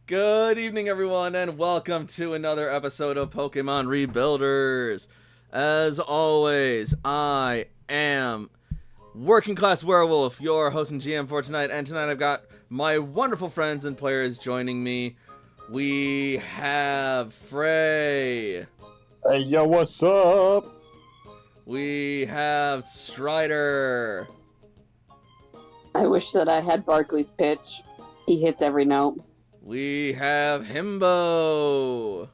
Good evening, everyone, and welcome to another episode of Pokemon Rebuilders. As always, I am Working Class Werewolf, your host and GM for tonight, and tonight I've got my wonderful friends and players joining me. We have Frey. Hey, yo, what's up? We have Strider. I wish that I had Barkley's pitch. He hits every note. We have Himbo.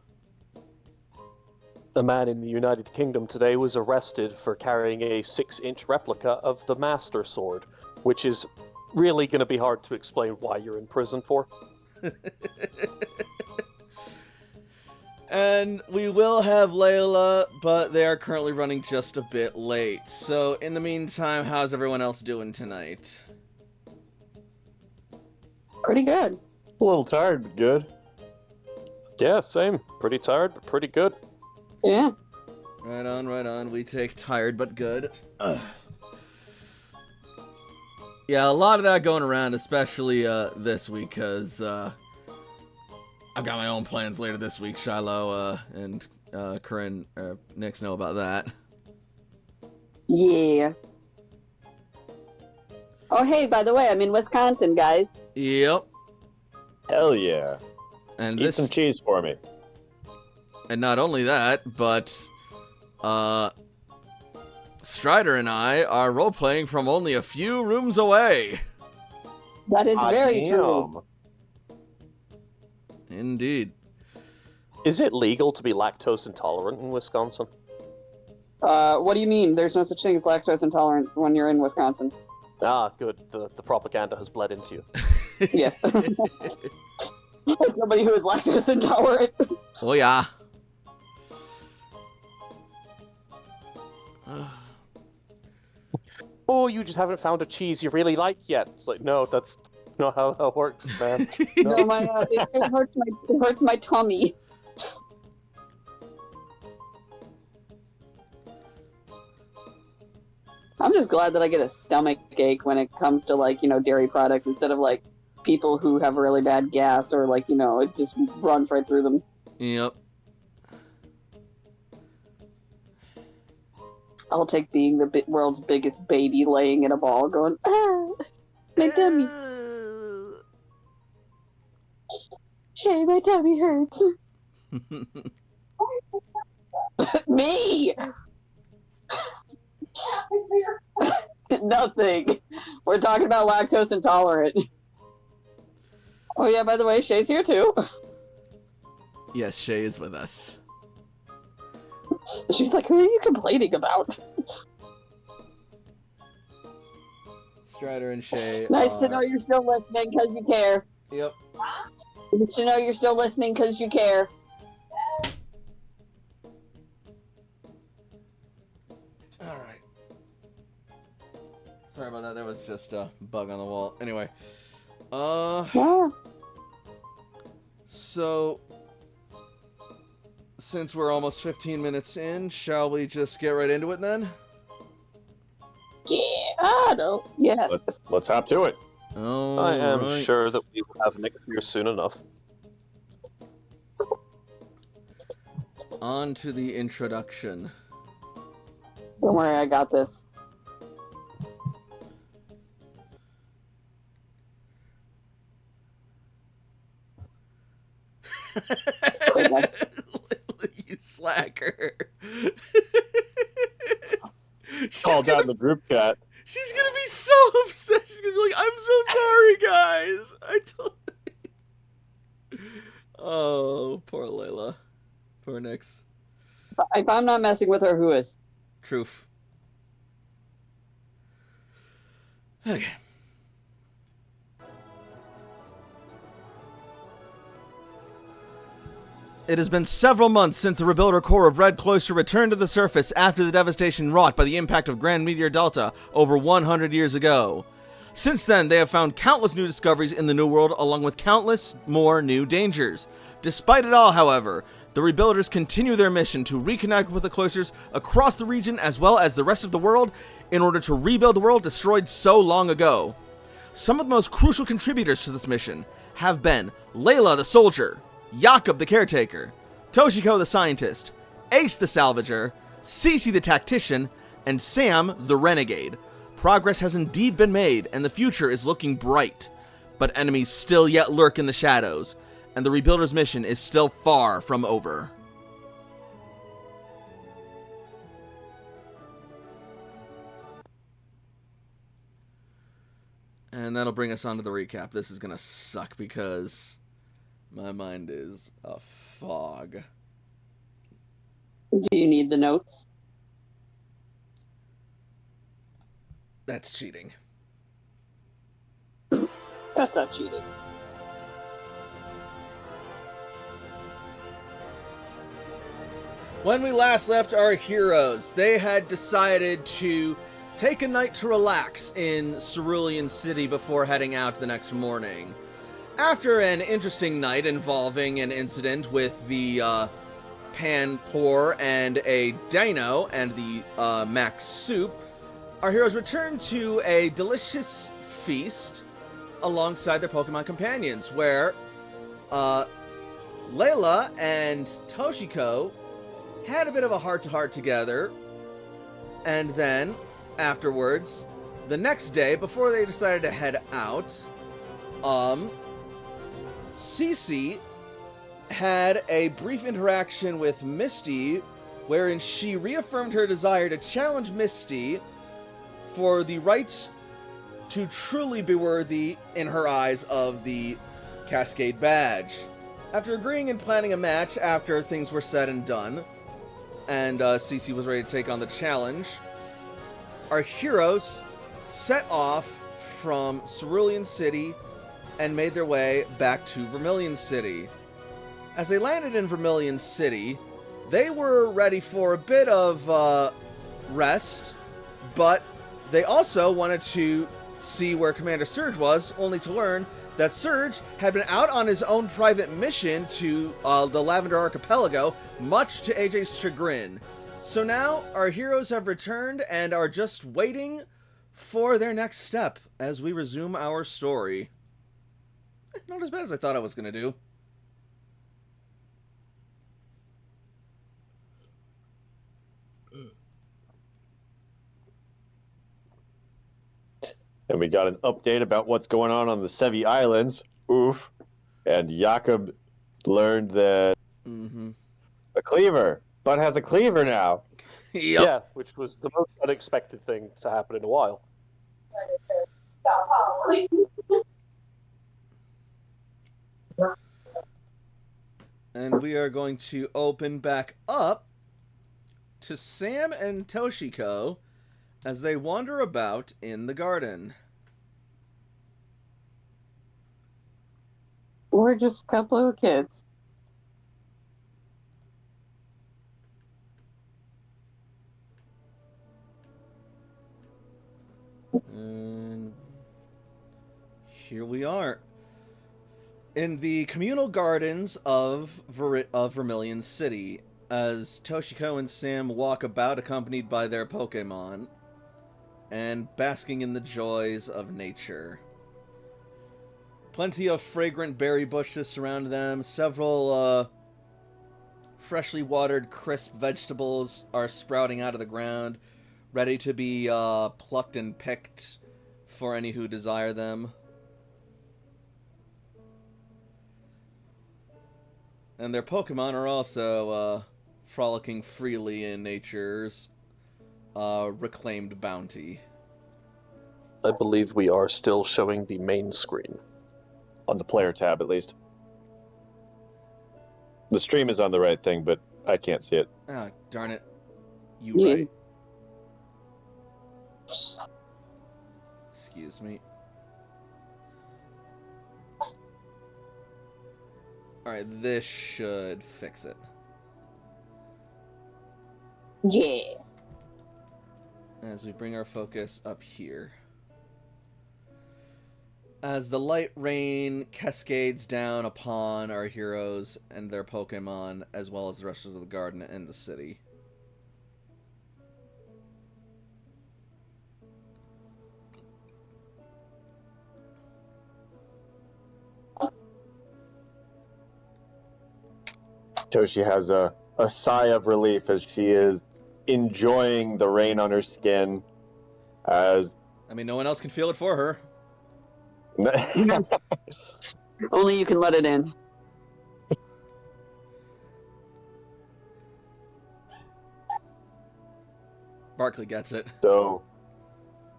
A man in the United Kingdom today was arrested for carrying a 6-inch replica of the Master Sword, which is really going to be hard to explain why you're in prison for. And we will have Layla, but they are currently running just a bit late. So in the meantime, how's everyone else doing tonight? Pretty good. A little tired, but good. Yeah, same. Pretty tired, but pretty good. Yeah. Right on. We take tired but good. Ugh. Yeah, a lot of that going around, especially this week, because I've got my own plans later this week. Shiloh and Corinne, Nix know about that. Yeah. Oh, hey, by the way, I'm in Wisconsin, guys. Yep. Hell yeah. And Eat some cheese for me. And not only that, but Strider and I are role-playing from only a few rooms away. That is very true. Indeed. Is it legal to be lactose intolerant in Wisconsin? What do you mean? There's no such thing as lactose intolerant when you're in Wisconsin. Ah, good. The propaganda has bled into you. Yes. As somebody who is lactose intolerant. Oh, yeah. Oh, you just haven't found a cheese you really like yet. It's like, no, that's not how that works, man. No, it hurts my tummy. I'm just glad that I get a stomach ache when it comes to, like, dairy products instead of, like, people who have really bad gas or, like, it just runs right through them. Yep. I'll take being the world's biggest baby laying in a ball going, my tummy. Shay, my tummy hurts. Me! Nothing. We're talking about lactose intolerant. Oh yeah, by the way, Shay's here too. Yes, Shay is with us. She's like, who are you complaining about? Strider and Shay. Nice to know you're still listening because you care. Yep. Nice to know you're still listening because you care. Alright. Sorry about that. There was just a bug on the wall. Anyway. Yeah. So, since we're almost 15 minutes in, shall we just get right into it then? Yeah, no. Yes. Let's hop to it. Oh, I am sure that we will have Nick here soon enough. On to the introduction. Don't worry, I got this. You slacker. Called out in the group chat. She's gonna be so upset. She's gonna be like, I'm so sorry, guys. I told Oh, poor Layla. Poor Nix. If I'm not messing with her, who is? Truth. Okay. It has been several months since the Rebuilder Corps of Red Cloister returned to the surface after the devastation wrought by the impact of Grand Meteor Delta over 100 years ago. Since then, they have found countless new discoveries in the New World, along with countless more new dangers. Despite it all, however, the Rebuilders continue their mission to reconnect with the Cloisters across the region as well as the rest of the world in order to rebuild the world destroyed so long ago. Some of the most crucial contributors to this mission have been Layla the soldier, Jakob the caretaker, Toshiko the scientist, Ace the salvager, Cece the tactician, and Sam the renegade. Progress has indeed been made, and the future is looking bright. But enemies still yet lurk in the shadows, and the Rebuilders' mission is still far from over. And that'll bring us on to the recap. This is gonna suck because my mind is a fog. Do you need the notes? That's cheating. That's not cheating. When we last left our heroes, they had decided to take a night to relax in Cerulean City before heading out the next morning. After an interesting night involving an incident with the Panpour and a Dino and the Max Soup, our heroes returned to a delicious feast alongside their Pokemon companions, where Layla and Toshiko had a bit of a heart-to-heart together, and then, afterwards, the next day, before they decided to head out, Cece had a brief interaction with Misty, wherein she reaffirmed her desire to challenge Misty for the right to truly be worthy, in her eyes, of the Cascade Badge. After agreeing and planning a match after things were said and done, and Cece was ready to take on the challenge, our heroes set off from Cerulean City and made their way back to Vermilion City. As they landed in Vermilion City, they were ready for a bit of rest, but they also wanted to see where Commander Surge was, only to learn that Surge had been out on his own private mission to the Lavender Archipelago, much to AJ's chagrin. So now, our heroes have returned and are just waiting for their next step as we resume our story. Not as bad as I thought I was going to do. And we got an update about what's going on the Sevi Islands. Oof. And Jakob learned that a cleaver, Bud has a cleaver now. Yep. Yeah, which was the most unexpected thing to happen in a while. And we are going to open back up to Sam and Toshiko as they wander about in the garden. We're just a couple of kids. And here we are in the communal gardens of Vermilion City, as Toshiko and Sam walk about accompanied by their Pokemon and basking in the joys of nature. Plenty of fragrant berry bushes surround them. Several freshly watered, crisp vegetables are sprouting out of the ground, ready to be plucked and picked for any who desire them. And their Pokemon are also frolicking freely in nature's reclaimed bounty. I believe we are still showing the main screen. On the player tab, at least. The stream is on the right thing, but I can't see it. Ah, darn it. You Yeah. right. Excuse me. Alright, this should fix it. Yeah. As we bring our focus up here. As the light rain cascades down upon our heroes and their Pokemon, as well as the rest of the garden and the city. Toshi has a sigh of relief as she is enjoying the rain on her skin. As I mean, no one else can feel it for her. Only you can let it in. Barkley gets it. So,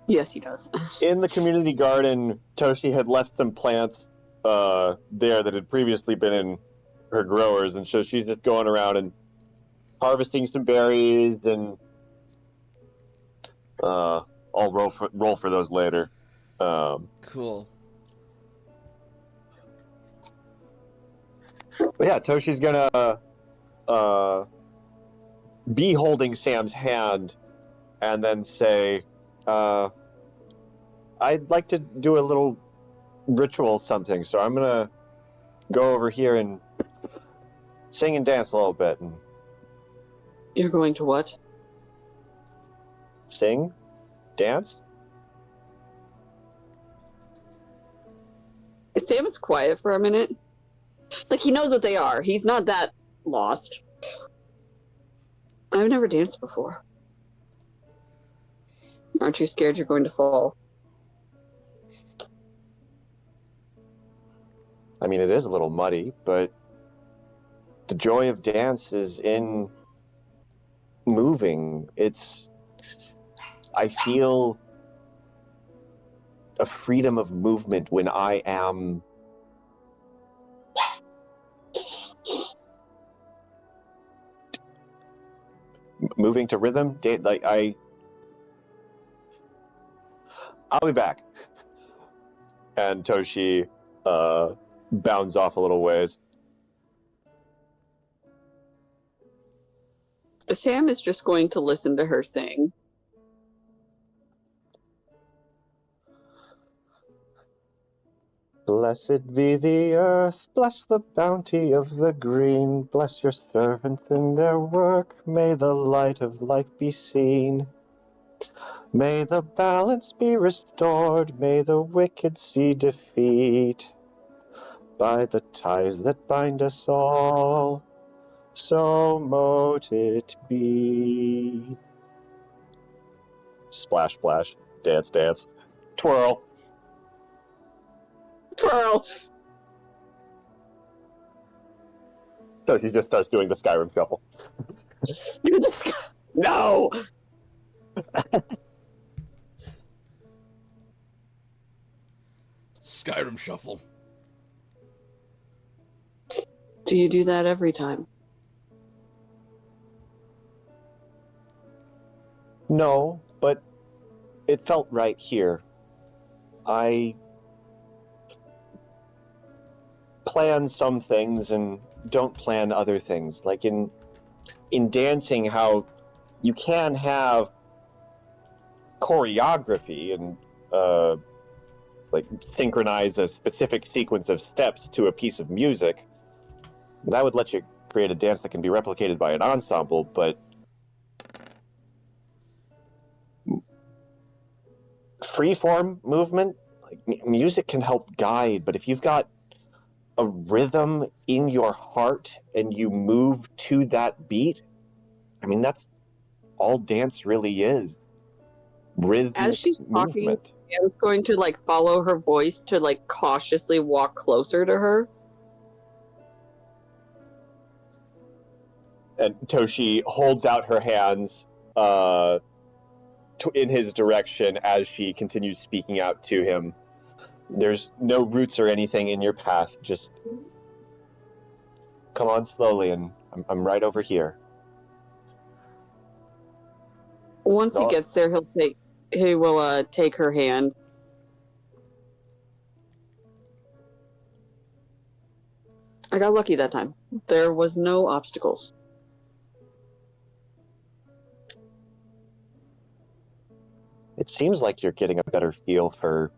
Yes, he does. in the community garden, Toshi had left some plants there that had previously been in her growers, and so she's just going around and harvesting some berries, and I'll roll for those later. Cool. But yeah, Toshi's gonna be holding Sam's hand, and then say, "I'd like to do a little ritual something, so I'm gonna go over here and sing and dance a little bit, and You're going to what? sing, dance." Sam is quiet for a minute. Like, he knows what they are. He's not that lost. I've never danced before. Aren't you scared you're going to fall? I mean, it is a little muddy, but the joy of dance is in moving. I feel a freedom of movement when I am moving to rhythm. I'll be back. And Toshi bounds off a little ways. Sam is just going to listen to her sing. Blessed be the earth, bless the bounty of the green, bless your servants in their work, may the light of life be seen. May the balance be restored, may the wicked see defeat. By the ties that bind us all, so mote it be. Splash, splash, dance, dance, twirl. Twirl! So she just starts doing the Skyrim shuffle. You just... No! Skyrim shuffle. Do you do that every time? No, but it felt right here. I plan some things and don't plan other things. Like in dancing, how you can have choreography and like synchronize a specific sequence of steps to a piece of music. That would let you create a dance that can be replicated by an ensemble, but freeform movement, like music can help guide, but if you've got a rhythm in your heart and you move to that beat, I mean, that's all dance really is. Rhythm. As she's talking, movement. Sam's going to, like, follow her voice to, like, cautiously walk closer to her. And Toshi holds out her hands in his direction as she continues speaking out to him. There's no roots or anything in your path. Just come on slowly, and I'm right over here. Once he gets there, he will take her hand. I got lucky that time. There was no obstacles. It seems like you're getting a better feel for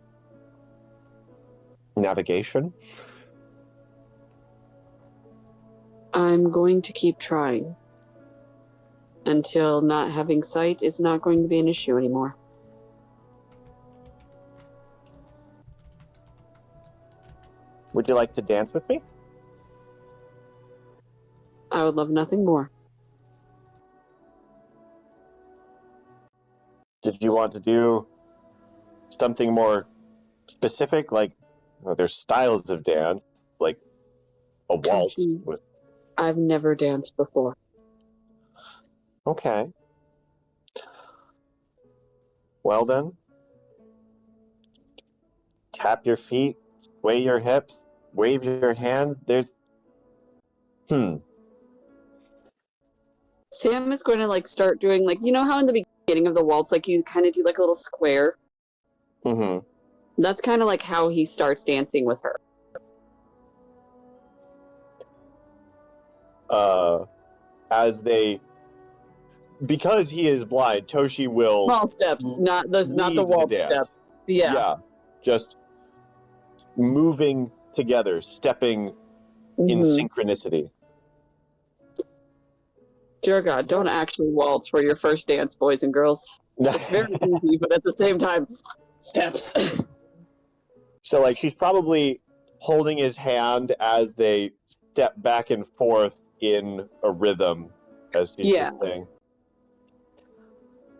navigation. I'm going to keep trying until not having sight is not going to be an issue anymore. Would you like to dance with me? I would love nothing more. Did you want to do something more specific? Like, well, there's styles of dance, like a waltz. Tochi, I've never danced before. Okay. Well then, tap your feet, sway your hips, wave your hands. There's Sam is going to like start doing like, you know how in the beginning of the waltz, like you kind of do like a little square. Mm-hmm. That's kind of like how he starts dancing with her. As they, because he is blind, Toshi will Small steps, not the lead waltz dance. step. Yeah. Just moving together, stepping in Mhm. synchronicity. Dear God, don't actually waltz for your first dance, boys and girls. It's very easy, but at the same time, steps. So, like, she's probably holding his hand as they step back and forth in a rhythm, as she's saying.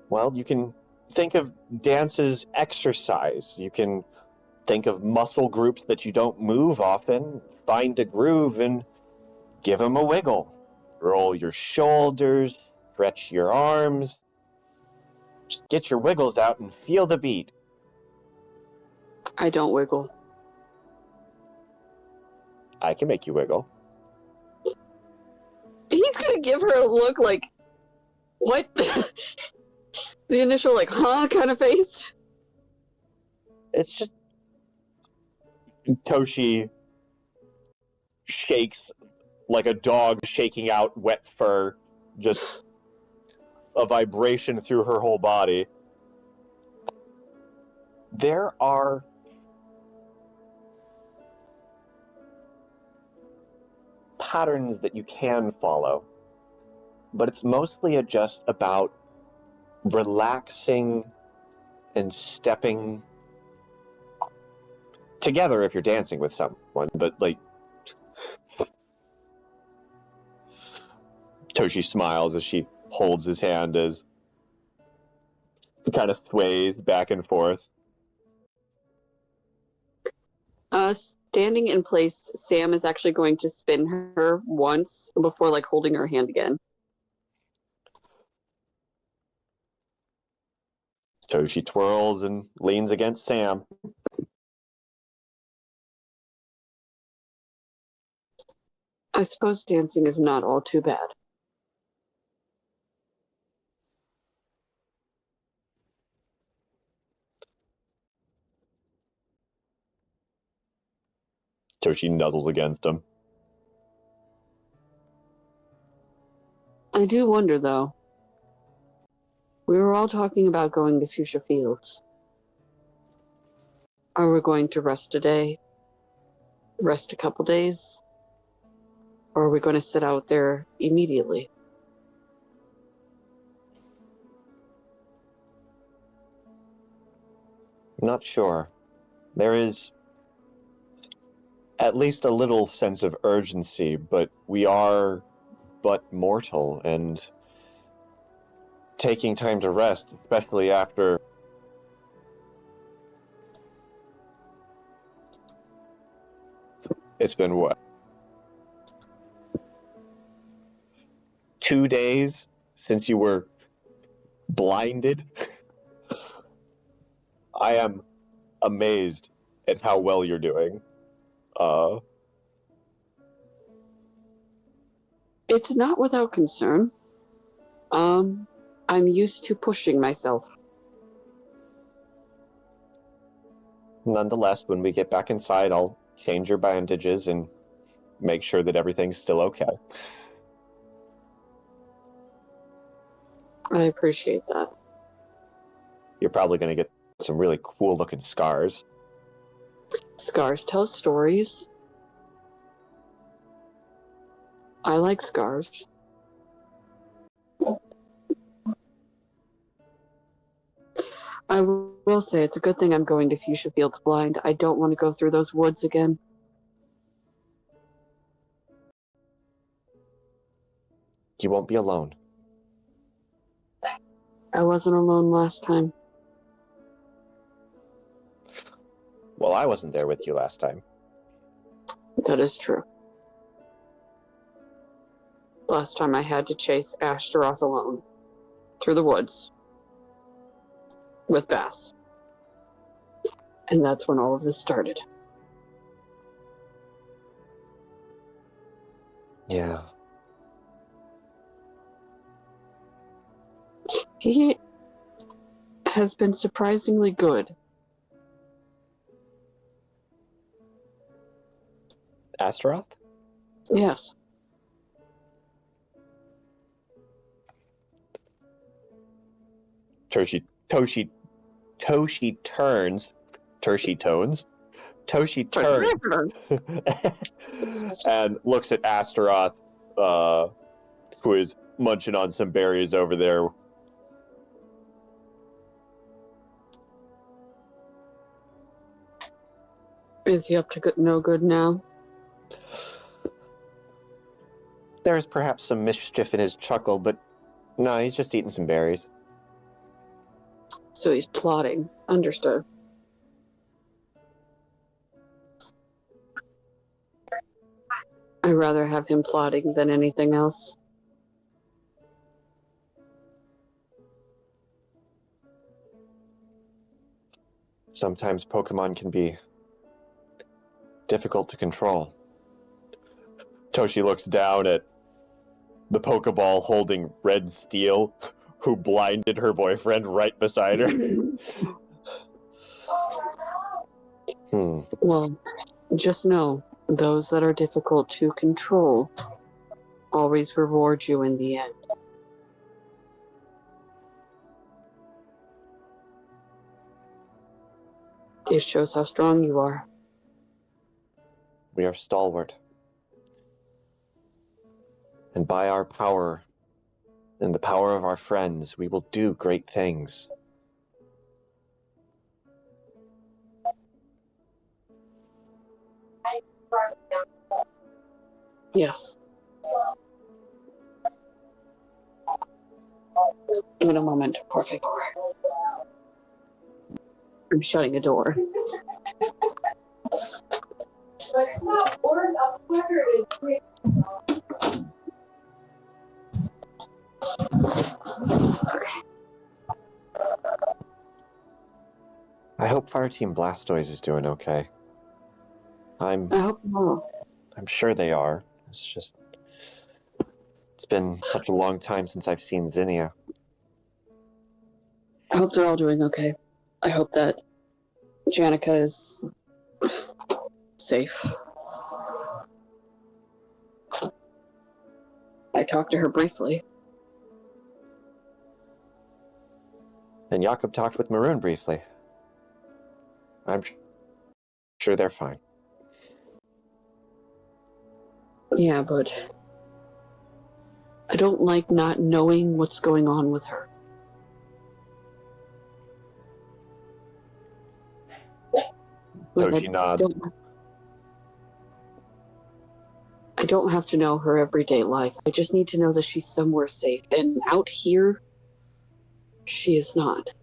Well, you can think of dance as exercise. You can think of muscle groups that you don't move often, find a groove and give them a wiggle. Roll your shoulders, stretch your arms. Just get your wiggles out and feel the beat. I don't wiggle. I can make you wiggle. He's gonna give her a look like, what? The initial like, huh, kind of face. It's just Toshi shakes like a dog shaking out wet fur, just a vibration through her whole body. There are patterns that you can follow, but it's mostly just about relaxing and stepping together if you're dancing with someone, but like Toshi smiles as she holds his hand as he kind of sways back and forth. Standing in place, Sam is actually going to spin her once before like holding her hand again. Toshi twirls and leans against Sam. I suppose dancing is not all too bad. Toshi nuzzles against him. I do wonder, though. We were all talking about going to Fuchsia Fields. Are we going to rest a day? Rest a couple days? Or are we going to sit out there immediately? Not sure. There is at least a little sense of urgency, but we are but mortal, and taking time to rest, especially after it's been what? 2 days since you were blinded? I am amazed at how well you're doing. It's not without concern. I'm used to pushing myself. Nonetheless, when we get back inside, I'll change your bandages and make sure that everything's still okay. I appreciate that. You're probably going to get some really cool looking scars. Scars tell stories. I like scars. I will say it's a good thing I'm going to Fuchsia Fields blind. I don't want to go through those woods again. You won't be alone. I wasn't alone last time. Well, I wasn't there with you last time. That is true. Last time I had to chase Ashtaroth alone through the woods with Bass. And that's when all of this started. Yeah. He has been surprisingly good. Astaroth? Yes. Toshi turns and looks at Astaroth, who is munching on some berries over there. Is he up to no good now? There is perhaps some mischief in his chuckle, but no, he's just eating some berries. So he's plotting. Understood. I'd rather have him plotting than anything else. Sometimes Pokemon can be difficult to control. Toshi looks down at the Pokeball holding Red Steel, who blinded her boyfriend right beside her. Well, just know, those that are difficult to control always reward you in the end. It shows how strong you are. We are stalwart. And by our power and the power of our friends, we will do great things. Yes. In a moment, por favor. I'm shutting the door. Okay. I hope Fire Team Blastoise is doing okay. I hope not. I'm sure they are. It's been such a long time since I've seen Zinnia. I hope they're all doing okay. I hope that Janica is safe. I talked to her briefly. And Jakob talked with Maroon briefly. I'm sure they're fine. Yeah, but I don't like not knowing what's going on with her. Toshi nods. I don't have to know her everyday life. I just need to know that she's somewhere safe. And out here, she is not.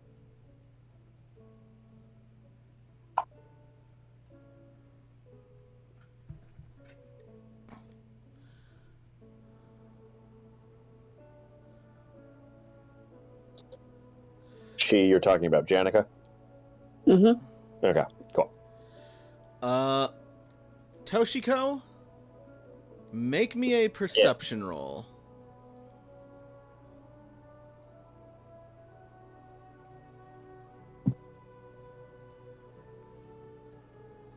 You're talking about Janica? Mm-hmm. Okay, cool. Toshiko, make me a perception roll.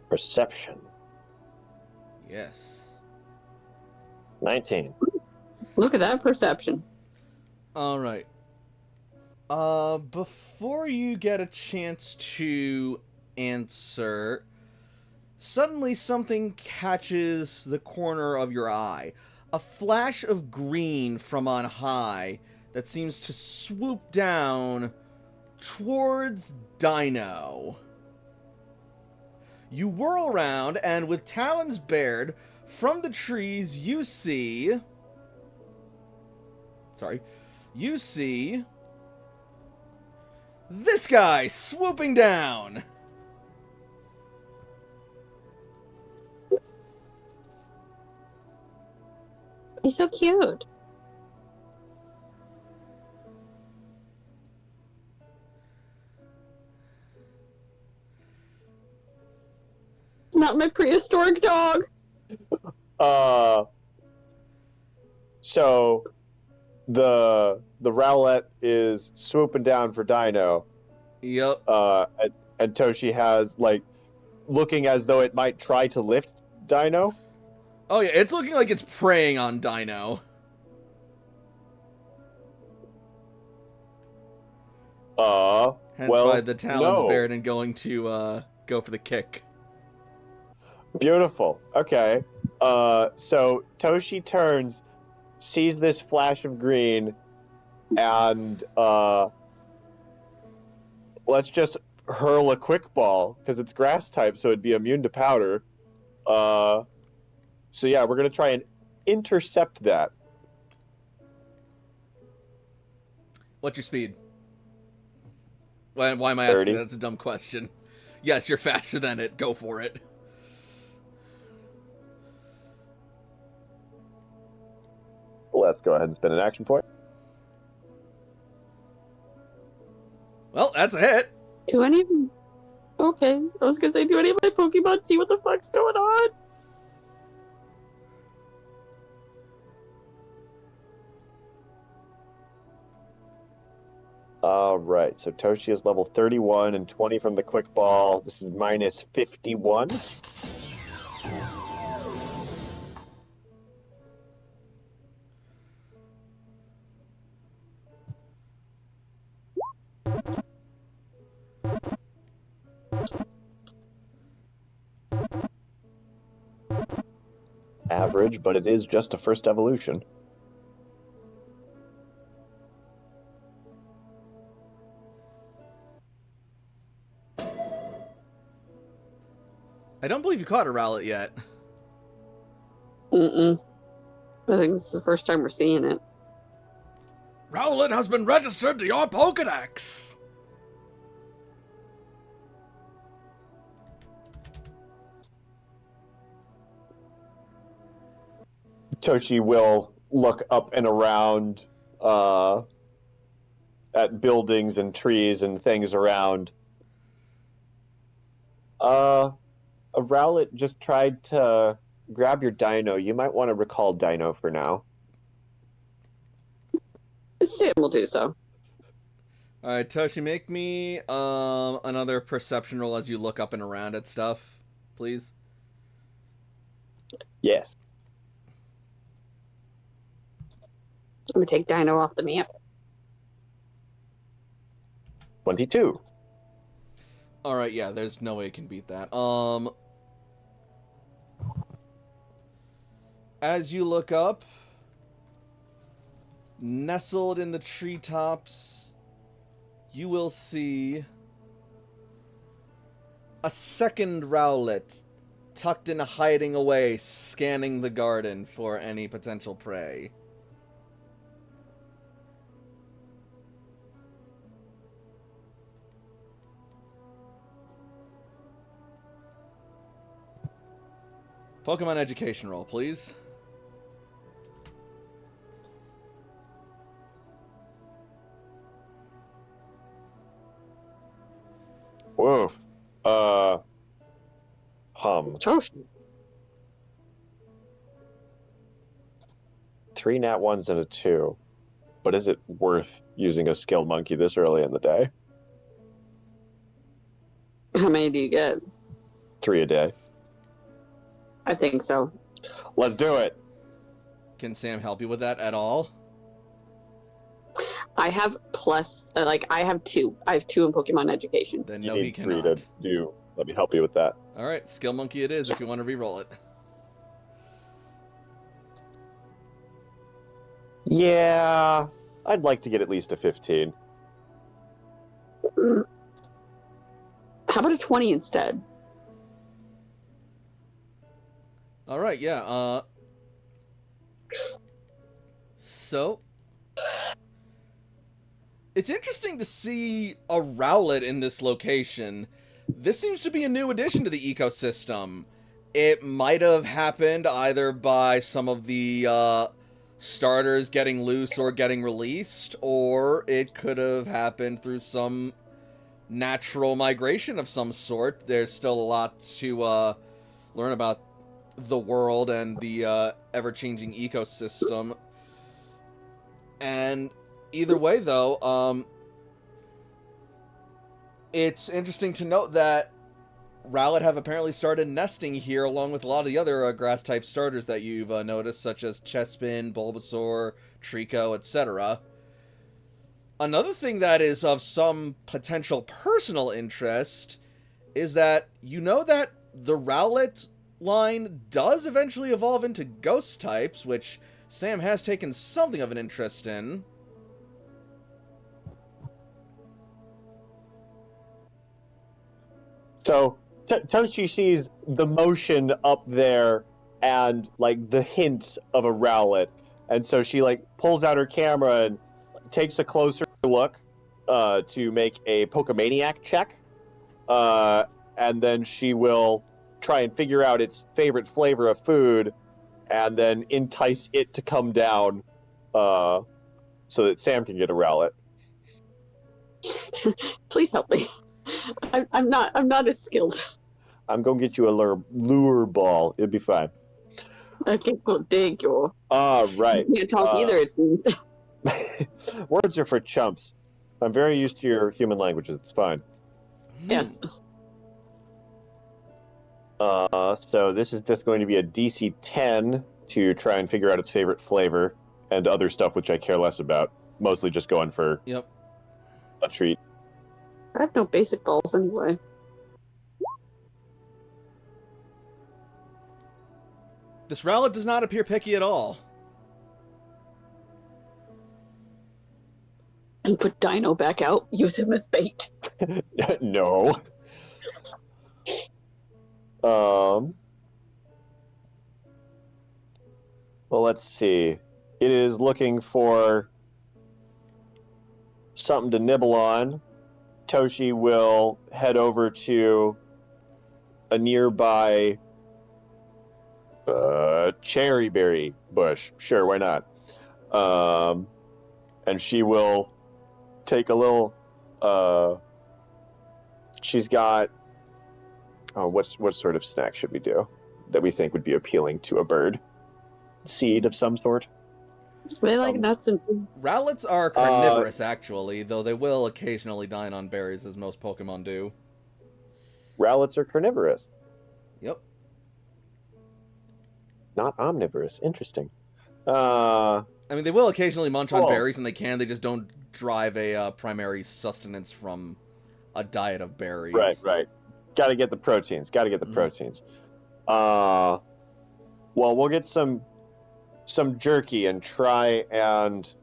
Perception. Yes. 19. Look at that perception. All right. Before you get a chance to answer, suddenly something catches the corner of your eye. A flash of green from on high that seems to swoop down towards Dino. You whirl around, and with talons bared, from the trees you see sorry, you see this guy swooping down. He's so cute. Not my prehistoric dog. So the Rowlet is swooping down for Dino. Yep. And Toshi has like looking as though it might try to lift Dino. Oh yeah, it's looking like it's preying on Dino. Hence well, why the talons no. bared and going to go for the kick. Beautiful. Okay. So Toshi turns, sees this flash of green, and let's just hurl a quick ball because it's grass type, so it'd be immune to powder. So yeah, we're gonna try and intercept that. What's your speed? Why am I asking 30. that? That's a dumb question. Yes, you're faster than it. Go for it. Let's go ahead and spend an action point. Well, that's a hit. Do any of them... Okay, I was gonna say, do any of my Pokemon see what the fuck's going on? All right, so Toshi is level 31 and 20 from the quick ball. This is minus 51. Average, but it is just a first evolution. I don't believe you caught a Rowlet yet. Mm-mm. I think this is the first time we're seeing it. Rowlet has been registered to your Pokedex. Toshi will look up and around at buildings and trees and things around. A Rowlet just tried to grab your Dino. You might want to recall Dino for now. Sam will do so. Alright, Toshi, make me another perception roll as you look up and around at stuff, please. Yes. I'm gonna take Dino off the map. 22. Alright, yeah, there's no way you can beat that. As you look up, nestled in the treetops, you will see a second Rowlet tucked in hiding away, scanning the garden for any potential prey. Pokemon education roll, please. Whoa. Toshi. 3 nat 1s and a 2. But is it worth using a skilled monkey this early in the day? How many do you get? 3 a day. I think so. Let's do it. Can Sam help you with that at all? I have plus, I have 2. I have 2 in Pokemon Education. Then You no, need he 3 cannot. to do. Let me help you with that. Alright, Skill Monkey it is if you want to re-roll it. Yeah, I'd like to get at least a 15. How about a 20 instead? Alright, yeah, so, It's interesting to see a Rowlet in this location. This seems to be a new addition to the ecosystem. It might have happened either by some of the starters getting loose or getting released, or it could have happened through some natural migration of some sort. There's still a lot to learn about the world and the ever-changing ecosystem. And either way, though, it's interesting to note that Rowlet have apparently started nesting here along with a lot of the other grass-type starters that you've noticed, such as Chespin, Bulbasaur, Trico, etc. Another thing that is of some potential personal interest is that you know that the Rowlet line does eventually evolve into ghost types, which Sam has taken something of an interest in. So Toshi sees the motion up there and like the hint of a Rowlet, and so she like pulls out her camera and takes a closer look to make a Pokemaniac check, and then she will try and figure out its favorite flavor of food, and then entice it to come down, so that Sam can get a Rowlet. Please help me. I'm not as skilled. I'm gonna get you a lure ball. It'll be fine. Okay, cool. Thank you. All right. You can't talk either, it seems. Words are for chumps. I'm very used to your human languages. It's fine. Yes. So this is just going to be a DC 10 to try and figure out its favorite flavor and other stuff which I care less about. Mostly just going for Yep. a treat. I have no basic balls anyway. This Rowlet does not appear picky at all. And put Dino back out. Use him as bait. No. Well, let's see. It is looking for something to nibble on. Toshi will head over to a nearby cherry berry bush. Sure, why not? And she will take a little. She's got. Oh, what sort of snack should we do that we think would be appealing to a bird? Seed of some sort. They like nuts and seeds. Rowlets are carnivorous, actually, though they will occasionally dine on berries, as most Pokemon do. Rowlets are carnivorous, Yep. not omnivorous. Interesting. I mean, they will occasionally munch on Cool. berries, and they just don't drive a primary sustenance from a diet of berries. Right. Got to get the proteins. Mhm. Well, we'll get some jerky and try and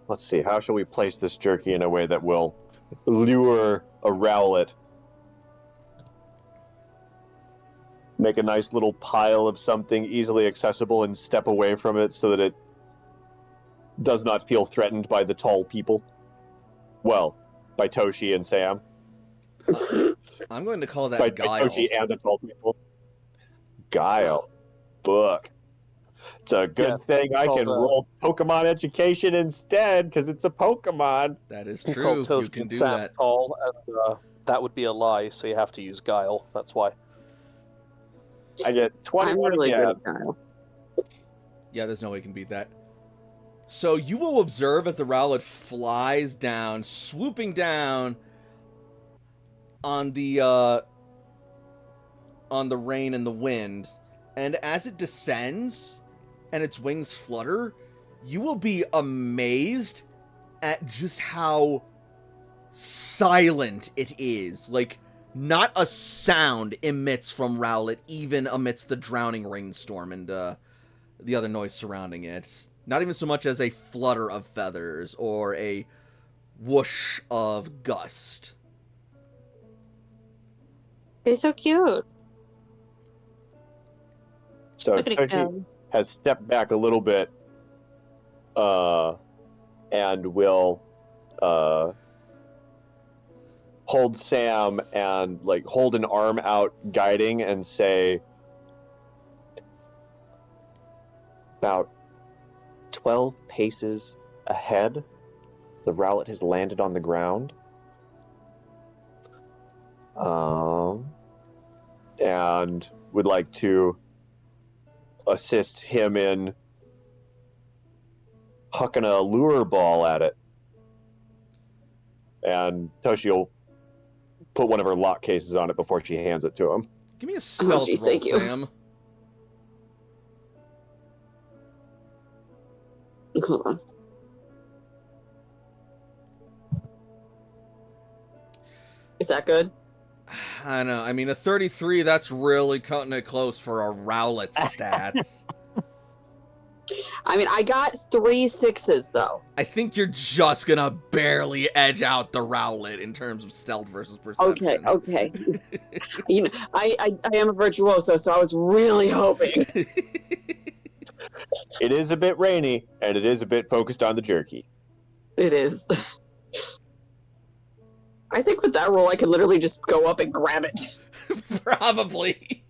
let's see. How shall we place this jerky in a way that will lure a Rowlet? Make a nice little pile of something easily accessible and step away from it so that it does not feel threatened by the tall people. Well, by Toshi and Sam. I'm going to call By that Guile. Toshi and the tall people. Guile. Book. It's a good thing I can roll Pokemon education instead, because it's a Pokemon. That is Called true. You Toast can and do Sam that. Tall, and that would be a lie, so you have to use Guile. That's why. I get I'm 21 really again. good at Dino. Yeah, there's no way you can beat that. So you will observe as the Rowlet flies down, swooping down on the rain and the wind, and as it descends and its wings flutter, you will be amazed at just how silent it is. Like, not a sound emits from Rowlet, even amidst the drowning rainstorm and the other noise surrounding it. Not even so much as a flutter of feathers or a whoosh of gust. He's so cute. So Look at it Toshi go. has stepped back a little bit and will hold Sam and like hold an arm out guiding and say about 12 paces ahead the rowlet has landed on the ground, and would like to assist him in hucking a lure ball at it. And Toshi will put one of her lock cases on it before she hands it to him. Give me a stealth geez, roll, thank you. Sam. Hold on. Is that good? I don't know. I mean, a 33, that's really cutting it close for a Rowlet stats. I mean, I got 3 6s, though. I think you're just gonna barely edge out the Rowlet in terms of stealth versus perception. Okay. You know, I am a virtuoso, so I was really hoping. It is a bit rainy, and it is a bit focused on the jerky. It is. I think with that roll, I can literally just go up and grab it. Probably.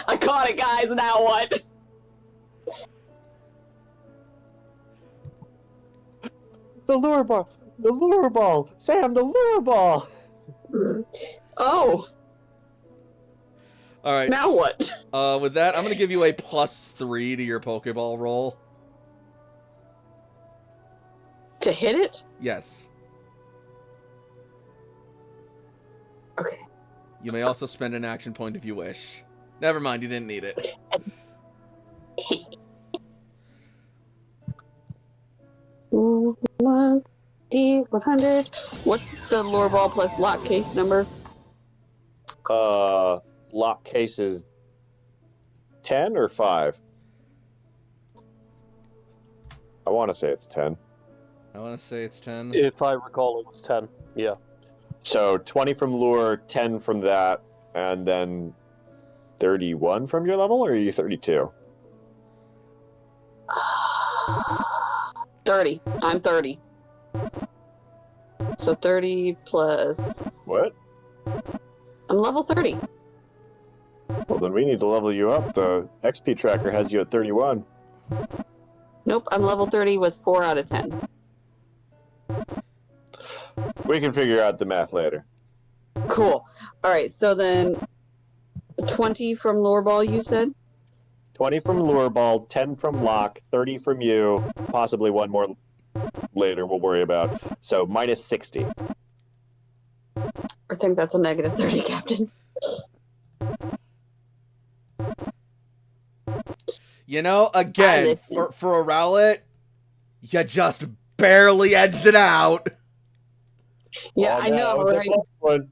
I caught it, guys. Now what? The lure ball, Sam, the lure ball. Oh. All right. Now what? With that, I'm gonna give you a +3 to your Pokeball roll. To hit it? Yes. Okay. You may also spend an action point if you wish. Never mind, you didn't need it. D100. What's the lure ball plus lock case number? Lock case is 10 or 5? I want to say it's 10. I want to say it's 10. If I recall, it was 10. Yeah. So 20 from lure, 10 from that, and then 31 from your level, or are you 32? 30. I'm 30. So 30 plus... What? I'm level 30. Well, then we need to level you up. The XP tracker has you at 31. Nope, I'm level 30 with 4 out of 10. We can figure out the math later. Cool. Alright, so then 20 from lure ball, you said? 20 from lure ball, 10 from lock, 30 from you, possibly one more later we'll worry about. So minus 60. I think that's a negative 30, Captain. You know, again, listen. for a Rowlet, you just barely edged it out. Yeah, Oh, I know, that was a right? close one.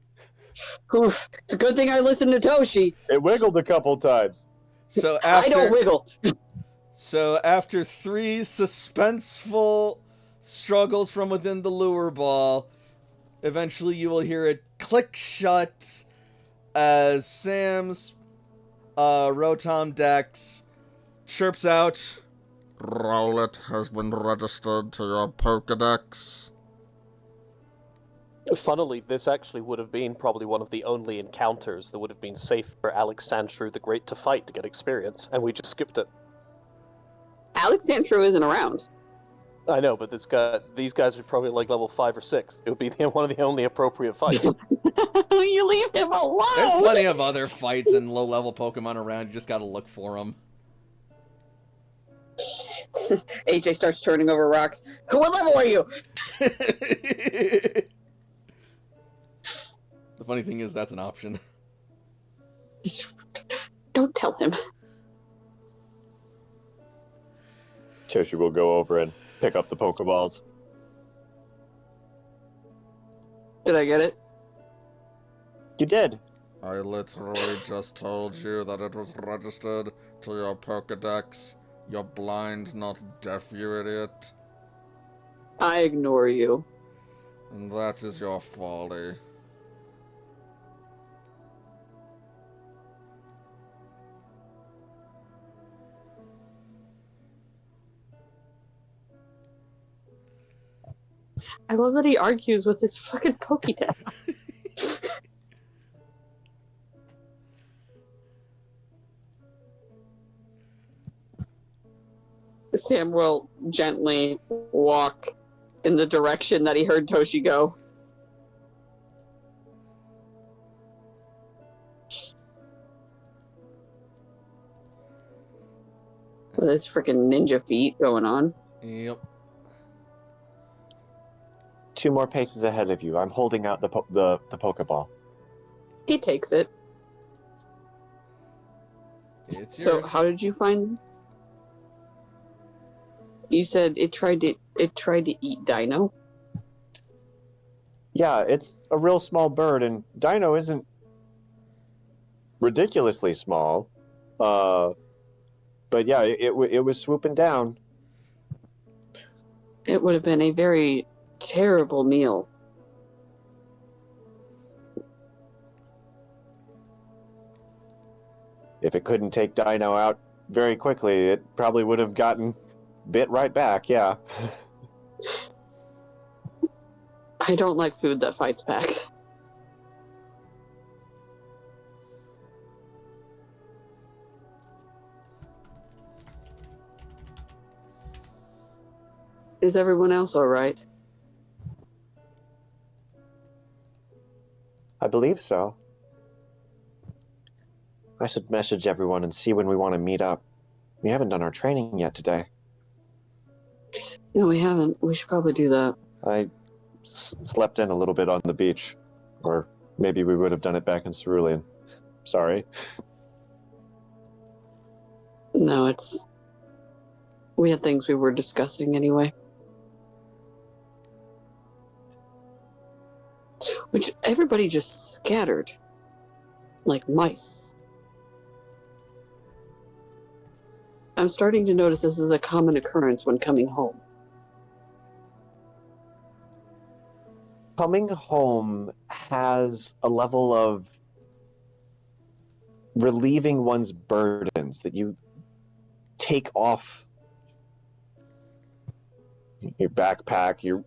Oof. It's a good thing I listened to Toshi. It wiggled a couple times. So I don't wiggle. So after 3 suspenseful struggles from within the lure ball, eventually you will hear it click shut as Sam's Rotom Dex chirps out, "Rowlet has been registered to your Pokedex." Funnily, this actually would have been probably one of the only encounters that would have been safe for Alexandru the Great to fight to get experience, and we just skipped it. Alexandru isn't around. I know, but these guys are probably like level 5 or 6. It would be one of the only appropriate fights. You leave him alone! There's plenty of other fights and low-level Pokemon around, you just gotta look for them. AJ starts turning over rocks. What level are you? The funny thing is, that's an option. Don't tell him. Toshi will go over and pick up the Pokeballs. Did I get it? You did. I literally just told you that it was registered to your Pokedex. You're blind, not deaf, you idiot. I ignore you. And that is your folly. I love that he argues with his fucking Pokédex. Sam will gently walk in the direction that he heard Toshi go. With his freaking ninja feet going on. Yep. 2 more paces ahead of you. I'm holding out the Pokeball. He takes it. It's So yours. how did you find? You said it tried to eat Dino. Yeah, it's a real small bird, and Dino isn't ridiculously small. But yeah, it was swooping down. It would have been a very terrible meal. If it couldn't take Dino out very quickly, it probably would have gotten bit right back, yeah. I don't like food that fights back. Is everyone else all right? I believe so. I should message everyone and see when we want to meet up. We haven't done our training yet today. No, we haven't. We should probably do that. I slept in a little bit on the beach. Or maybe we would have done it back in Cerulean. Sorry. No, we had things we were discussing anyway. Which everybody just scattered. Like mice. I'm starting to notice this is a common occurrence when coming home. Coming home has a level of relieving one's burdens that you take off your backpack, your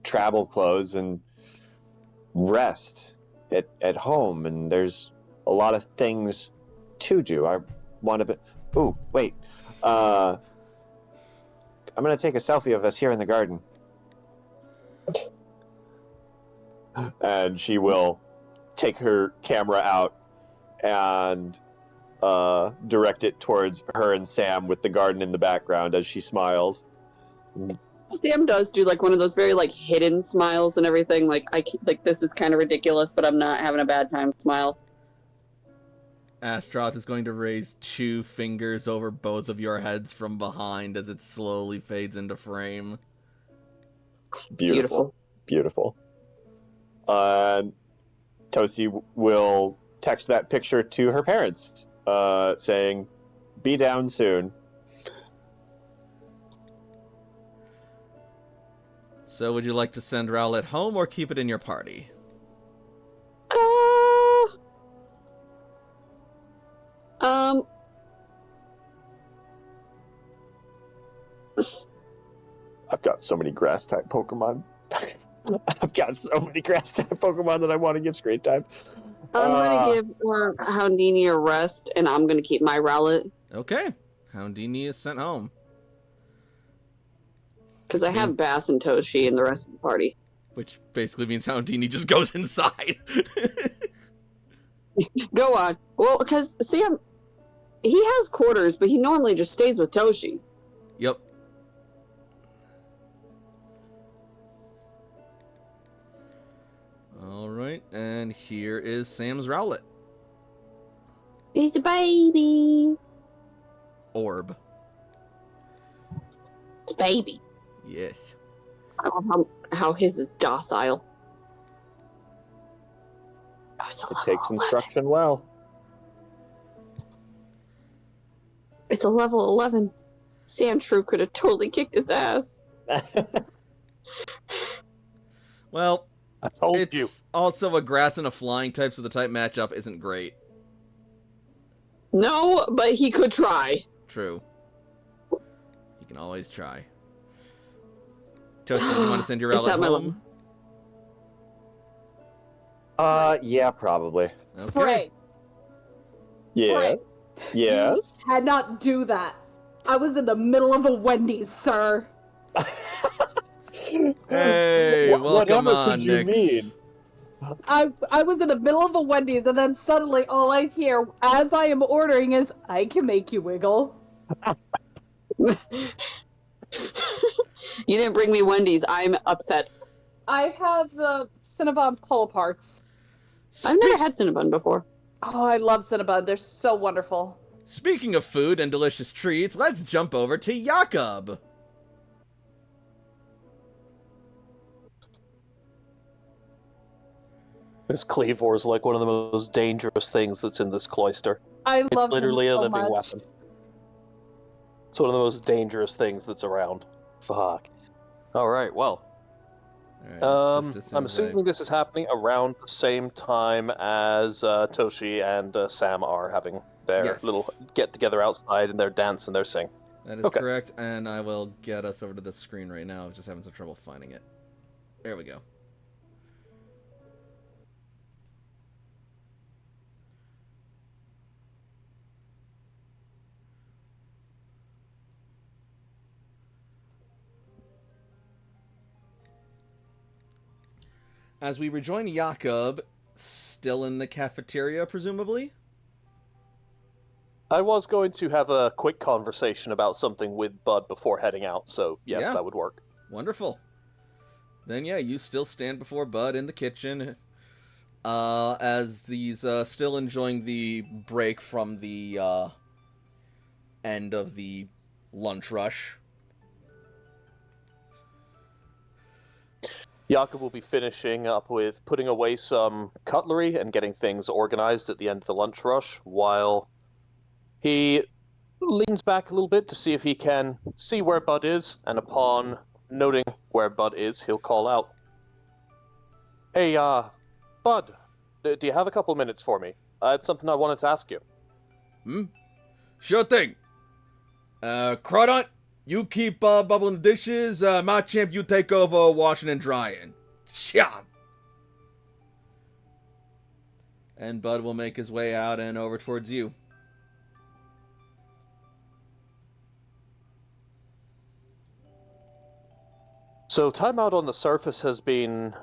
travel clothes, and rest at home. And there's a lot of things to do. I want to. Ooh, wait. I'm gonna take a selfie of us here in the garden. And she will take her camera out and direct it towards her and Sam with the garden in the background as she smiles. Sam does do like one of those very like hidden smiles and everything. Like like this is kind of ridiculous, but I'm not having a bad time smile. Astroth is going to raise 2 fingers over both of your heads from behind as it slowly fades into frame. Beautiful. Beautiful. Tosi will text that picture to her parents, saying, "Be down soon." So would you like to send Rowlet home or keep it in your party? I've got so many grass-type Pokemon. I've got so many grass-type Pokemon that I want to give screen time. I'm going to give Houdini a rest, and I'm going to keep my Rowlet. Okay. Houdini is sent home. Because I have Bass and Toshi and the rest of the party. Which basically means Houdini just goes inside. Go on. Well, because Sam, he has quarters, but he normally just stays with Toshi. Yep. Alright, and here is Sam's Rowlet. He's a baby. Orb. It's a baby. Yes. I love how his is docile. Oh, it's a It level takes 11. instruction well. It's a level 11. Sandshrew could have totally kicked its ass. Well, I told it's you. also a grass and a flying type, so the type matchup isn't great. No, but he could try. True. You can always try. Toasty, you want to send your Is that my home? Yeah, probably. Okay. Frey, Yes. Yes. you cannot do that. I was in the middle of a Wendy's, sir. Hey, welcome Whatever on, could you Nix. mean? I was in the middle of a Wendy's, and then suddenly all I hear as I am ordering is, "I can make you wiggle." You didn't bring me Wendy's. I'm upset. I have the Cinnabon pull aparts. I've never had Cinnabon before. Oh, I love Cinnabon. They're so wonderful. Speaking of food and delicious treats, let's jump over to Jakob. This Cleavor is like one of the most dangerous things that's in this cloister. I It's love literally him a so living much. weapon. It's one of the most dangerous things that's around. Fuck. Alright, well. Alright, just as soon I'm as I- assuming this is happening around the same time as Toshi and Sam are having their Yes. little get-together outside and their dance and their sing. That is Okay. correct, and I will get us over to the screen right now. I was just having some trouble finding it. There we go. As we rejoin Jakob, still in the cafeteria, presumably? I was going to have a quick conversation about something with Bud before heading out, so yes, Yeah. that would work. Wonderful. Then yeah, you still stand before Bud in the kitchen, as these still enjoying the break from the end of the lunch rush. Jakob will be finishing up with putting away some cutlery and getting things organized at the end of the lunch rush, while he leans back a little bit to see if he can see where Bud is, and upon noting where Bud is, he'll call out, "Hey, Bud, do you have a couple minutes for me? I had something I wanted to ask you." Sure thing. Crawdont, you keep bubbling the dishes. Machamp, you take over washing and drying. Chomp. And Bud will make his way out and over towards you. So time out on the surface has been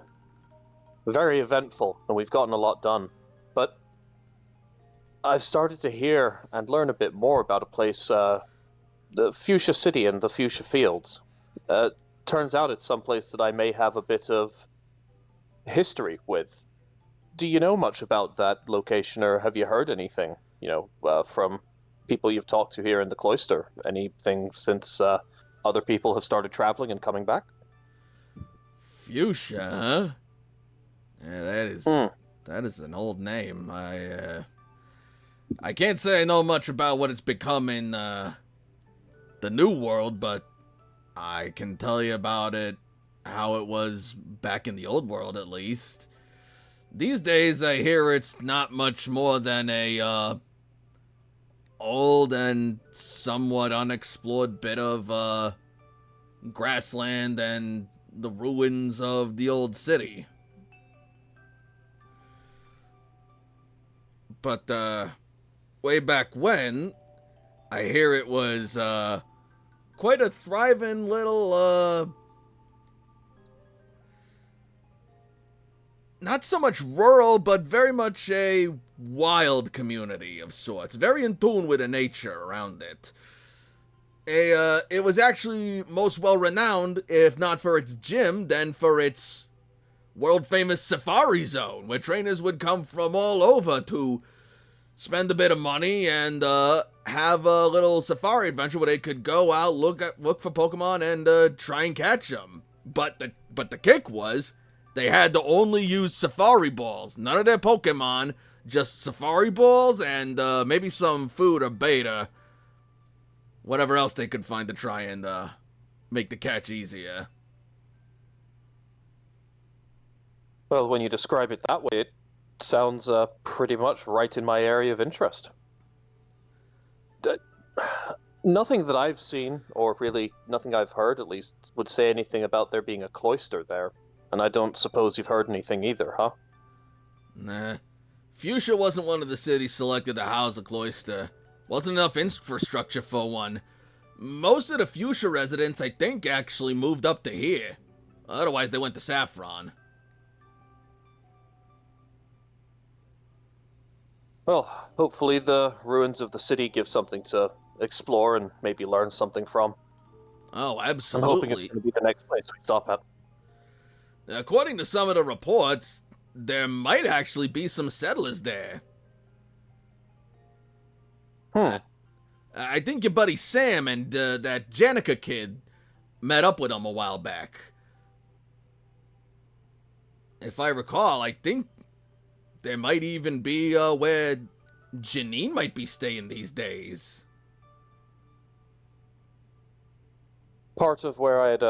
very eventful, and we've gotten a lot done. But I've started to hear and learn a bit more about a place, the Fuchsia City and the Fuchsia Fields. Turns out it's someplace that I may have a bit of history with. Do you know much about that location, or have you heard anything, from people you've talked to here in the cloister? Anything since other people have started traveling and coming back? Fuchsia, huh? Yeah, that is an old name. I can't say I know much about what it's become in the New World, but I can tell you about it, how it was back in the Old World, at least. These days, I hear it's not much more than a old and somewhat unexplored bit of grassland and the ruins of the old city. But way back when, I hear it was quite a thriving little not so much rural, but very much a wild community of sorts, very in tune with the nature around it. It was actually most well-renowned, if not for its gym, then for its world-famous safari zone, where trainers would come from all over to spend a bit of money and have a little safari adventure where they could go out, look for Pokemon, and try and catch them. But the kick was, they had to only use safari balls, none of their Pokemon, just safari balls and maybe some food or bait or whatever else they could find to try and make the catch easier. Well, when you describe it that way, it sounds pretty much right in my area of interest. Nothing that I've seen, or really nothing I've heard at least, would say anything about there being a cloister there. And I don't suppose you've heard anything either, huh? Nah. Fuchsia wasn't one of the cities selected to house a cloister. Wasn't enough infrastructure for one. Most of the Fuchsia residents, I think, actually moved up to here. Otherwise, they went to Saffron. Well, hopefully the ruins of the city give something to explore and maybe learn something from. Oh, I'm hoping absolutely. it's going to be the next place we stop at. According to some of the reports, there might actually be some settlers there. I think your buddy Sam and that Janica kid met up with him a while back. If I recall, I think there might even be where Janine might be staying these days. Part of where I had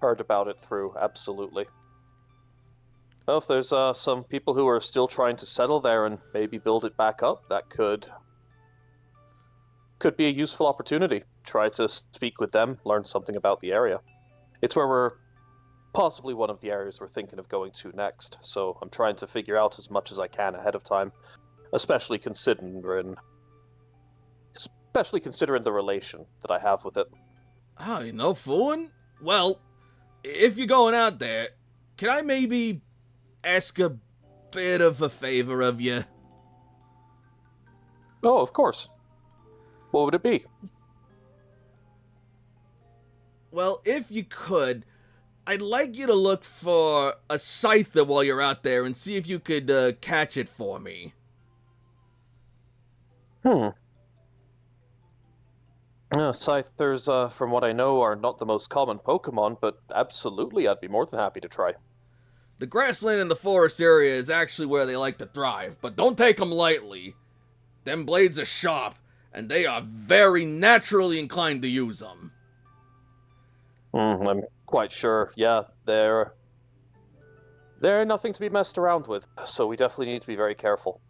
heard about it through, absolutely. Well, if there's some people who are still trying to settle there and maybe build it back up, that could be a useful opportunity. Try to speak with them, learn something about the area. It's where we're possibly one of the areas we're thinking of going to next, so I'm trying to figure out as much as I can ahead of time, especially considering the relation that I have with it. Oh, you know, fooling? Well, if you're going out there, can I maybe ask a bit of a favor of you? Oh, of course. What would it be? Well, if you could, I'd like you to look for a Scyther while you're out there and see if you could catch it for me. Scythers, from what I know, are not the most common Pokemon, but absolutely, I'd be more than happy to try. The grassland in the forest area is actually where they like to thrive, but don't take them lightly. Them blades are sharp, and they are very naturally inclined to use them. I'm quite sure. Yeah, they're nothing to be messed around with, so we definitely need to be very careful.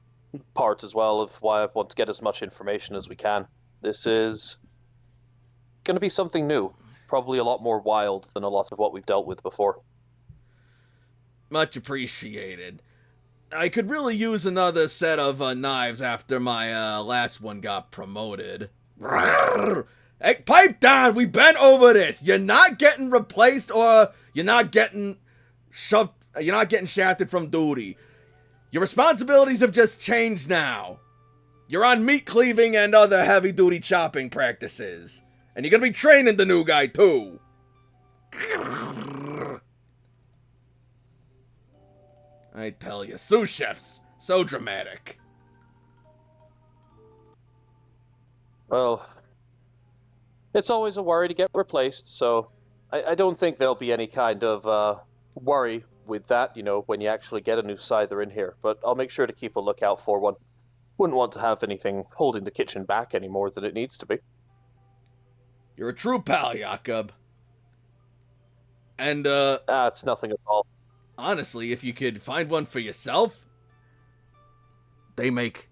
Part as well of why I want to get as much information as we can. This is going to be something new, probably a lot more wild than a lot of what we've dealt with before. Much appreciated. I could really use another set of knives after my last one got promoted. Hey, pipe down! We've been over this! You're not getting replaced or you're not getting shoved, you're not getting shafted from duty. Your responsibilities have just changed now. You're on meat cleaving and other heavy-duty chopping practices. And you're gonna be training the new guy, too. I tell you, sous chefs, so dramatic. Well, it's always a worry to get replaced, so I don't think there'll be any kind of worry with that, when you actually get a new Scyther in here. But I'll make sure to keep a lookout for one. Wouldn't want to have anything holding the kitchen back any more than it needs to be. You're a true pal, Jakob. And, It's nothing at all. honestly, if you could find one for yourself, they make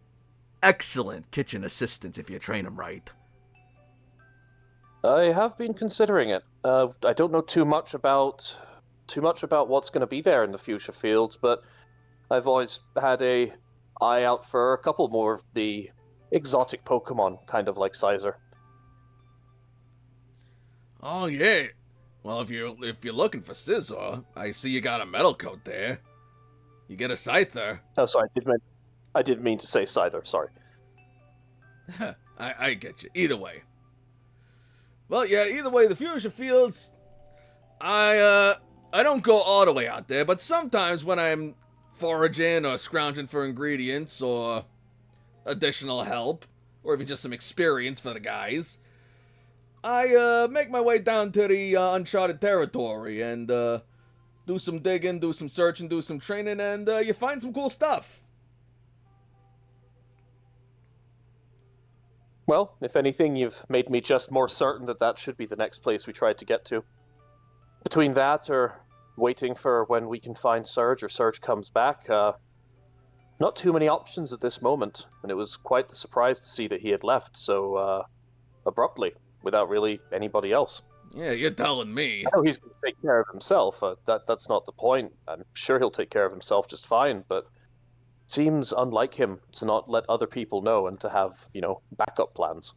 excellent kitchen assistants if you train them right. I have been considering it. I don't know too much about what's going to be there in the future fields, but I've always had a eye out for a couple more of the exotic Pokemon, kind of like Scyther. Oh, yeah. Well, if you're looking for Scizor, I see you got a metal coat there. You get a Scyther. Oh, sorry, I did mean to say Scyther. Sorry. I get you. Either way. Well, yeah, either way, the Fuchsia Fields, I don't go all the way out there, but sometimes when I'm foraging or scrounging for ingredients or additional help, or even just some experience for the guys, I make my way down to the uncharted territory and do some digging, do some searching, do some training, and you find some cool stuff. Well, if anything, you've made me just more certain that should be the next place we try to get to. Between that or waiting for when we can find Surge or Surge comes back, not too many options at this moment, and it was quite the surprise to see that he had left so abruptly. without really anybody else. Yeah, you're telling me. I know he's going to take care of himself. That's not the point. I'm sure he'll take care of himself just fine, but it seems unlike him to not let other people know and to have, backup plans.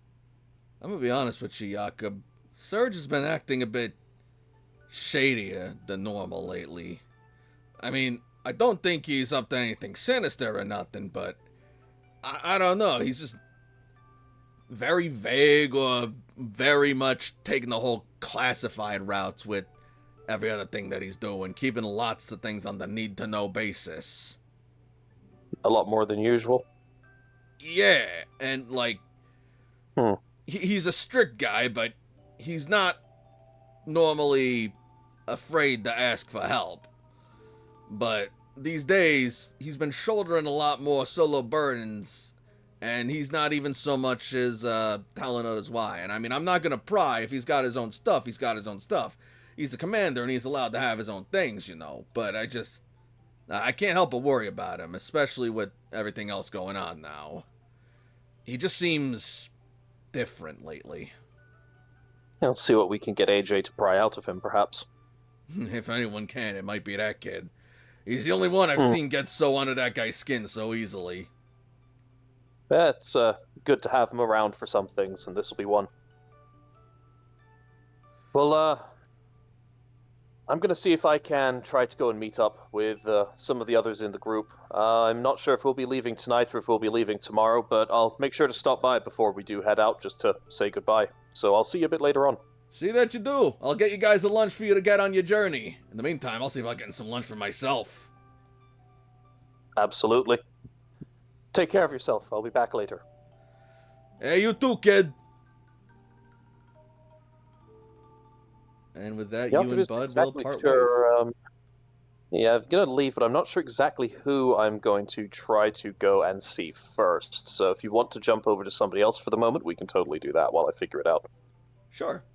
I'm gonna be honest with you, Jakob. Serge has been acting a bit shadier than normal lately. I mean, I don't think he's up to anything sinister or nothing, but I don't know. He's just very vague or very much taking the whole classified routes with every other thing that he's doing, keeping lots of things on the need-to-know basis. A lot more than usual. Yeah, and like, he's a strict guy, but he's not normally afraid to ask for help. But these days, he's been shouldering a lot more solo burdens, and he's not even so much as telling others why. And I mean, I'm not gonna pry. If he's got his own stuff, he's got his own stuff. He's a commander, and he's allowed to have his own things, But I can't help but worry about him, especially with everything else going on now. He just seems different lately. We'll see what we can get AJ to pry out of him, perhaps. If anyone can, it might be that kid. He's the only one I've seen get so under that guy's skin so easily. It's good to have him around for some things, and this will be one. Well, I'm going to see if I can try to go and meet up with some of the others in the group. I'm not sure if we'll be leaving tonight or if we'll be leaving tomorrow, but I'll make sure to stop by before we do head out just to say goodbye. So I'll see you a bit later on. See that you do. I'll get you guys a lunch for you to get on your journey. In the meantime, I'll see about getting some lunch for myself. Absolutely. Take care of yourself. I'll be back later. Hey, you too, kid. And with that, you and Bud will part ways. Yeah, I'm going to leave, but I'm not sure exactly who I'm going to try to go and see first. So if you want to jump over to somebody else for the moment, we can totally do that while I figure it out. Sure.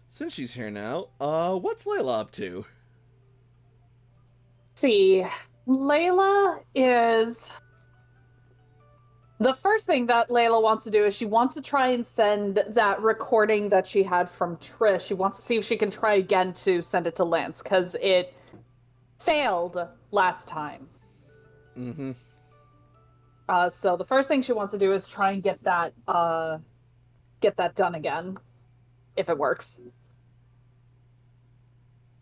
Since she's here now, what's Layla up to? See, Layla is... The first thing that Layla wants to do is she wants to try and send that recording that she had from Trish. She wants to see if she can try again to send it to Lance, because it failed last time. Mm-hmm. So the first thing she wants to do is try and get that done again, if it works.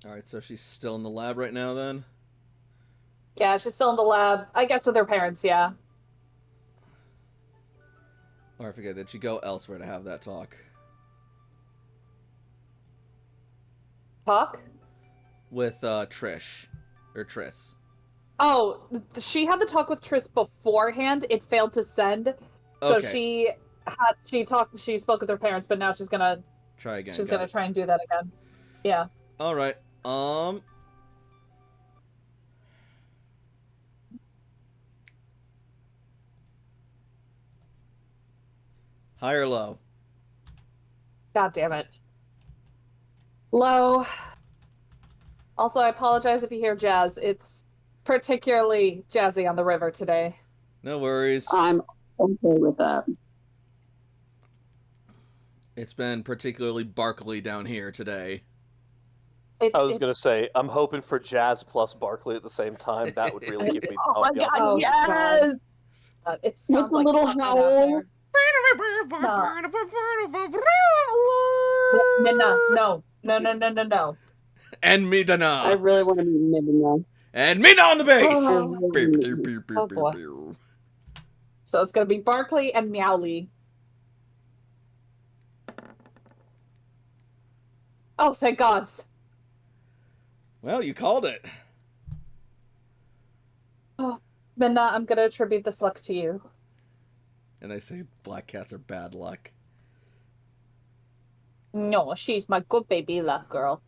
Alright, so she's still in the lab right now, then? Yeah, she's still in the lab. I guess with her parents, yeah. Or I forget, did she go elsewhere to have that talk? Talk? With, Trish. Or Triss. Oh, she had the talk with Triss beforehand. It failed to send. So Okay. she spoke with her parents, but now she's gonna Try again. She's gonna try and do that again. Yeah. Alright, high or low? God damn it. Low. Also, I apologize if you hear jazz. It's particularly jazzy on the river today. No worries. I'm okay with that. It's been particularly Barkley down here today. I was going to say, I'm hoping for jazz plus Barkley at the same time. That would really give me the Oh my ambiance. god, Oh, yes! It sounds With a like little something out howl. there. No. And me I dana. really want to meet Midna. And me on the base. Oh. Beep, beep, beep, beep, Oh, beep, boy. beep. So it's gonna be Barkley and Meowly. Oh, thank gods. Well, you called it. Minna, I'm gonna attribute this luck to you. And I say black cats are bad luck. No, she's my good baby luck girl.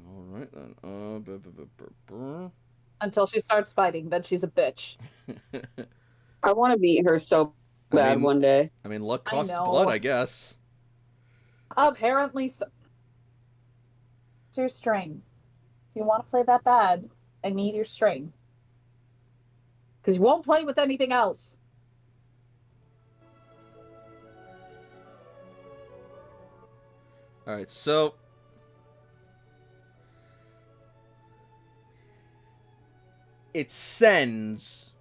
Alright then. Until she starts fighting, then she's a bitch. I want to meet her so bad one day. I mean, luck I costs know. blood, I guess. Apparently so. It's your string. If you want to play that bad, I need your string. Because you won't play with anything else. All right, so it sends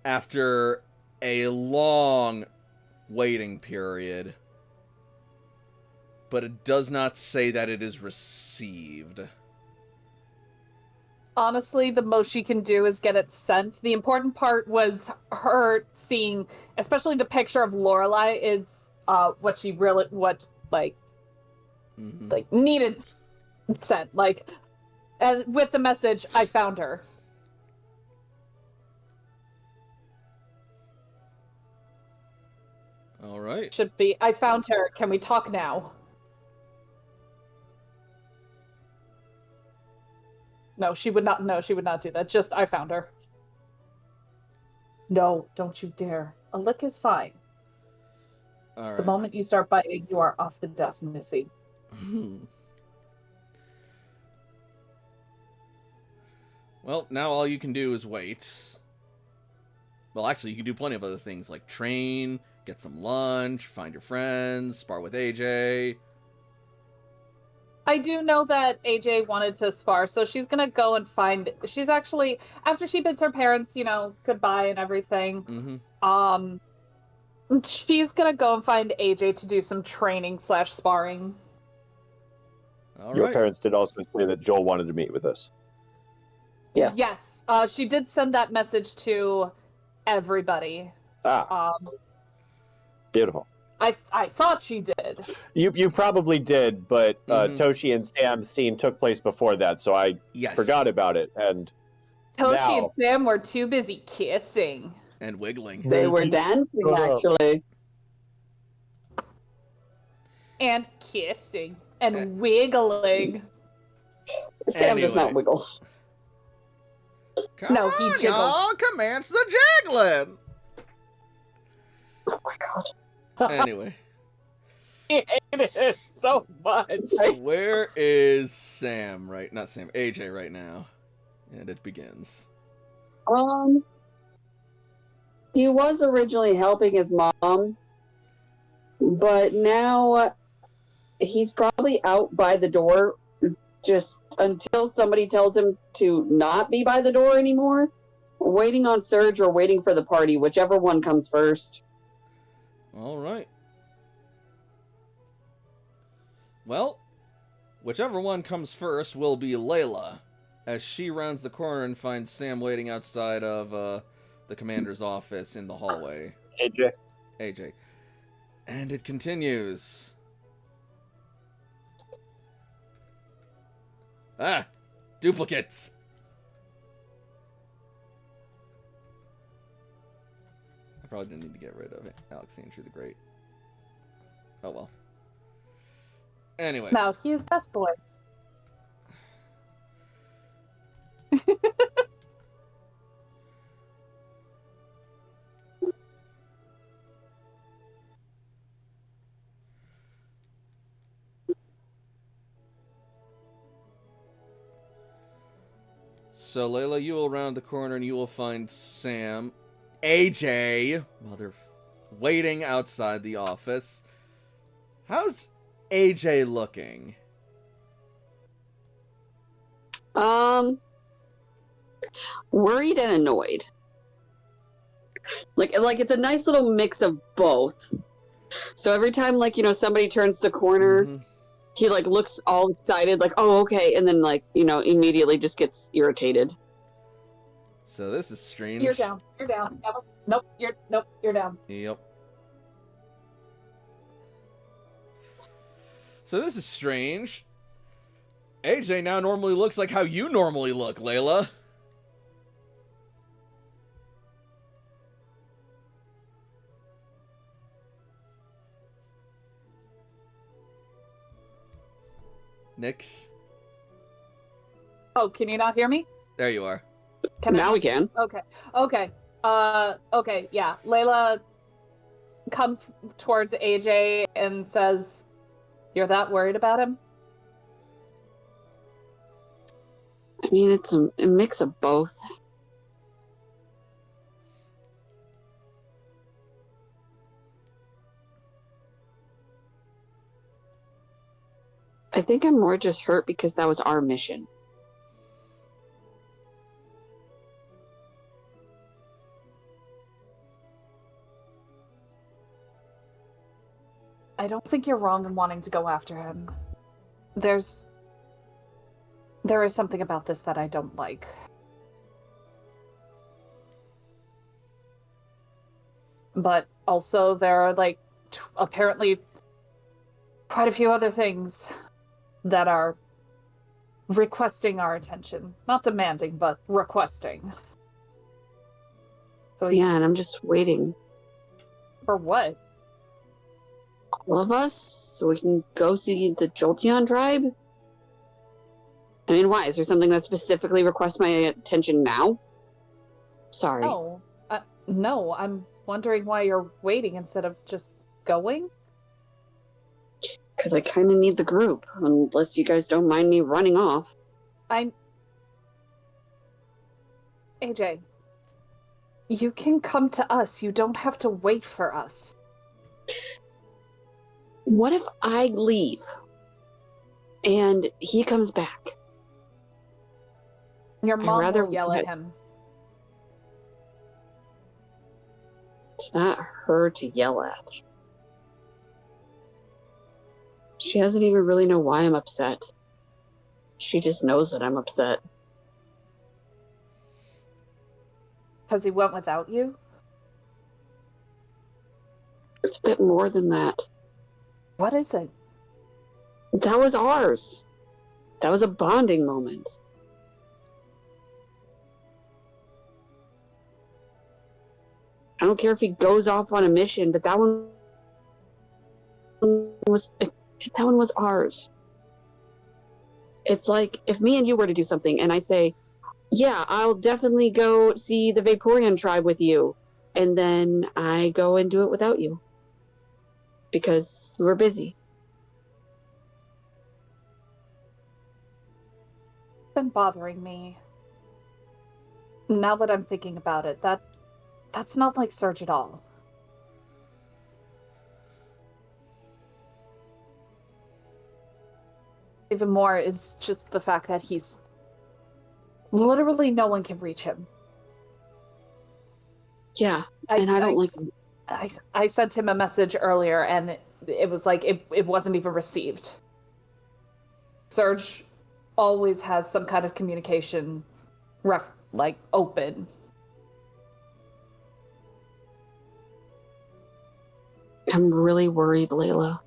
after a long waiting period, but it does not say that it is received. Honestly, the most she can do is get it sent. The important part was her seeing, especially the picture of Lorelai, is what she really needed sent. And with the message, I found her. All right. Should be, I found her. Can we talk now? No, she would not. No, she would not do that. Just, I found her. No, don't you dare. A lick is fine. All right. The moment you start biting, you are off the desk, Missy. Well, now all you can do is wait. Well, actually, you can do plenty of other things, like train, get some lunch, find your friends, spar with AJ. I do know that AJ wanted to spar, so she's gonna go and find. She's actually, after she bids her parents, goodbye and everything. She's gonna go and find AJ to do some training / sparring. All Your right. parents did also say that Joel wanted to meet with us. Yes. Yes. She did send that message to everybody. Beautiful. I thought she did. You probably did, but Mhm. Toshi and Sam's scene took place before that, so I Yes. forgot about it. And Toshi Now- and Sam were too busy kissing. And wiggling. They were dancing, actually. And kissing. And wiggling. Sam does not Anyway. wiggle. Come No, he on, jiggles. y'all, commence the jiggling. Oh my god. Anyway, I hate it so much. so where is Sam not Sam, AJ right now? And it begins. He was originally helping his mom, but now he's probably out by the door just until somebody tells him to not be by the door anymore, waiting on Surge or waiting for the party, whichever one comes first. All right. Well, whichever one comes first will be Layla, as she rounds the corner and finds Sam waiting outside of the commander's office in the hallway. AJ. And it continues. Ah! Duplicates! I probably didn't need to get rid of it. Alexine True the Great. Oh well. Anyway. No, he is best boy. So, Layla, you will round the corner and you will find Sam, AJ, waiting outside the office. How's AJ looking? Worried and annoyed. Like it's a nice little mix of both. So every time, somebody turns the corner, Mhm. he looks all excited, oh, okay, and then immediately just gets irritated. So this is strange. You're down. You're down. That was, nope, you're down. Yep. So this is strange. AJ now normally looks like how you normally look, Layla. Nix. Oh, can you not hear me? There you are. Now we can. Okay. Okay, yeah. Layla comes towards AJ and says, "You're that worried about him?" I mean, it's a mix of both. I think I'm more just hurt because that was our mission. I don't think you're wrong in wanting to go after him. There is something about this that I don't like. But also there are, like, apparently quite a few other things that are requesting our attention. Not demanding, but requesting. So Yeah, and I'm just waiting. For what? All of us? So we can go see the Jolteon tribe? I mean, why? Is there something that specifically requests my attention now? Sorry. No. No, I'm wondering why you're waiting instead of just going? Because I kind of need the group, unless you guys don't mind me running off. AJ, you can come to us. You don't have to wait for us. What if I leave and he comes back? Your mom rather will yell at him. It's not her to yell at. She doesn't even really know why I'm upset. She just knows that I'm upset. Because he went without you? It's a bit more than that. What is it? That was ours. That was a bonding moment. I don't care if he goes off on a mission, but that one was ours. It's like if me and you were to do something and I say, yeah, I'll definitely go see the Vaporeon tribe with you. And then I go and do it without you. Because you were busy. It's been bothering me. Now that I'm thinking about it, that's not like Serge at all. Even more is just the fact that he's literally no one can reach him. Yeah, and I don't like him. I sent him a message earlier, and it was like it wasn't even received. Serge always has some kind of communication, open. I'm really worried, Layla.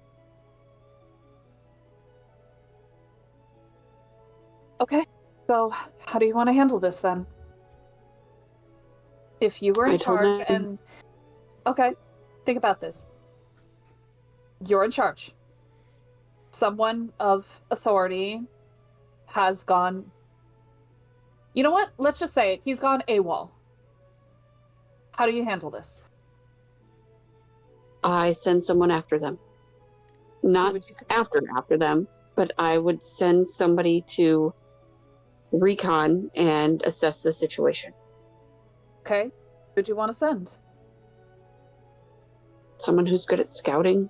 Okay, so how do you want to handle this then? If you were in charge and... Okay, think about this. You're in charge. Someone of authority has gone... You know what? Let's just say it. He's gone AWOL. How do you handle this? I send someone after them. Not after them, but I would send somebody to recon and assess the situation. Okay. Who do you want to send? Someone who's good at scouting.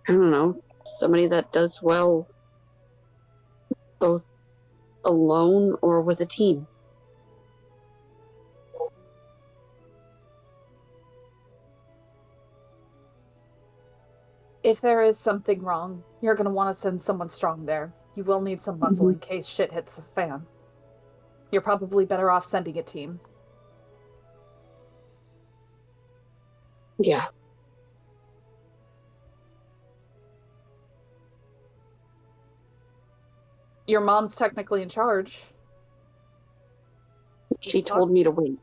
I don't know. Somebody that does well both alone or with a team. If there is something wrong, you're going to want to send someone strong there. You will need some muscle in case shit hits the fan. You're probably better off sending a team. Yeah. Your mom's technically in charge. She told me to wait.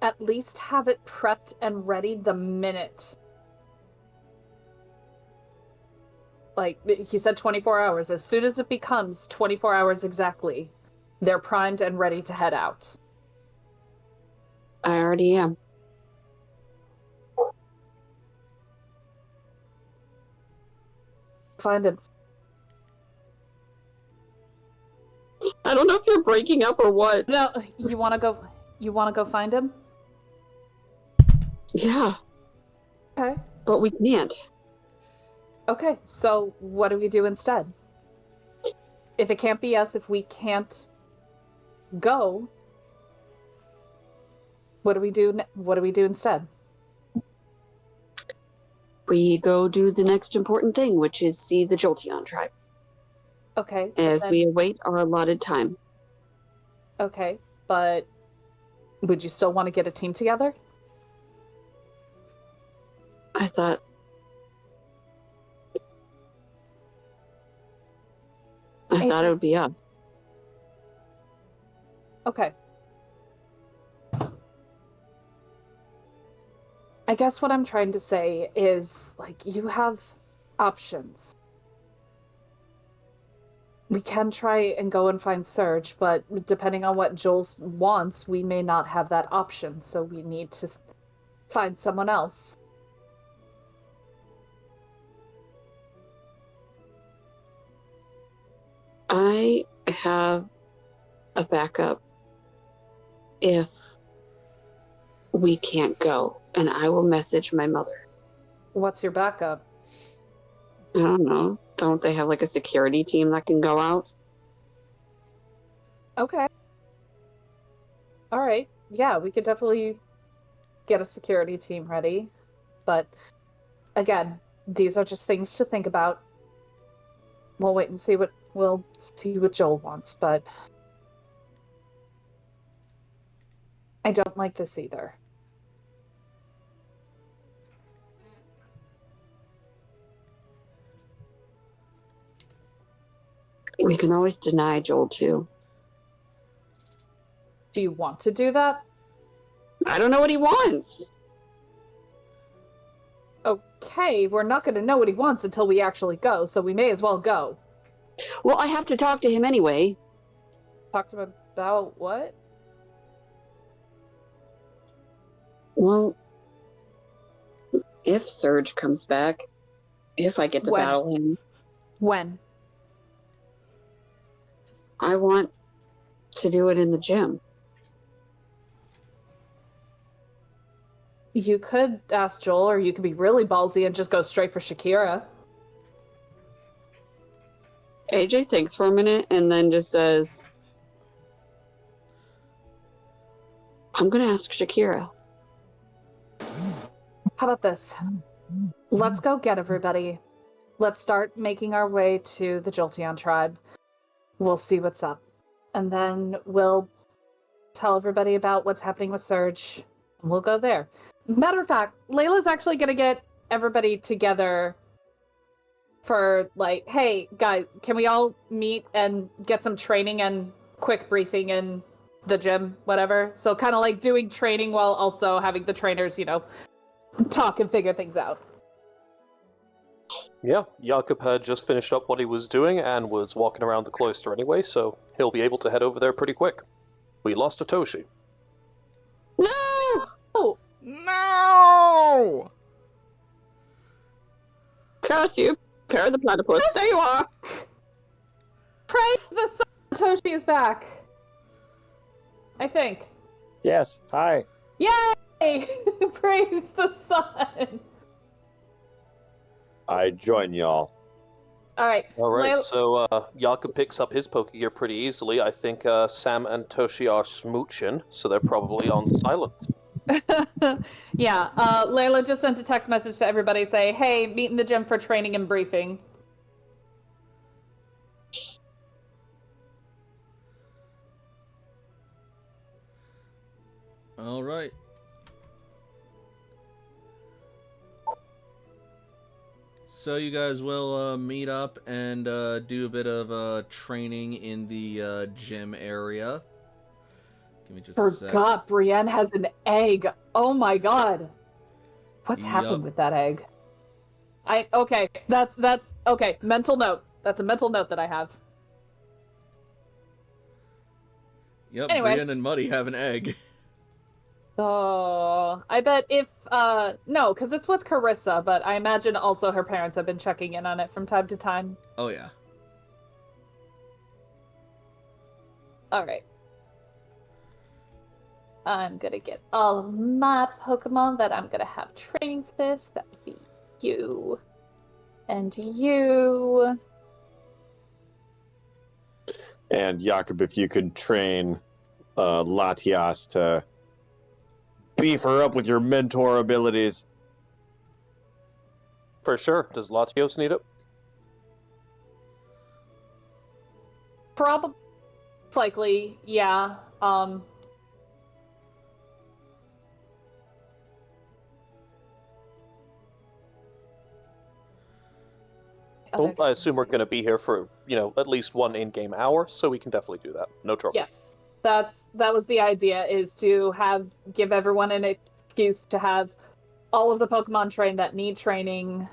At least have it prepped and ready the minute. Like, he said 24 hours. As soon as it becomes 24 hours exactly, they're primed and ready to head out. I already am. Find him. I don't know if you're breaking up or what. No, you wanna go? You wanna go find him? Yeah, Okay. but we can't. Okay. So what do we do instead? If it can't be us, if we can't go, what do we do? What do we do instead? We go do the next important thing, which is see the Jolteon tribe Okay. as then- we await our allotted time. Okay, but would you still want to get a team together? I thought it would be us. Okay. I guess what I'm trying to say is, like, you have options. We can try and go and find Surge, but depending on what Jules wants, we may not have that option, so we need to find someone else. I have a backup if we can't go, and I will message my mother. What's your backup? I don't know. Don't they have like a security team that can go out? Okay. All right. Yeah, we could definitely get a security team ready. But again, these are just things to think about. We'll wait and see what Joel wants, but I don't like this either. We can always deny Joel too. Do you want to do that? I don't know what he wants. Okay, we're not going to know what he wants until we actually go, so we may as well go. Well, I have to talk to him anyway. Talk to him about what? Well, if Surge comes back, if I get to When? battle him, When? I want to do it in the gym. You could ask Joel, or you could be really ballsy and just go straight for Shakira. AJ thinks for a minute and then just says, I'm going to ask Shakira. How about this? Let's go get everybody. Let's start making our way to the Jolteon tribe. We'll see what's up. And then we'll tell everybody about what's happening with Surge. And we'll go there. Matter of fact, Layla's actually going to get everybody together for, like, hey, guys, can we all meet and get some training and quick briefing in the gym, whatever? So kind of like doing training while also having the trainers, talk and figure things out. Yeah, Jakob had just finished up what he was doing and was walking around the cloister anyway, so he'll be able to head over there pretty quick. We lost Atoshi. No! Oh, No! Curse you, Pair the platypus. There you are. praise the sun! Toshi is back. I think. Yes, hi. Yay! Praise the sun! I join y'all. Alright. Alright, so Jakob picks up his Pokegear pretty easily. I think Sam and Toshi are smooching, so they're probably on silent. Yeah, Layla just sent a text message to everybody say, hey, meet in the gym for training and briefing. All right. So you guys will meet up and do a bit of training in the gym area. Give me just a sec. Forgot Brienne has an egg. Oh my god. What's happened Yup. with that egg? Okay, that's okay, mental note. That's a mental note that I have. Yep, Anyway. Brienne and Muddy have an egg. Oh, I bet if, no, because it's with Carissa, but I imagine also her parents have been checking in on it from time to time. Oh, yeah. Alright. I'm gonna get all of my Pokemon that I'm gonna have training for this. That would be you. And you. And Jakob, if you could train Latias to beef her up with your mentor abilities. For sure. Does Latios need it? Probably. Likely, yeah. Well, I assume we're going to be here for, at least one in-game hour, so we can definitely do that. No trouble. Yes. That was the idea, is to give everyone an excuse to have all of the Pokemon trained that need training.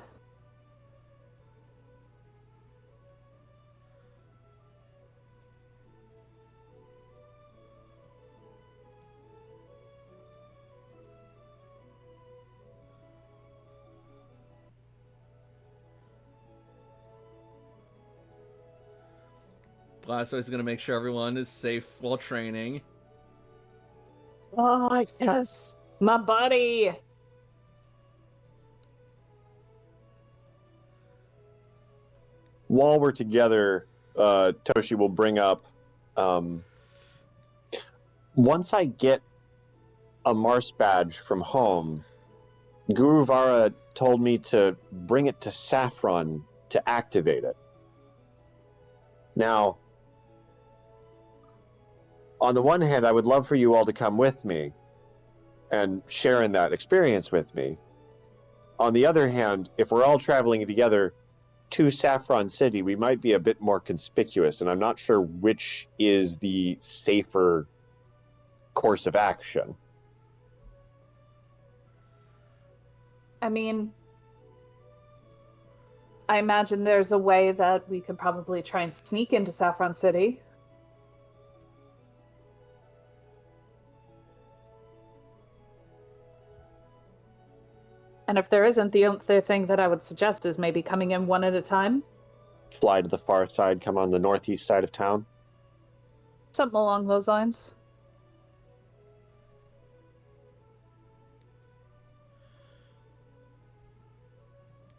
Blastoise is going to make sure everyone is safe while training. Oh, yes. My buddy. While we're together, Toshi will bring up, once I get a Mars badge from home, Guru Vara told me to bring it to Saffron to activate it. Now, on the one hand, I would love for you all to come with me and share in that experience with me. On the other hand, if we're all traveling together to Saffron City, we might be a bit more conspicuous, and I'm not sure which is the safer course of action. I mean, I imagine there's a way that we could probably try and sneak into Saffron City. And if there isn't, the other thing that I would suggest is maybe coming in one at a time. Fly to the far side, come on the northeast side of town. Something along those lines.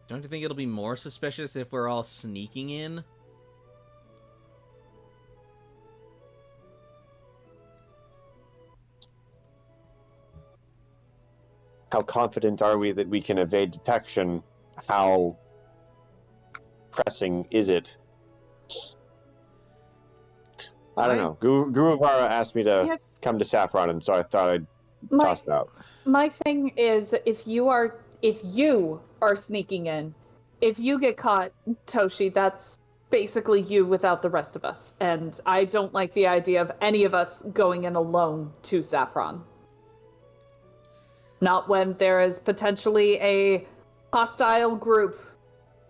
Don't you think it'll be more suspicious if we're all sneaking in? How confident are we that we can evade detection? How pressing is it? I don't know. Guru Vara asked me to come to Saffron, and so I thought I'd toss it out. My thing is, if you are sneaking in, if you get caught, Toshi, that's basically you without the rest of us. And I don't like the idea of any of us going in alone to Saffron. Not when there is potentially a hostile group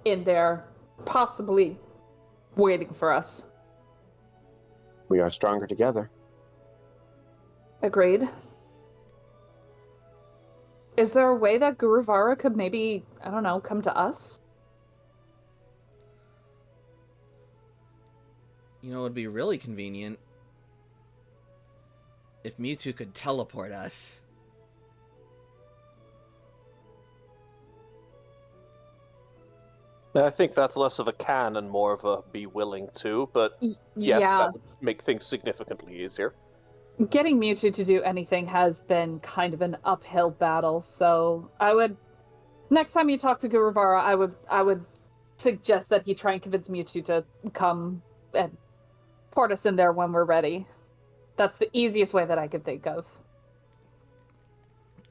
in there, possibly waiting for us. We are stronger together. Agreed. Is there a way that Guru Vara could maybe, I don't know, come to us? You know, it would be really convenient if Mewtwo could teleport us. I think that's less of a can and more of a be willing to, but yes, yeah. that would make things significantly easier. Getting Mewtwo to do anything has been kind of an uphill battle, so I would... Next time you talk to Guru Vara, I would suggest that he try and convince Mewtwo to come and port us in there when we're ready. That's the easiest way that I could think of.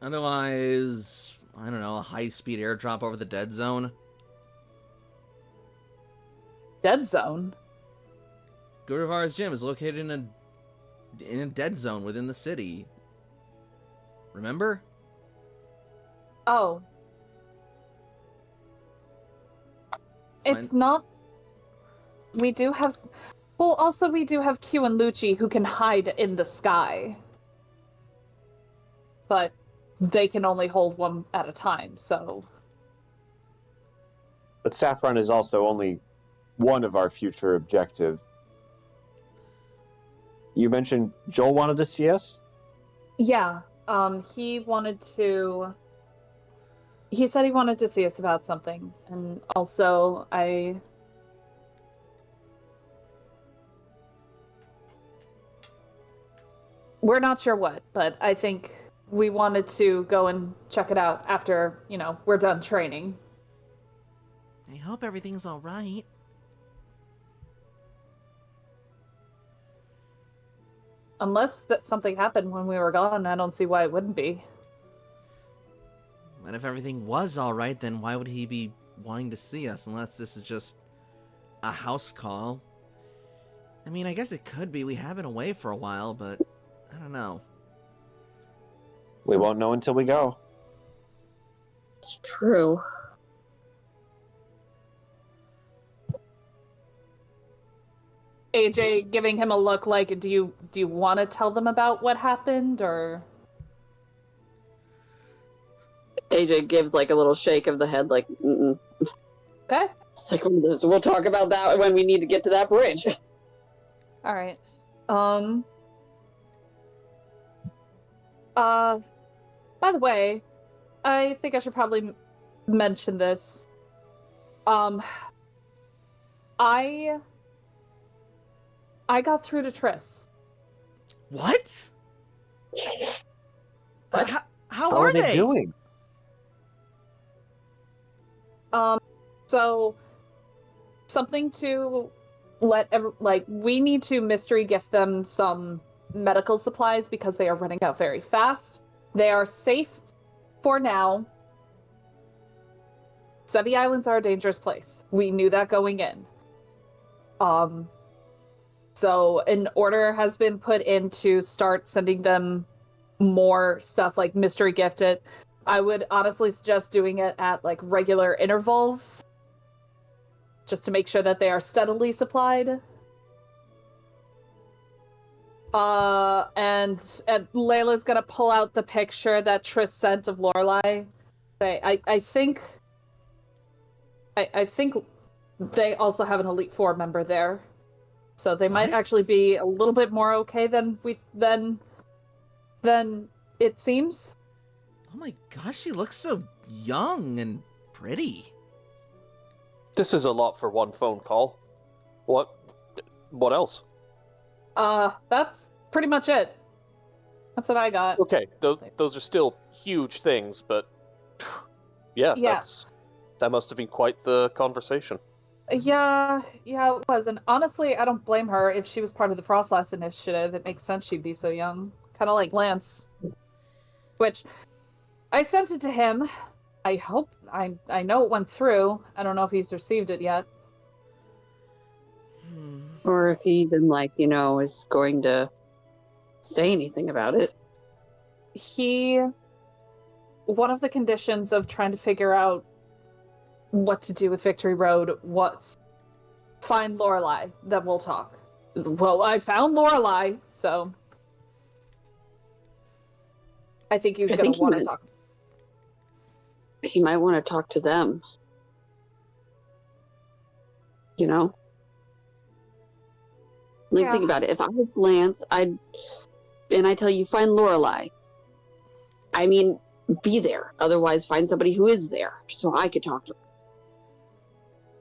Otherwise, I don't know, a high-speed airdrop over the dead zone? Dead zone? Guru Vara's gym is located in a dead zone within the city. Remember? Oh. It's not... We do have... Well, also we do have Q and Lucci who can hide in the sky. but they can only hold one at a time, so... But Saffron is also only one of our future objectives. You mentioned Joel wanted to see us? Yeah, he wanted to... He said he wanted to see us about something, and also we're not sure what, but I think we wanted to go and check it out after, we're done training. I hope everything's alright. Unless that something happened when we were gone, I don't see why it wouldn't be. And if everything was alright, then why would he be wanting to see us, unless this is just a house call? I mean, I guess it could be. We have been away for a while, but I don't know. We won't know until we go. It's true. AJ giving him a look like, do you want to tell them about what happened, or... AJ gives like a little shake of the head, like, mm-mm. Okay. It's like one of those, we'll talk about that when we need to get to that bridge. All right. By the way, I think I should probably mention this. I got through to Triss. What? What? How How are are they they? doing? So something to we need to mystery gift them some medical supplies because they are running out very fast. They are safe for now. Sevi Islands are a dangerous place. We knew that going in. So an order has been put in to start sending them more stuff, like mystery gift it. I would honestly suggest doing it at like regular intervals, just to make sure that they are steadily supplied. And Layla's gonna pull out the picture that Triss sent of Lorelai. I think they also have an Elite Four member there, so they might What? actually be a little bit more okay than it seems. Oh my gosh, she looks so young and pretty. This is a lot for one phone call. What else? That's pretty much it. That's what I got. Okay, those are still huge things, but yeah, Yeah. that must have been quite the conversation. Yeah, it was. And honestly, I don't blame her. If she was part of the Frostlass initiative, it makes sense she'd be so young. Kind of like Lance. Which, I sent it to him. I hope, I know it went through. I don't know if he's received it yet. Or if he even, is going to say anything about it. One of the conditions of trying to figure out what to do with Victory Road was find Lorelai, then we'll talk. Well, I found Lorelai, so I think he's going to want to talk. He might want to talk to them. Yeah. Think about it. If I was Lance, I tell you, find Lorelai. I mean, be there. Otherwise, find somebody who is there, so I could talk to her.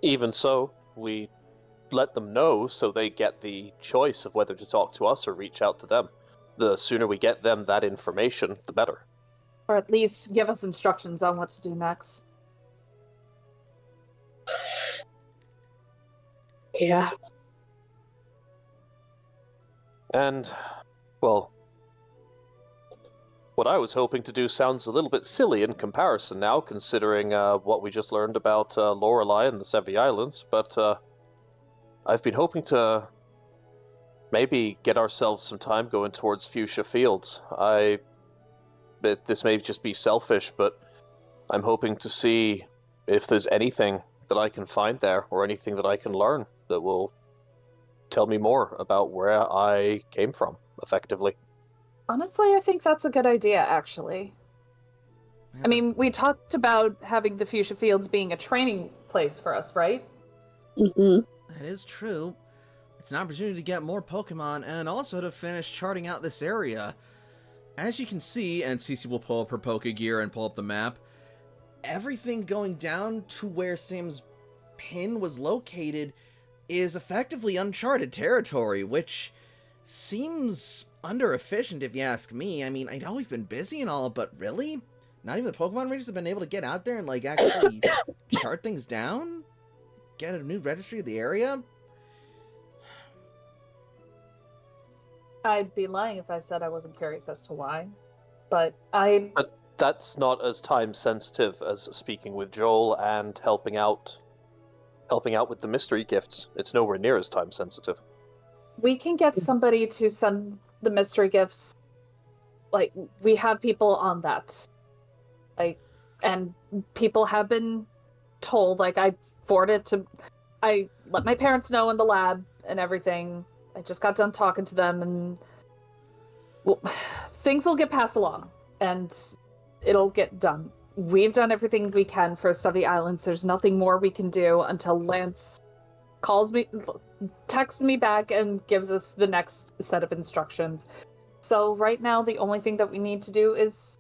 Even so, we let them know so they get the choice of whether to talk to us or reach out to them. The sooner we get them that information, the better. Or at least give us instructions on what to do next. Yeah. And, well, what I was hoping to do sounds a little bit silly in comparison now, considering what we just learned about Lorelai and the Sevi Islands, but I've been hoping to maybe get ourselves some time going towards Fuchsia Fields. This may just be selfish, but I'm hoping to see if there's anything that I can find there, or anything that I can learn that will tell me more about where I came from, effectively. Honestly, I think that's a good idea, actually. Yeah, I mean, we talked about having the Fuchsia Fields being a training place for us, right? Hmm. that is true. It's an opportunity to get more Pokemon and also to finish charting out this area. As you can see, and Cece will pull up her Pokegear and pull up the map, everything going down to where Sam's pin was located is effectively uncharted territory, which seems under-efficient if you ask me. I mean, I know we've been busy and all, but really? Not even the Pokemon Rangers have been able to get out there and, like, actually chart things down? Get a new registry of the area? I'd be lying if I said I wasn't curious as to why. But I... But that's not as time sensitive as speaking with Joel and helping out with the mystery gifts. It's nowhere near as time sensitive. We can get somebody to send the mystery gifts. Like, we have people on that. Like, and people have been told, like, I let my parents know in the lab and everything. I just got done talking to them, and well, things will get passed along, and it'll get done. We've done everything we can for Sunny Islands. There's nothing more we can do until Lance calls me, texts me back, and gives us the next set of instructions. So right now, the only thing that we need to do is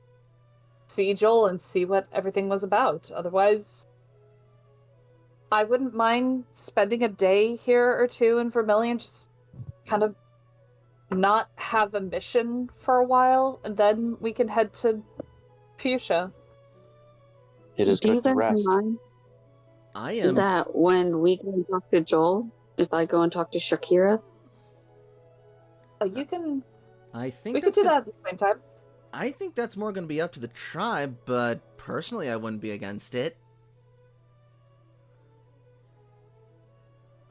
see Joel and see what everything was about. Otherwise, I wouldn't mind spending a day here or two in Vermilion, just kind of not have a mission for a while, and then we can head to Fuchsia. It is Do you good to guys rest. mind I am... that when we go and talk to Joel, if I go and talk to Shakira? You can. I think We could that's do gonna- that at the same time. I think that's more going to be up to the tribe, but personally I wouldn't be against it.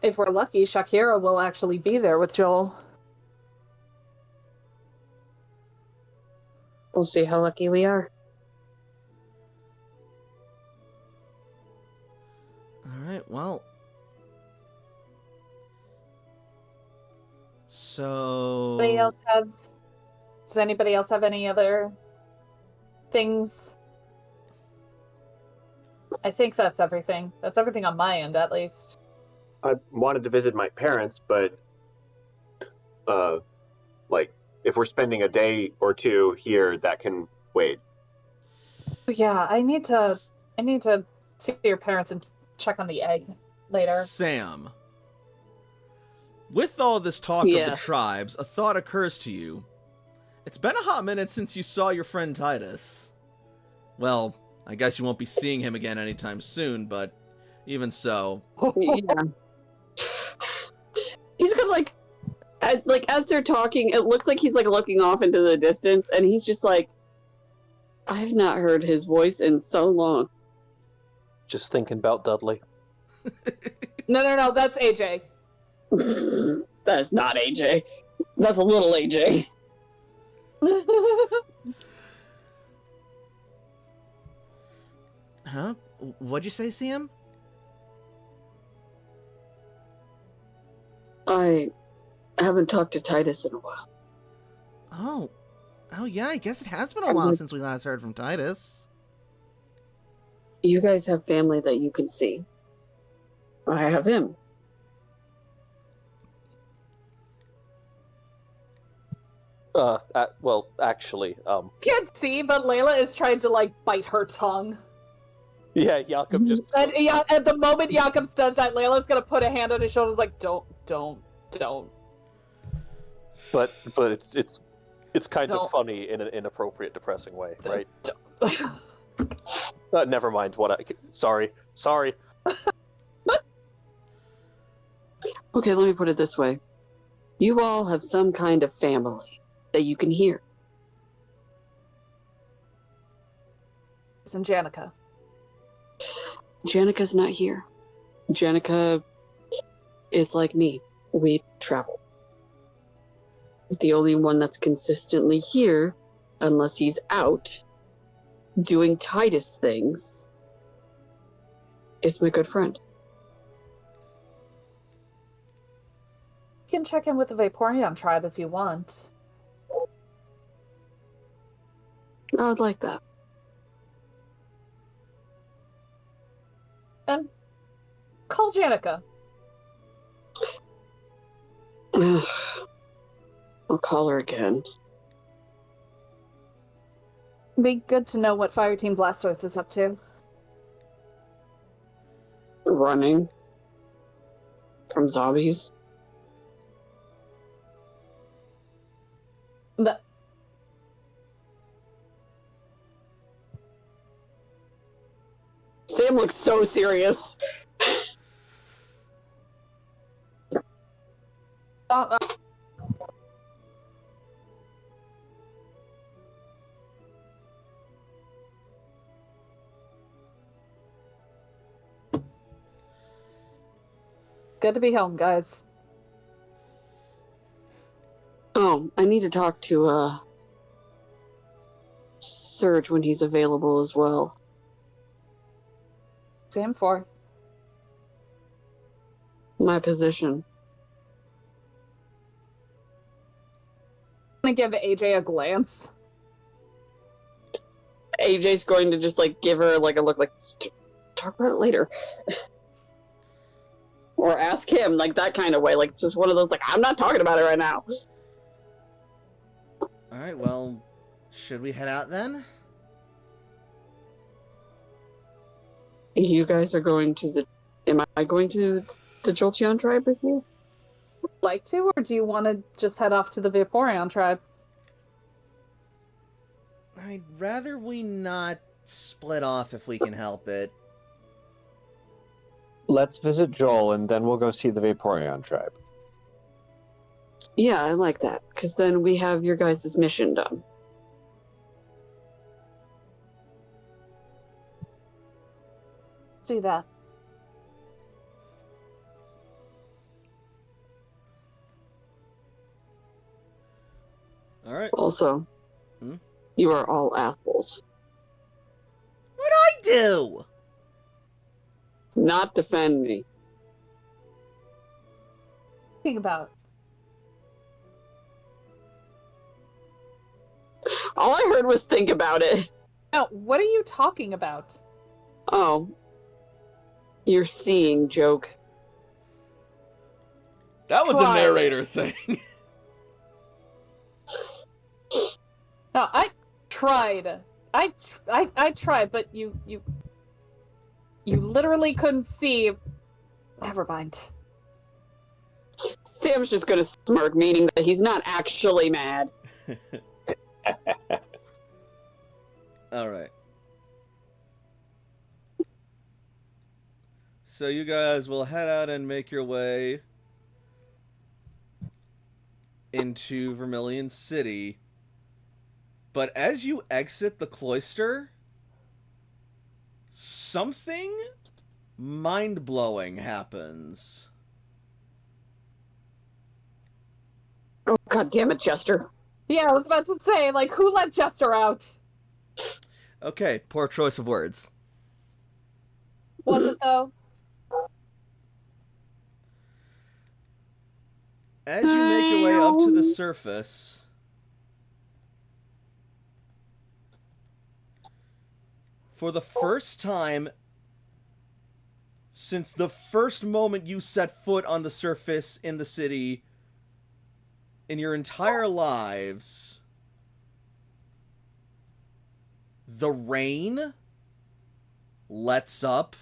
If we're lucky, Shakira will actually be there with Joel. We'll see how lucky we are. Alright, well... So... Does anybody else have any other things? I think that's everything. That's everything on my end, at least. I wanted to visit my parents, but like if we're spending a day or two here, that can wait. Yeah, I need to see your parents and check on the egg later. Sam. With all this talk of the Yes. tribes, a thought occurs to you. It's been a hot minute since you saw your friend Titus. Well, I guess you won't be seeing him again anytime soon, but even so. Yeah. He's got like as they're talking, it looks like he's like looking off into the distance, and he's just like, I've not heard his voice in so long. Just thinking about Dudley. No, that's AJ. That is not AJ. That's a little AJ. Huh? What'd you say, Sam? I haven't talked to Titus in a while. Oh yeah, I guess it has been a while since we last heard from Titus. You guys have family that you can see. I have him. Well, actually, Can't see, but Layla is trying to like bite her tongue. yeah, Jakob just And yeah, at the moment Jakob says that, Layla's gonna put a hand on his shoulders, like, don't. but it's kind Don't. of funny in an inappropriate, depressing way, right? Don't. Never mind. Sorry. Okay, let me put it this way. You all have some kind of family that you can hear. And Janica. Janica's not here. Janica is like me. We travel. The only one that's consistently here, unless he's out doing Titus things, is my good friend. You can check in with the Vaporeon tribe if you want. I would like that. And call Janica. I'll call her again. Be good to know what Fireteam Blastoise is up to. Running from zombies. But Sam looks so serious. uh, good to be home, guys. Oh, I need to talk to Surge when he's available as well. Same for. My position. I'm gonna give AJ a glance. AJ's going to just like give her like a look like talk about it later. Or ask him like that kind of way. Like it's just one of those like I'm not talking about it right now. Alright, well, should we head out then? You guys are going to the am I going to the Jolteon tribe with you? Like to, or do you want to just head off to the Vaporeon tribe? I'd rather we not split off if we can help it. Let's visit Joel, and then we'll go see the Vaporeon tribe. Yeah, I like that. Because then we have your guys' mission done. Let's do that. Alright. Also, you are all assholes. What'd I do? Not defend me. Think about. All I heard was think about it. No, what are you talking about? Oh. You're seeing joke. That was Try. a narrator thing. No, I tried. I tried, but you literally couldn't see. Never mind. Sam's just gonna smirk, meaning that he's not actually mad. Alright. So you guys will head out and make your way into Vermilion City. But as you exit the cloister, something mind-blowing happens. Oh, God damn it, Chester. Yeah, I was about to say, like, who let Jester out? Okay, poor choice of words. Was it though? As you make your way up to the surface, for the first time since the first moment you set foot on the surface in the city in your entire lives, the rain lets up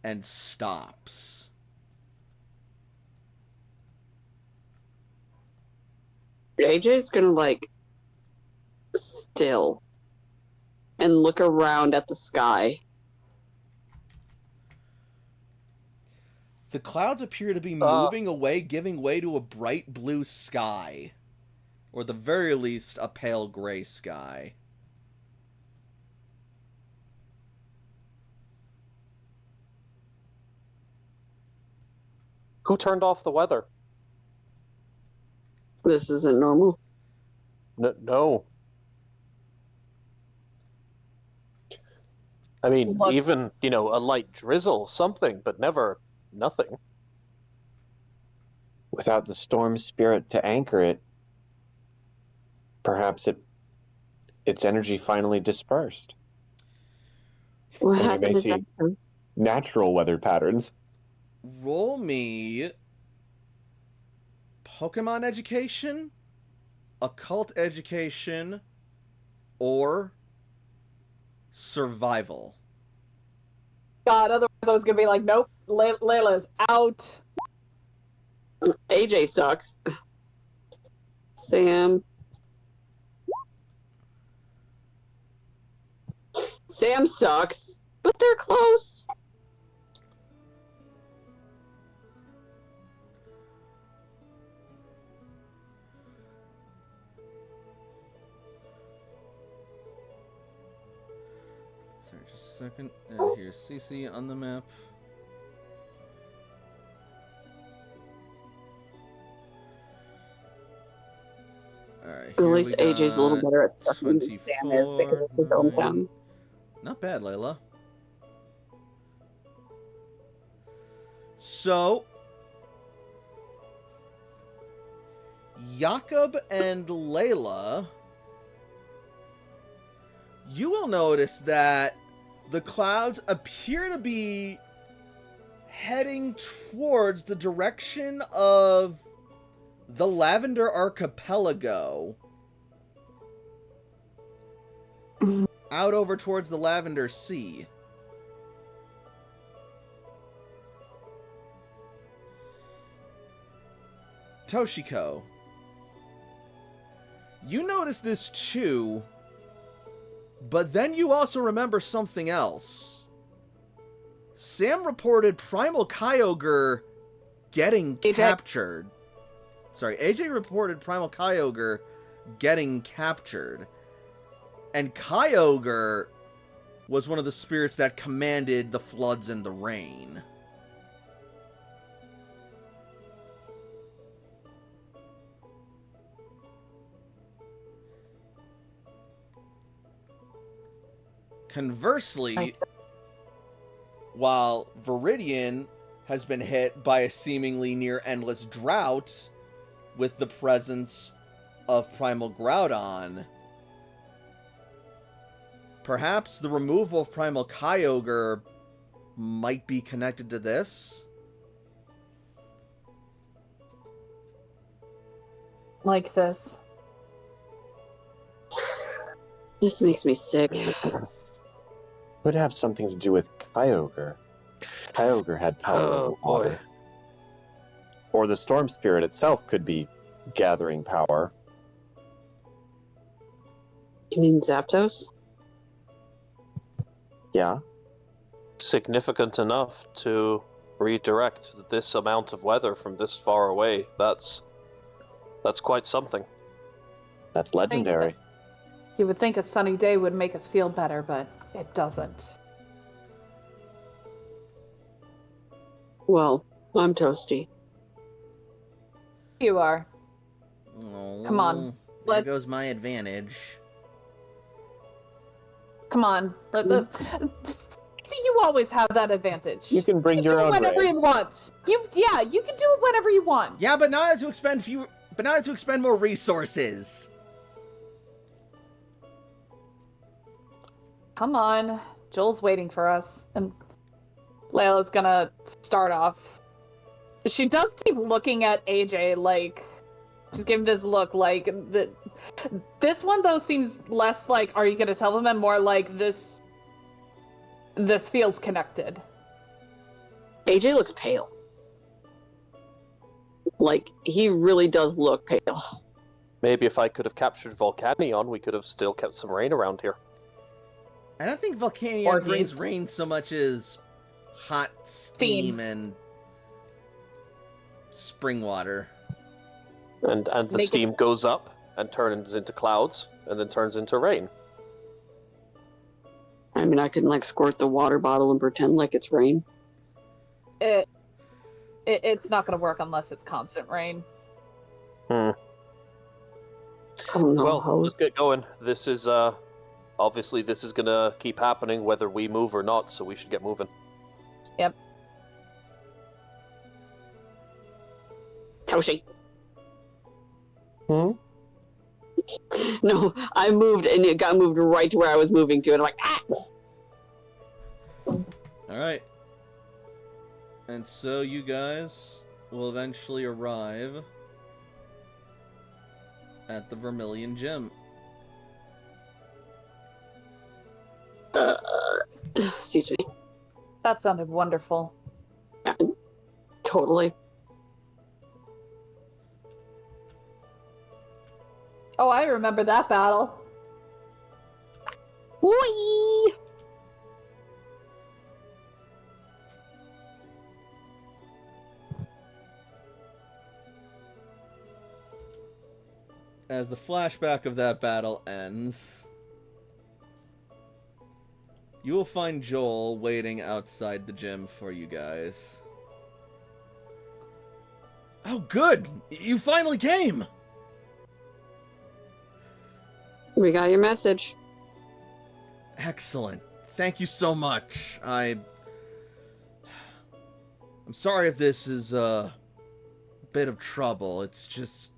and stops. AJ's gonna, like, still and look around at the sky. The clouds appear to be moving away, giving way to a bright blue sky. Or at the very least, a pale gray sky. Who turned off the weather? This isn't normal. No. I mean, Looks- even, a light drizzle, something, but never nothing. Without the storm spirit to anchor it, perhaps it its energy finally dispersed. What And we happened may to see Zapdos? natural weather patterns. Roll me Pokemon education, occult education, or survival. God, otherwise I was gonna be like, nope, Layla's out. AJ sucks. Sam. Sam sucks, but they're close. Sorry, just a second. And here's CC on the map. Alright, At least AJ's a little better at sucking than Sam is because of his own town. Not bad, Layla. So, Jakob and Layla, you will notice that the clouds appear to be heading towards the direction of the Lavender Archipelago. Out over towards the Lavender Sea. Toshiko, you notice this too, but then you also remember something else. Sam reported Primal Kyogre getting captured. Sorry, AJ reported Primal Kyogre getting captured. And Kyogre was one of the spirits that commanded the floods and the rain. Conversely, while Viridian has been hit by a seemingly near-endless drought with the presence of Primal Groudon, perhaps the removal of Primal Kyogre might be connected to this? Like this. This makes me sick. Would have something to do with Kyogre. Kyogre had power over water. Or the storm spirit itself could be gathering power. You mean Zapdos? Yeah. Significant enough to redirect this amount of weather from this far away. That's quite something. That's legendary. You would think a sunny day would make us feel better, but it doesn't. Well, I'm toasty. You are. Oh, Come on, there let's- goes my advantage. Come on. See, you always have that advantage. You can bring You your do it own whenever raid. you want. You can do it whenever you want. Yeah, but now I have to expend more resources. Come on. Joel's waiting for us. And Layla's gonna start off. She does keep looking at AJ like, just give him this look like, this one though seems less like, are you gonna tell them, and more like this feels connected. AJ looks pale. Like, he really does look pale. Maybe if I could have captured Volcanion, we could have still kept some rain around here. I don't think Volcanion Or brings heat. rain so much as hot steam and spring water. And the Make it- steam goes up and turns into clouds and then turns into rain. I mean, I can, like, squirt the water bottle and pretend like it's rain. It's not gonna work unless it's constant rain. I don't know, Well, hose. let's get going. This is obviously this is gonna keep happening whether we move or not, so we should get moving. Toshi. Hmm? No, I moved and it got moved right to where I was moving to, and I'm like, ah! Alright. And so you guys will eventually arrive at the Vermilion Gym. Excuse me. That sounded wonderful. Yeah, totally. Oh, I remember that battle. Whee! As the flashback of that battle ends, you will find Joel waiting outside the gym for you guys. Oh, good! You finally came! We got your message. Excellent. Thank you so much. I'm sorry if this is a bit of trouble. It's just...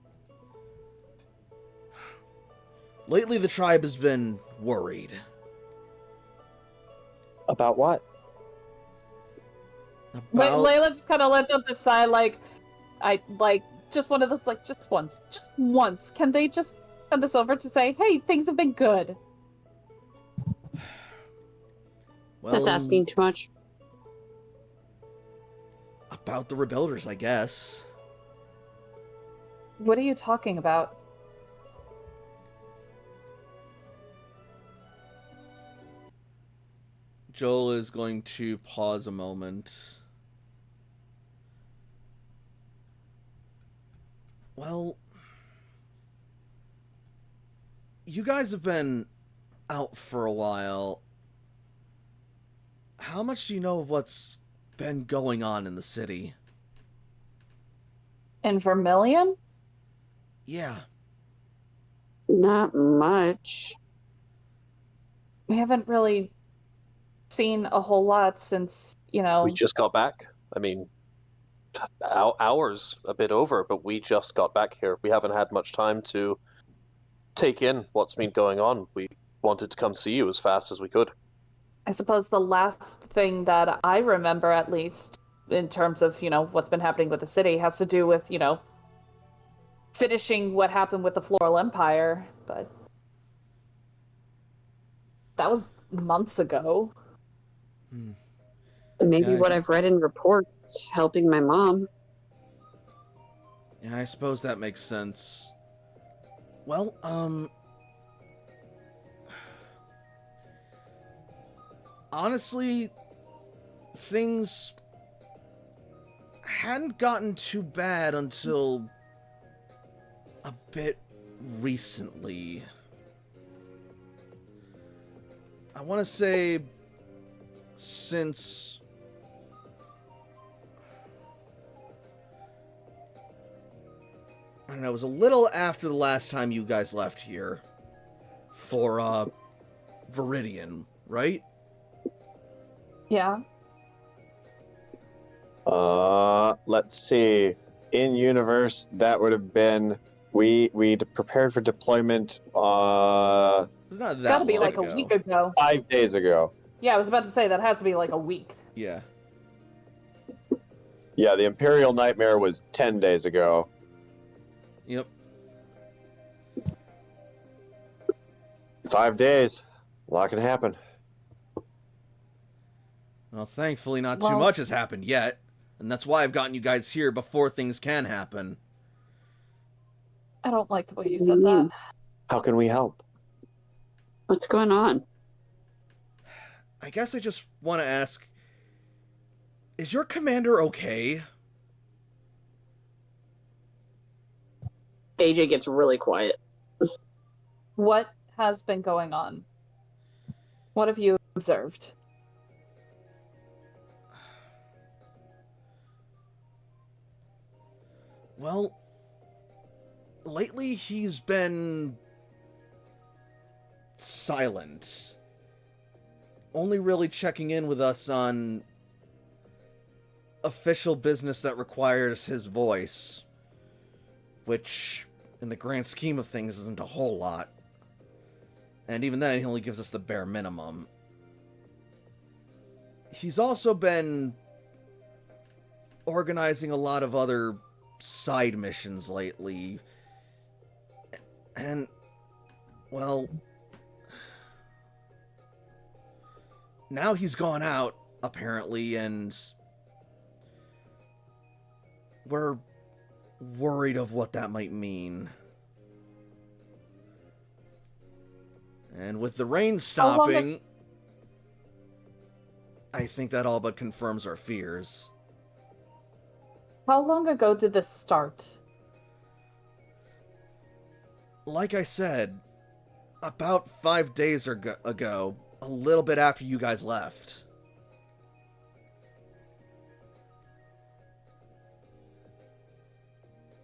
Lately, the tribe has been worried. About what? About... Layla just kind of lets up the sigh, like, just one of those, like, just once. Can they just send us over to say, hey, things have been good? Well, That's asking too much. about the Rebuilders, I guess. What are you talking about? Joel is going to pause a moment. Well, you guys have been out for a while. How much do you know of what's been going on in the city? In Vermilion? Yeah. Not much. We haven't really seen a whole lot since, you know... We just got back. I mean, hours a bit over, but we just got back here. We haven't had much time to take in what's been going on. We wanted to come see you as fast as we could. I suppose the last thing that I remember, at least, in terms of, you know, what's been happening with the city, has to do with, you know, finishing what happened with the Floral Empire, but that was months ago. Maybe Yeah, what I've read in reports helping my mom. Yeah, I suppose that makes sense. Well, honestly, things hadn't gotten too bad until a bit recently. I want to say since... I don't know, it was a little after the last time you guys left here for, Viridian, right? Yeah. Let's see. In universe, that would have been we prepared for deployment. It was not that Gotta be long like ago. a week ago. 5 days ago. Yeah, I was about to say, that has to be like a week. Yeah. Yeah, the Imperial Nightmare was 10 days ago. Yep. 5 days. A lot can happen. Well, thankfully not too Well- much has happened yet. And that's why I've gotten you guys here before things can happen. I don't like the way you said that. How can we help? What's going on? I guess I just want to ask, is your commander okay? AJ gets really quiet. What has been going on? What have you observed? Well, lately he's been silent. Only really checking in with us on official business that requires his voice. Which, in the grand scheme of things, isn't a whole lot. And even then, he only gives us the bare minimum. He's also been organizing a lot of other side missions lately. And, well, now he's gone out, apparently, and we're worried of what that might mean. And with the rain stopping, I think that all but confirms our fears. How long ago did this start? Like I said, about 5 days ago, a little bit after you guys left.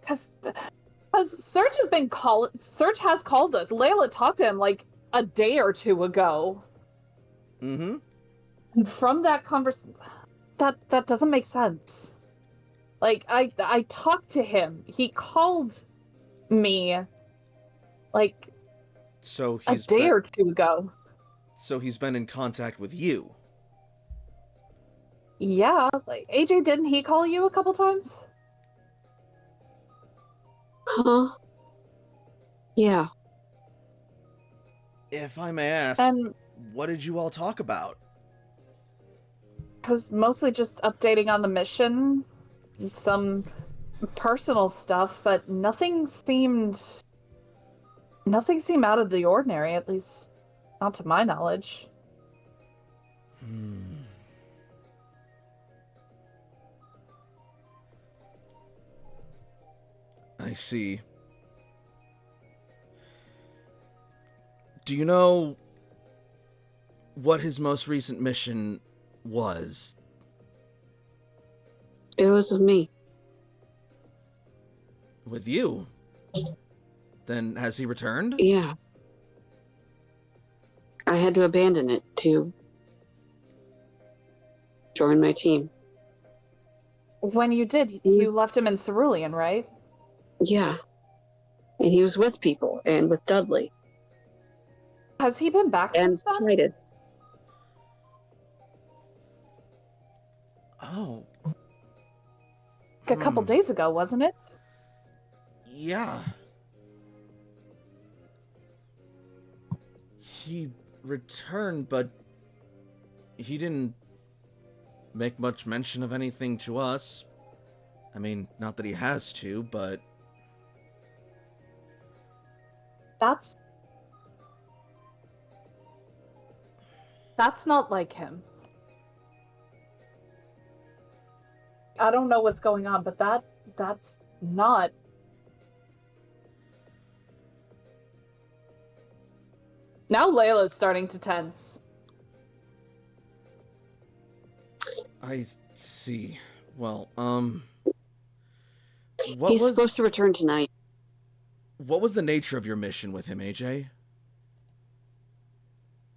Because Serge has called us. Layla talked to him like a day or two ago. Mm-hmm. And from that conversation, that doesn't make sense. Like, I talked to him. He called me, like, So a he's day or two ago. So he's been in contact with you. Yeah, like, AJ, didn't he call you a couple times? Huh? Yeah. If I may ask, And what did you all talk about? it was mostly just updating on the mission, and some personal stuff, but nothing seemed out of the ordinary, at least not to my knowledge. I see. Do you know what his most recent mission was? It was with me. With you? Then has he returned? Yeah. I had to abandon it to join my team. When you did, you left him in Cerulean, right? Yeah. And he was with people and with Dudley Has he been back and since then? Titus. Oh. A couple days ago, wasn't it? Yeah. He returned, but he didn't make much mention of anything to us. I mean, not that he has to, but... That's not like him. I don't know what's going on, but that's not. Now Layla's starting to tense. I see. Well, He's supposed to return tonight. What was the nature of your mission with him, AJ?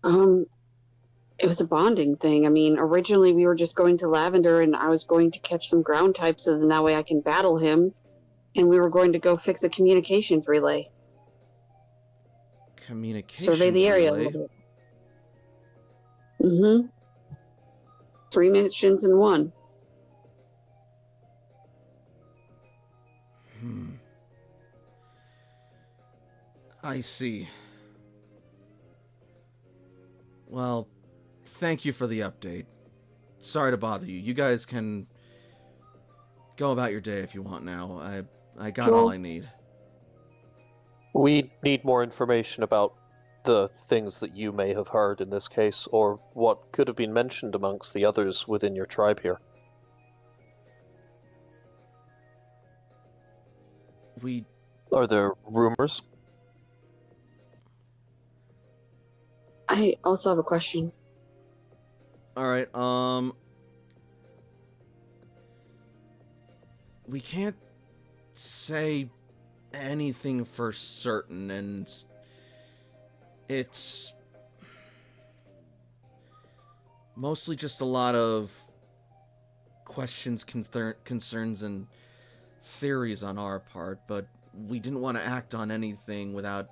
It was a bonding thing. I mean, originally we were just going to Lavender and I was going to catch some ground types so then that way I can battle him. And we were going to go fix a communications relay. Communications Survey the area relay? a little bit. Mm-hmm. 3 missions in one. I see. Well, thank you for the update. Sorry to bother you. You guys can go about your day if you want now. I got all I need. We need more information about the things that you may have heard in this case, or what could have been mentioned amongst the others within your tribe here. Are there rumors? I also have a question. Alright, we can't say anything for certain, and it's mostly just a lot of questions, concerns, and theories on our part, but we didn't want to act on anything without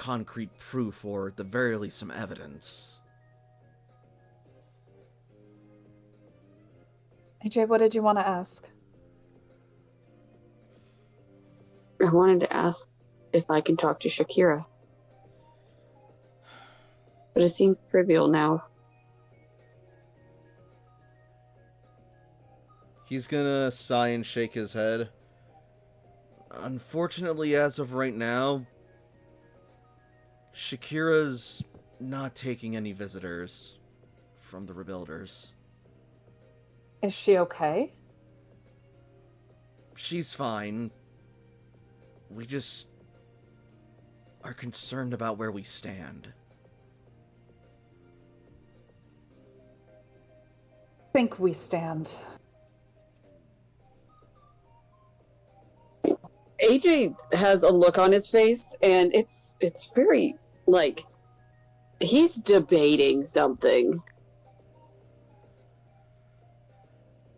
concrete proof or at the very least some evidence. AJ, what did you want to ask? I wanted to ask if I can talk to Shakira. But it seems trivial now. He's gonna sigh and shake his head. Unfortunately, as of right now, Shakira's not taking any visitors from the Rebuilders. Is she okay? She's fine. We just are concerned about where we stand. Think we stand. AJ has a look on his face, and it's very, like, he's debating something.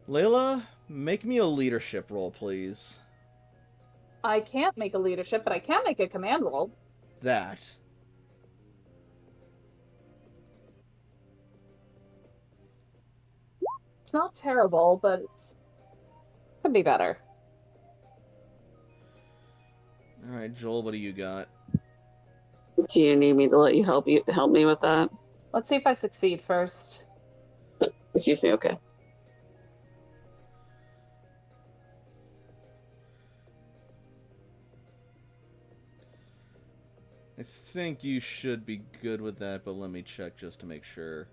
Layla, make me a leadership roll, please. I can't make a leadership, but I can make a command roll. That. It's not terrible, but it's could be better. Alright, Joel, what do you got? Do you need me to let you help me with that? Let's see if I succeed first. Excuse me, okay. I think you should be good with that, but let me check just to make sure.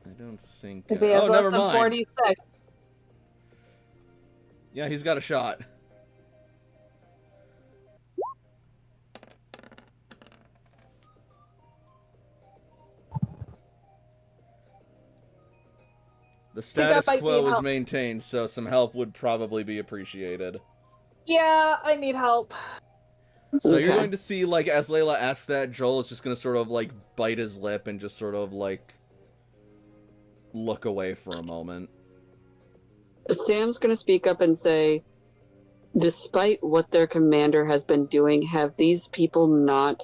I don't think... If he has oh, less never than mind. 46. Yeah, he's got a shot. The status might quo need is help. maintained, so some help would probably be appreciated. Yeah, I need help. So you're Okay. going to see, like, as Layla asks that, Joel is just going to sort of, like, bite his lip and just sort of, like, look away for a moment. Sam's going to speak up and say, despite what their commander has been doing, have these people not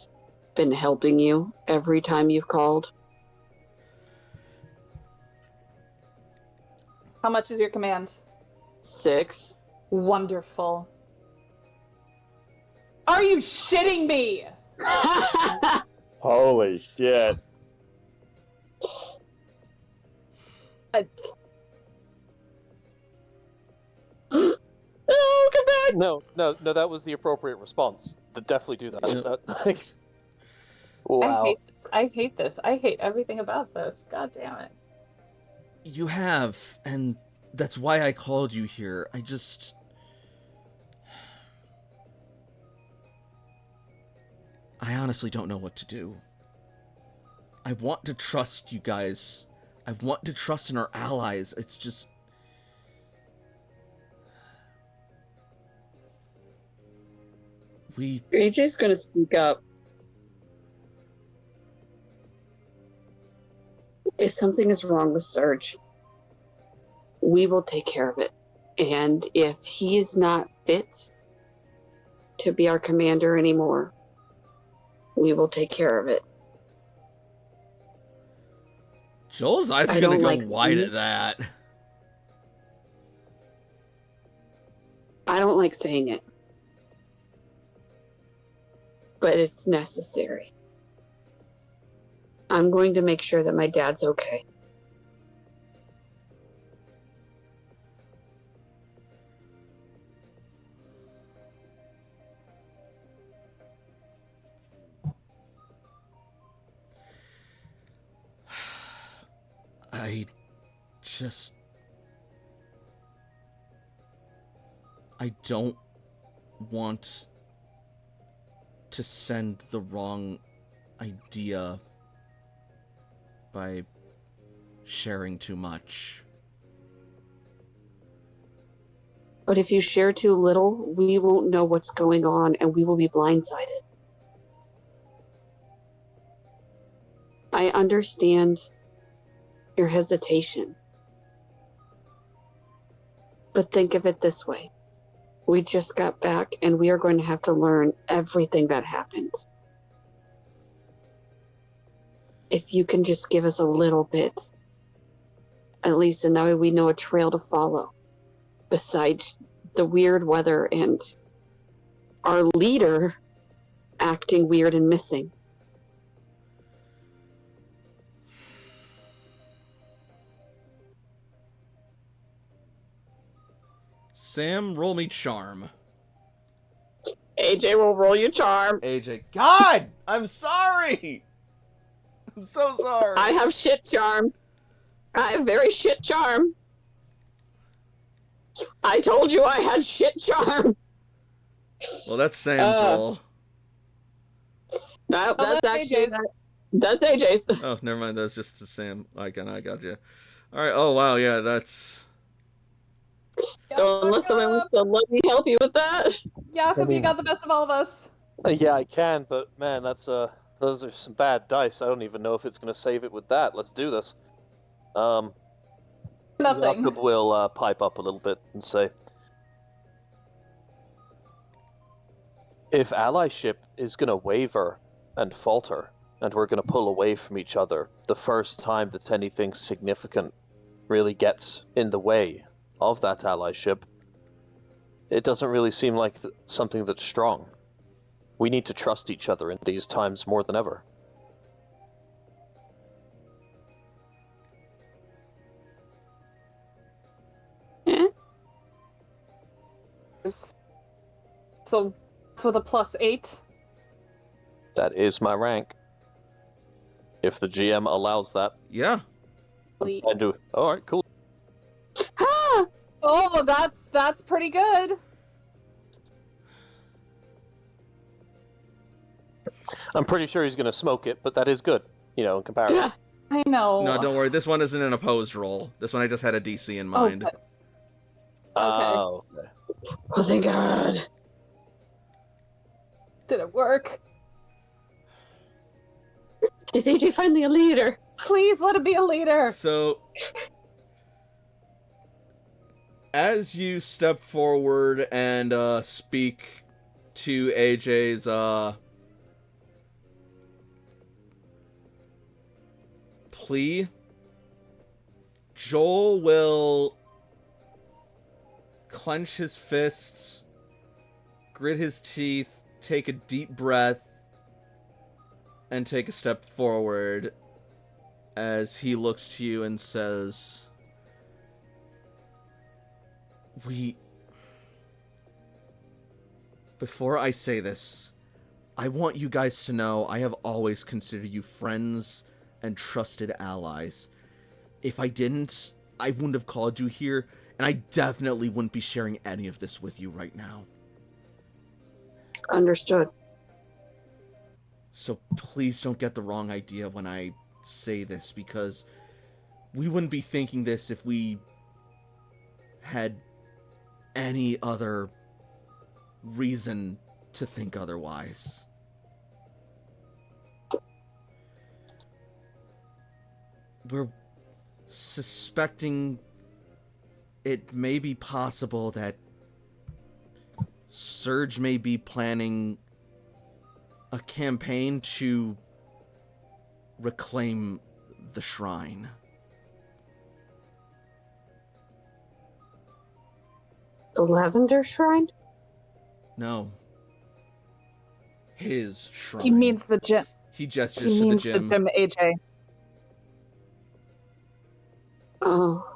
been helping you every time you've called? How much is your command? 6. Wonderful. Are you shitting me? Holy shit. Oh, come back! No, that was the appropriate response. Definitely do that. Yep. Like, wow. I hate this. I hate everything about this. God damn it. You have, and that's why I called you here. I just... I honestly don't know what to do. I want to trust you guys. I want to trust in our allies. It's just... AJ's going to speak up. If something is wrong with Serge, we will take care of it. And if he is not fit to be our commander anymore, we will take care of it. Joel's eyes I are gonna don't go like wide saying at that. I don't like saying it, but it's necessary. I'm going to make sure that my dad's okay. I don't want to send the wrong idea by sharing too much. But if you share too little, we won't know what's going on and we will be blindsided. I understand your hesitation. But think of it this way. We just got back, and we are going to have to learn everything that happened. If you can just give us a little bit, at least, and that way we know a trail to follow. Besides the weird weather and our leader acting weird and missing. Sam, roll me charm. AJ will roll your charm. AJ. God! I'm sorry! I'm so sorry. I have shit charm. I have very shit charm. I told you I had shit charm. Well, that's Sam's roll. No, Oh, that's actually AJ's. that's AJ's. Oh, never mind. That's just the Sam icon. I got you. All right. Oh, wow. Yeah, that's... So unless someone wants to let me help you with that. Jakob, you got the best of all of us. Yeah, I can, but man, those are some bad dice. I don't even know if it's gonna save it with that. Let's do this. Nothing. Jakob will pipe up a little bit and say, if allyship is gonna waver and falter, and we're gonna pull away from each other the first time that anything significant really gets in the way of that allyship, it doesn't really seem like something that's strong. We need to trust each other in these times more than ever. So it's with a +8. That is my rank. If the GM allows that. Yeah. I do. Alright, cool. Oh, that's pretty good. I'm pretty sure he's gonna smoke it, but that is good, in comparison. Yeah. I know. No, don't worry. This one isn't an opposed roll. This one I just had a DC in mind. Okay. Oh, okay. Oh, thank God. Did it work? Is AJ finally a leader? Please let it be a leader. So, as you step forward and speak to AJ's plea, Joel will clench his fists, grit his teeth, take a deep breath, and take a step forward as he looks to you and says, Before I say this, I want you guys to know I have always considered you friends and trusted allies. If I didn't, I wouldn't have called you here, and I definitely wouldn't be sharing any of this with you right now. Understood. So please don't get the wrong idea when I say this, because we wouldn't be thinking this if we had any other reason to think otherwise. We're suspecting it may be possible that Surge may be planning a campaign to reclaim the shrine. The Lavender Shrine? No. His shrine. He means the gym. He gestures He to the means gym. the gym, AJ. Oh.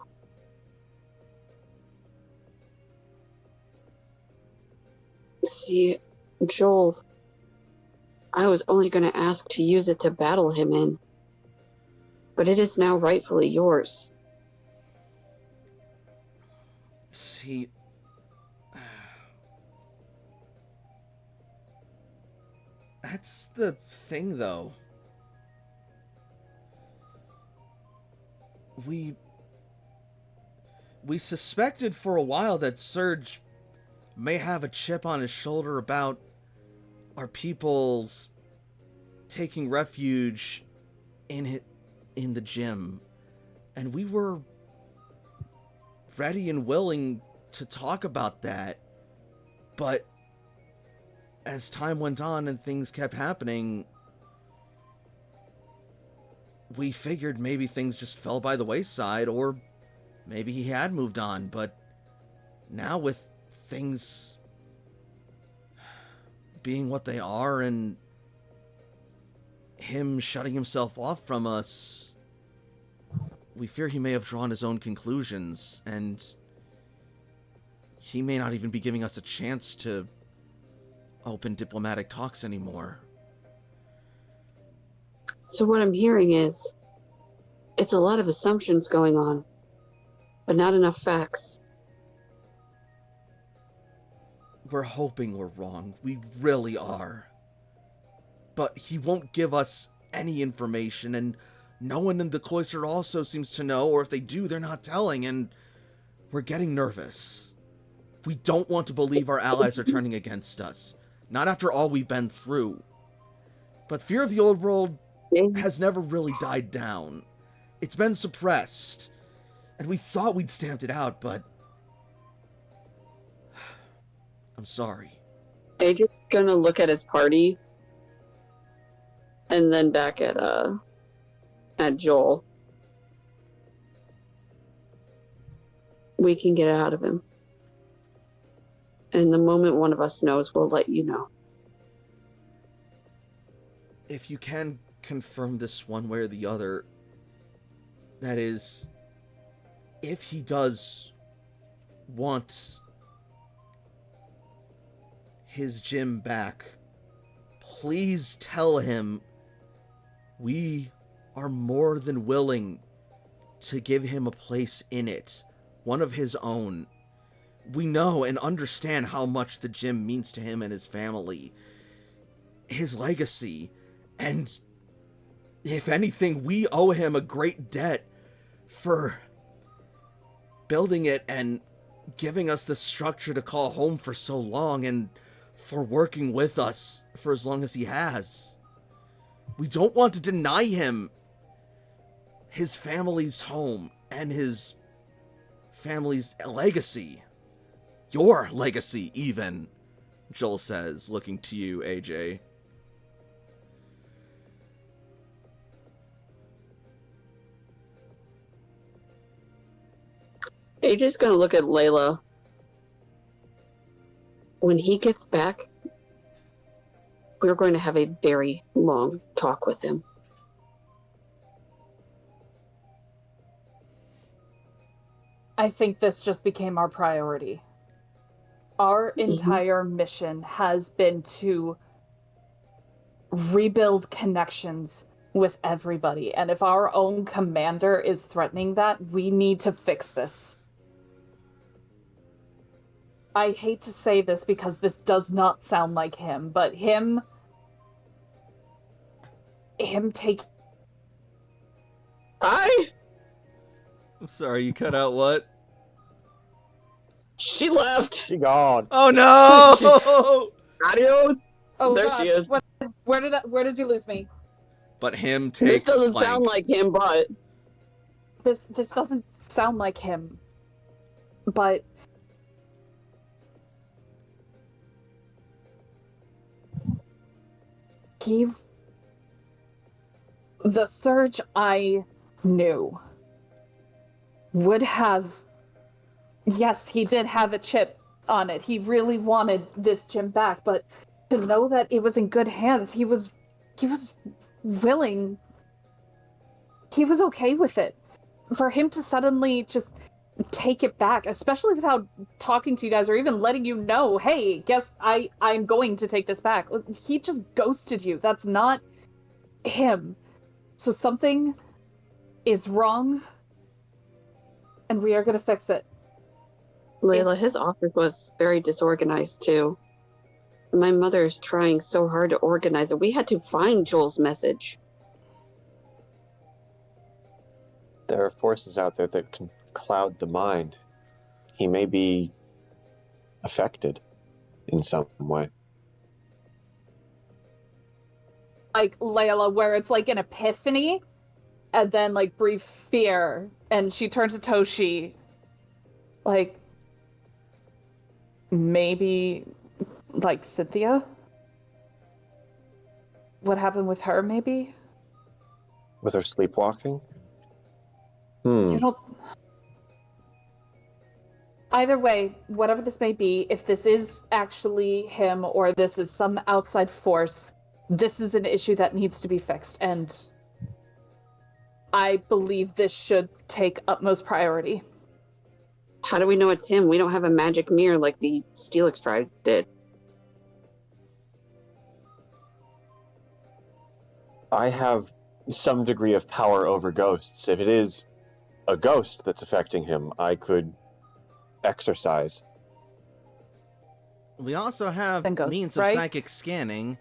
See, Joel, I was only going to ask to use it to battle him in, but it is now rightfully yours. See, that's the thing, though. We suspected for a while that Surge may have a chip on his shoulder about our people's taking refuge in the gym, and we were ready and willing to talk about that But as time went on and things kept happening, we figured maybe things just fell by the wayside, or maybe he had moved on. But now with things being what they are and him shutting himself off from us, we fear he may have drawn his own conclusions, and he may not even be giving us a chance to open diplomatic talks anymore. So what I'm hearing is, it's a lot of assumptions going on, but not enough facts. We're hoping we're wrong. We really are. But he won't give us any information, and no one in the cloister also seems to know, or if they do, they're not telling, and we're getting nervous. We don't want to believe our allies are turning against us. Not after all we've been through. But fear of the old world has never really died down. It's been suppressed. And we thought we'd stamped it out, but I'm sorry. Adrian's gonna look at his party and then back at Joel. We can get it out of him. And the moment one of us knows, we'll let you know. If you can confirm this one way or the other, that is, if he does want his gym back, please tell him we are more than willing to give him a place in it, one of his own. We know and understand how much the gym means to him and his family, his legacy, and if anything, we owe him a great debt for building it and giving us the structure to call home for so long, and for working with us for as long as he has. We don't want to deny him his family's home and his family's legacy. Your legacy, even, Joel says, looking to you, AJ. AJ's gonna look at Layla. When he gets back, we're going to have a very long talk with him. I think this just became our priority. Our entire mission has been to rebuild connections with everybody. And if our own commander is threatening that, we need to fix this. I hate to say this because this does not sound like him, but him take... I'm sorry, you cut out what? She left. She gone. Oh no! Adios. Oh, There God. she is. Where did you lose me? But him take This doesn't blank. sound like him, but This doesn't sound like him. But the Surge I knew would have... Yes, he did have a chip on it. He really wanted this gym back, but to know that it was in good hands, he was willing. He was okay with it. For him to suddenly just take it back, especially without talking to you guys or even letting you know, hey, guess I'm going to take this back. He just ghosted you. That's not him. So something is wrong, and we are going to fix it. Layla, his office was very disorganized too. My mother's trying so hard to organize it. We had to find Joel's message. There are forces out there that can cloud the mind. He may be affected in some way. Like Layla, where it's like an epiphany, and then like brief fear, and she turns to Toshi, like, maybe like Cynthia? What happened with her, maybe? With her sleepwalking? You don't... Either way, whatever this may be, if this is actually him or this is some outside force, this is an issue that needs to be fixed, and I believe this should take utmost priority. How do we know it's him? We don't have a magic mirror like the Steelix tribe did. I have some degree of power over ghosts. If it is a ghost that's affecting him, I could exercise. We also have Then ghosts, means of right? psychic scanning.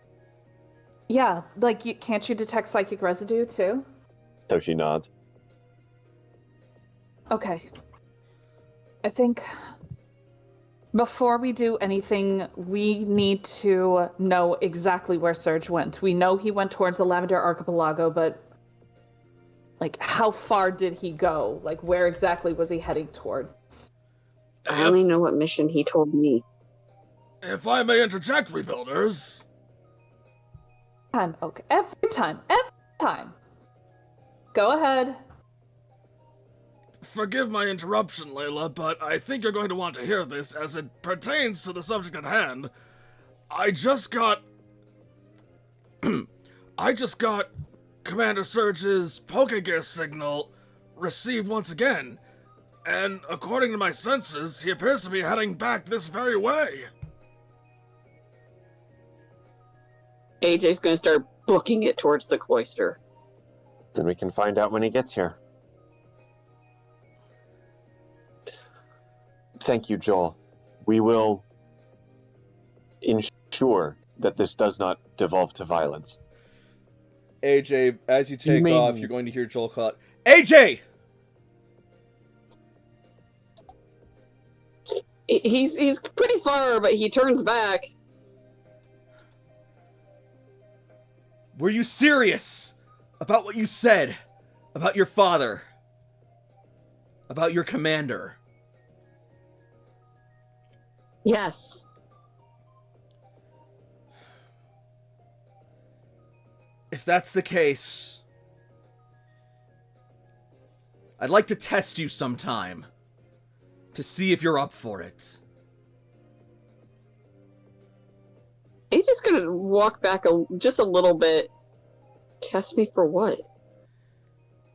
Yeah, like, can't you detect psychic residue, too? So she nods. Okay. I think before we do anything, we need to know exactly where Serge went. We know he went towards the Lavender Archipelago, but like, how far did he go? Like, where exactly was he heading towards? I only know what mission he told me. If I may interject, Rebuilders. Okay. Every time. Go ahead. Forgive my interruption, Layla, but I think you're going to want to hear this as it pertains to the subject at hand. I just got Commander Surge's Pokegear signal received once again, and according to my senses, he appears to be heading back this very way. AJ's gonna start booking it towards the cloister. Then we can find out when he gets here. Thank you, Joel. We will ensure that this does not devolve to violence. AJ, as you take mean- off, you're going to hear Joel call out, AJ! He's pretty far, but he turns back. Were you serious about what you said about your father? About your commander? Yes. If that's the case, I'd like to test you sometime to see if you're up for it. AJ's gonna walk back just a little bit. Test me for what?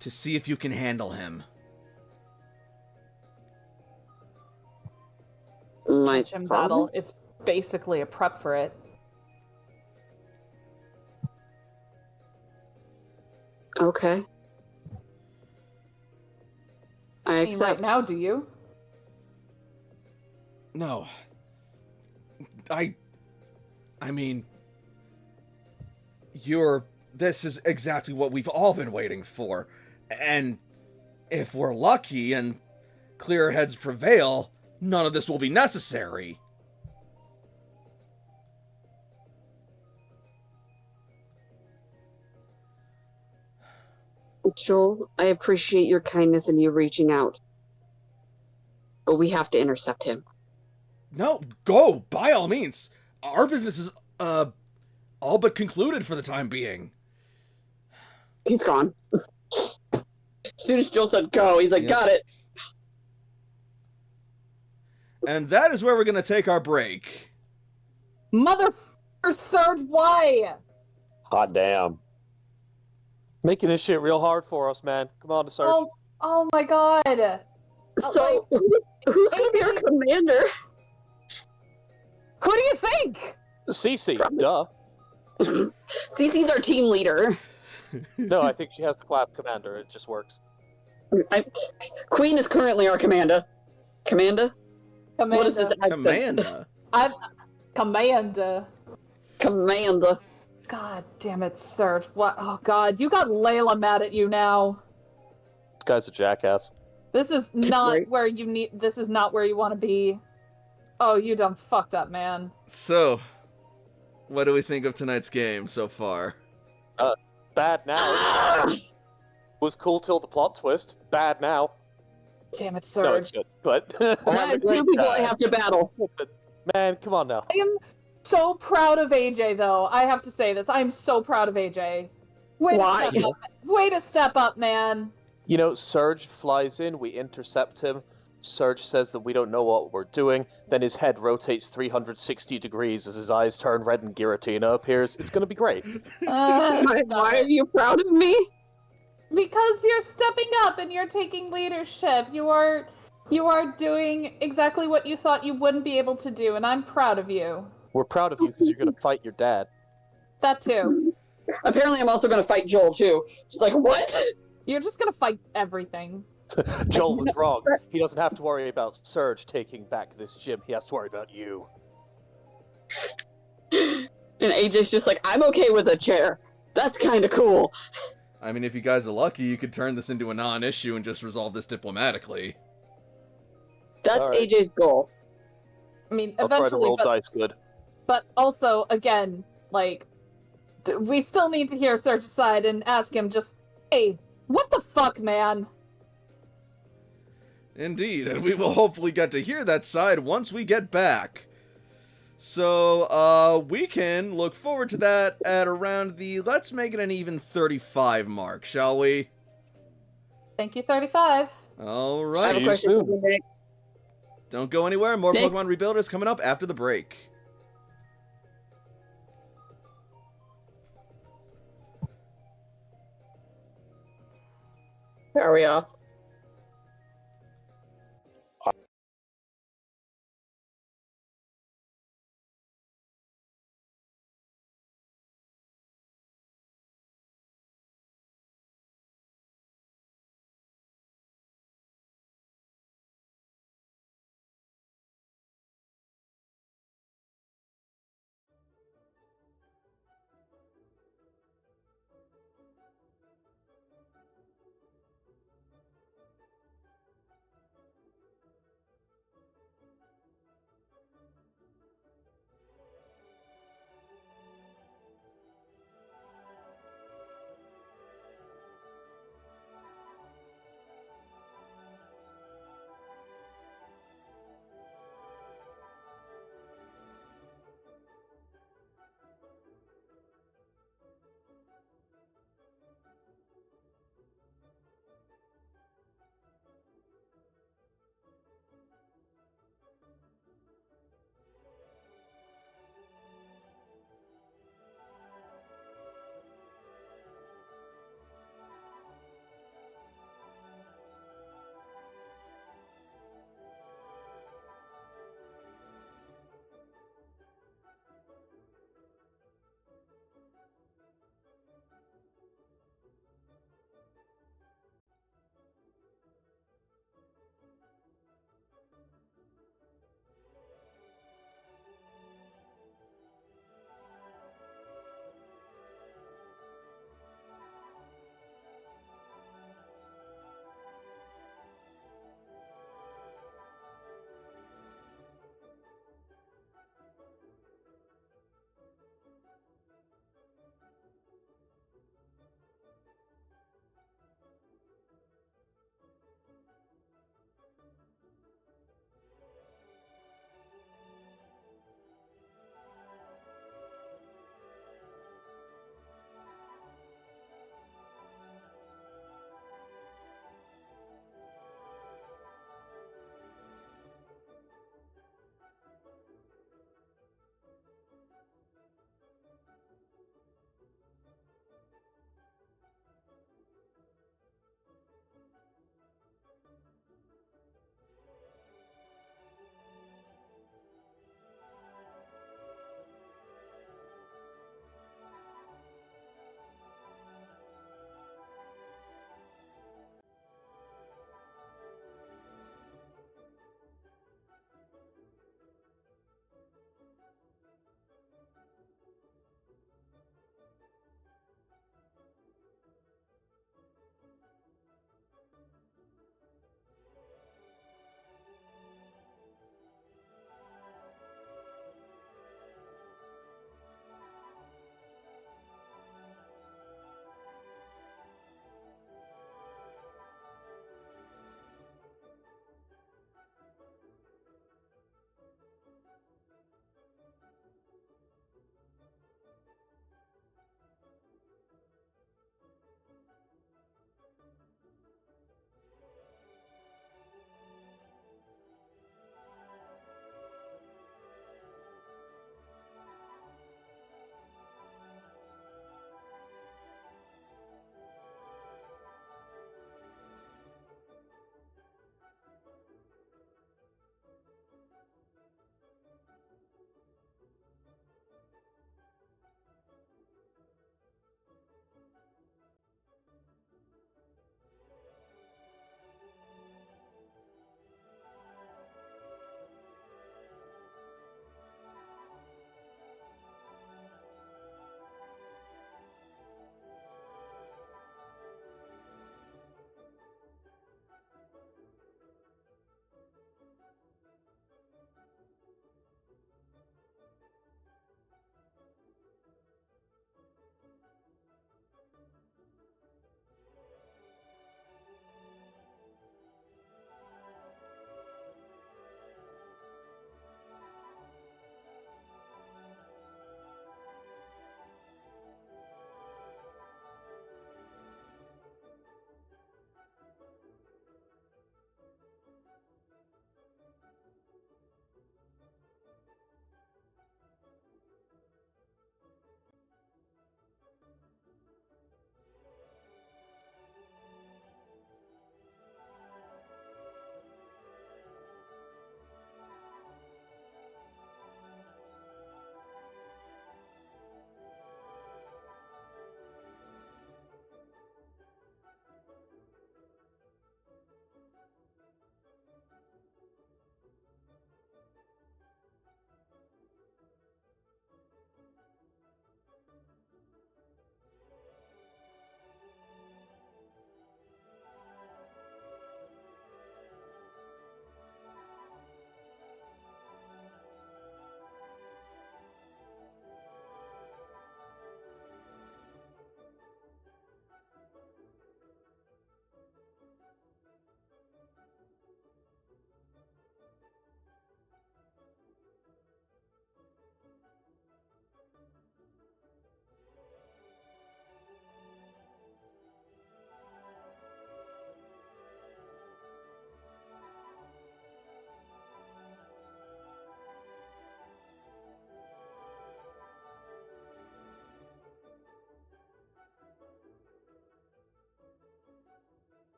To see if you can handle him. My Gym father? battle. It's basically a prep for it. Okay. I I mean, accept. right now, do you? No. I mean, this is exactly what we've all been waiting for. And if we're lucky and clearer heads prevail, none of this will be necessary. Joel, I appreciate your kindness and you reaching out. But we have to intercept him. No, go, by all means. Our business is, all but concluded for the time being. He's gone. As soon as Joel said go, he's like, Yep. got it. And that is where we're gonna take our break. Motherfucker, Surge, why? Hot damn. Making this shit real hard for us, man. Come on, Sarge. Oh my god. So, who's going to be our commander? Who do you think? Cece, Probably. duh. Cece's our team leader. No, I think she has the class commander. It just works. Queen is currently our commander. Commander? Commander. What is his accent? Commander. Commander. Commander. God damn it, Surge. What? Oh god, you got Layla mad at you now. This guy's a jackass. This is not Right. where you need. This is not where you want to be. Oh, you done fucked up, man. So, what do we think of tonight's game so far? Bad now. Was cool till the plot twist. Bad now. Damn it, No, it's Surge. good. But I have two people I have to battle. Man, come on now. I am so proud of AJ, though. I have to say this. I'm so proud of AJ. Why? Way to step up, man. You know, Surge flies in, we intercept him. Surge says that we don't know what we're doing. Then his head rotates 360 degrees as his eyes turn red and Giratina appears. It's going to be great. Why are you proud of me? Because you're stepping up and you're taking leadership. You are doing exactly what you thought you wouldn't be able to do, and I'm proud of you. We're proud of you because you're going to fight your dad. That too. Apparently, I'm also going to fight Joel too. She's like, what? You're just gonna fight everything. Joel was wrong. He doesn't have to worry about Surge taking back this gym. He has to worry about you. And AJ's just like, I'm okay with a chair. That's kind of cool. I mean, if you guys are lucky, you could turn this into a non-issue and just resolve this diplomatically. That's Alright. AJ's goal. I mean, I'll try to eventually, roll dice good. but also, again, like, we still need to hear Surge's side and ask him just, hey, what the fuck, man? Indeed, and we will hopefully get to hear that side once we get back. So, we can look forward to that at around the, let's make it an even 35 mark, shall we? Thank you, 35. I have Alright, a you question soon. for you, Nick. don't go anywhere, more Thanks. Pokemon Rebuilders coming up after the break. Are we off?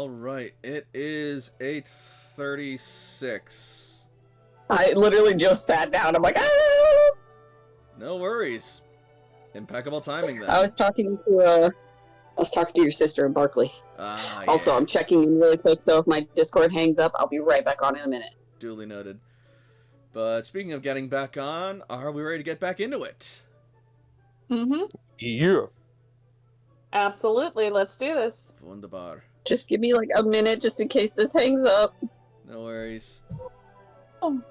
All right, it is 8:36. I literally just sat down. I'm like, ah! No worries. Impeccable timing then. I was talking to your sister in Barkley. Ah, Also, yeah. I'm checking in really quick, so if my Discord hangs up, I'll be right back on in a minute. Duly noted. But speaking of getting back on, are we ready to get back into it? Mm-hmm. Yeah. Absolutely. Let's do this. Wunderbar. Just give me like a minute just in case this hangs up. No worries. Oh.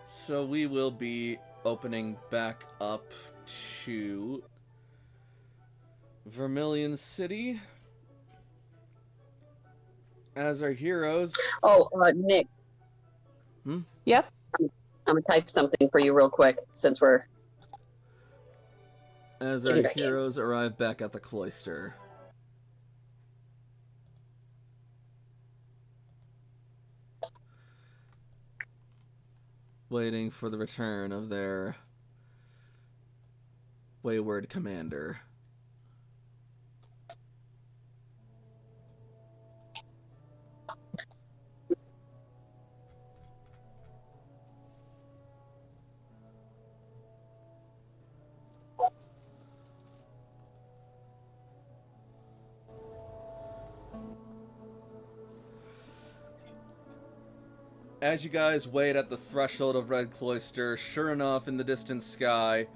So we will be opening back up to Vermilion City as our heroes. Oh, Nick, Yes? I'm gonna type something for you real quick since we're. As Get our back in. heroes arrive back at the cloister. Waiting for the return of their wayward commander. As you guys wait at the threshold of Red Cloister, sure enough, in the distant sky,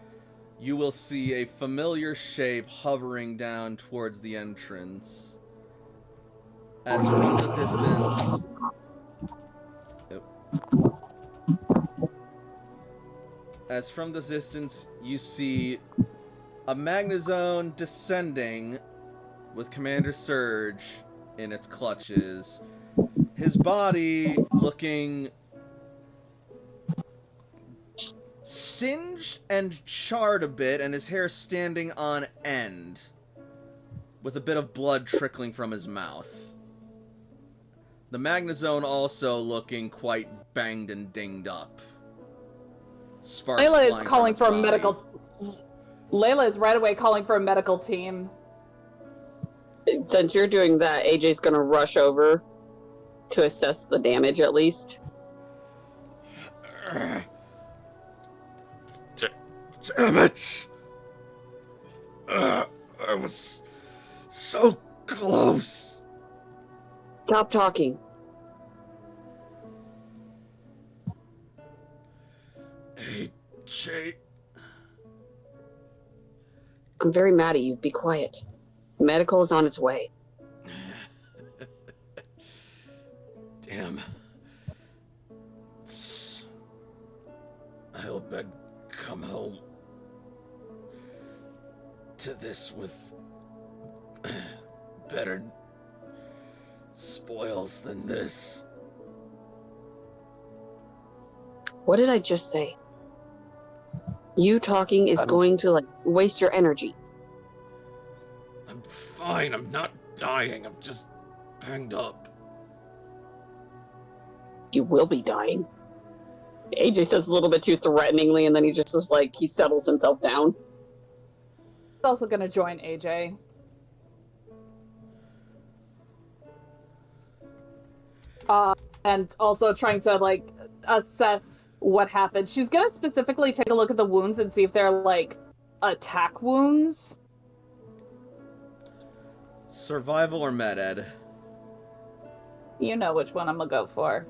you will see a familiar shape hovering down towards the entrance. As from the distance... As from the distance, you see a Magnezone descending with Commander Surge in its clutches. His body looking singed and charred a bit, and his hair standing on end, with a bit of blood trickling from his mouth. The Magnezone also looking quite banged and dinged up. Sparks Layla is flying from calling its for a body. medical. Layla is right away calling for a medical team. Since you're doing that, AJ's gonna rush over to assess the damage at least. Damn it! I was so close. Stop talking. AJ. I'm very mad at you. Be quiet. Medical is on its way. Damn. I hope I'd come home to this with better spoils than this. What did I just say? You talking is going to, like, waste your energy. I'm fine. I'm not dying. I'm just banged up. You will be dying. AJ says a little bit too threateningly, and then he just is like, he settles himself down. He's also gonna join AJ. And also trying to, like, assess what happened. She's gonna specifically take a look at the wounds and see if they're, like, attack wounds. Survival or med ed? You know which one I'm gonna go for.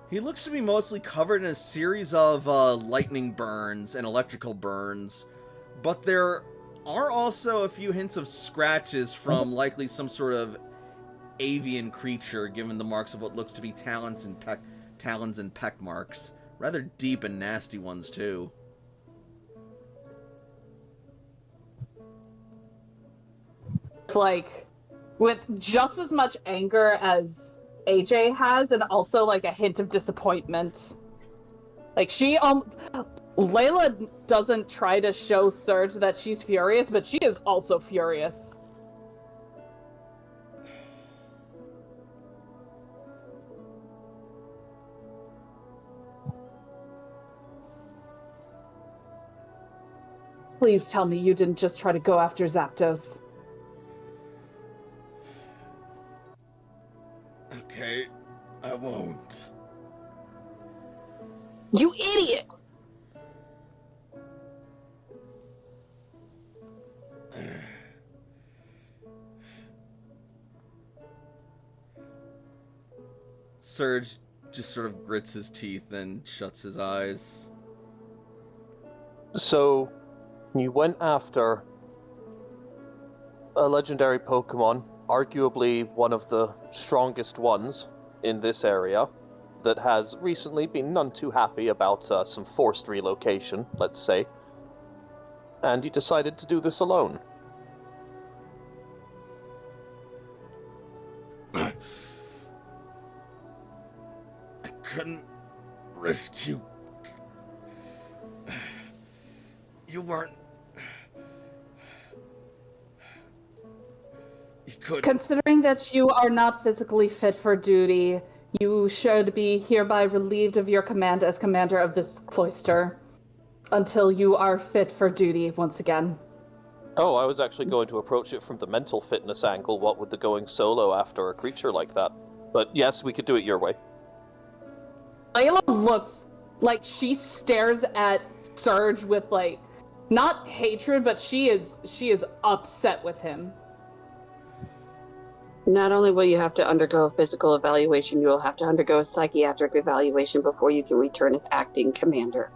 He looks to be mostly covered in a series of lightning burns and electrical burns, but there are also a few hints of scratches from likely some sort of avian creature, given the marks of what looks to be talons and peck marks. Rather deep and nasty ones, too. Like, with just as much anger as AJ has, and also, like, a hint of disappointment. Like, Layla doesn't try to show Surge that she's furious, but she is also furious. Please tell me you didn't just try to go after Zapdos. Okay, I won't. You idiot! Surge just sort of grits his teeth and shuts his eyes. So, you went after a legendary Pokemon, arguably one of the strongest ones in this area, that has recently been none too happy about some forced relocation, let's say. And you decided to do this alone. I couldn't risk you. You weren't. You couldn't. Considering that you are not physically fit for duty, you should be hereby relieved of your command as commander of this cloister until you are fit for duty once again. Oh, I was actually going to approach it from the mental fitness angle. What with the going solo after a creature like that? But yes, we could do it your way. Layla looks like she stares at Surge with, like, not hatred, but she is upset with him. Not only will you have to undergo a physical evaluation, you will have to undergo a psychiatric evaluation before you can return as acting commander.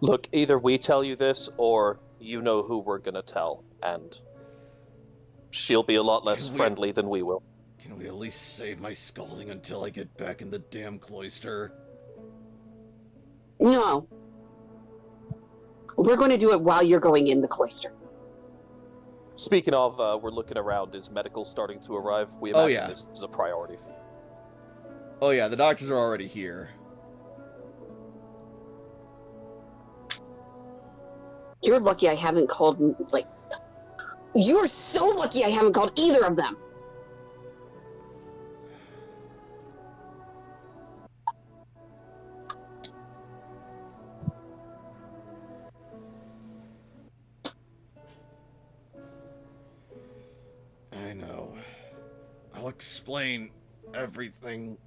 Look, either we tell you this, or you know who we're gonna tell, and she'll be a lot less friendly than we will. Can we at least save my scalding until I get back in the damn cloister? No. We're going to do it while you're going in the cloister. Speaking of, we're looking around. Is medical starting to arrive? We imagine yeah. this is a priority. Oh yeah, the doctors are already here. You're lucky I haven't called, like... You're so lucky I haven't called either of them! I know. I'll explain everything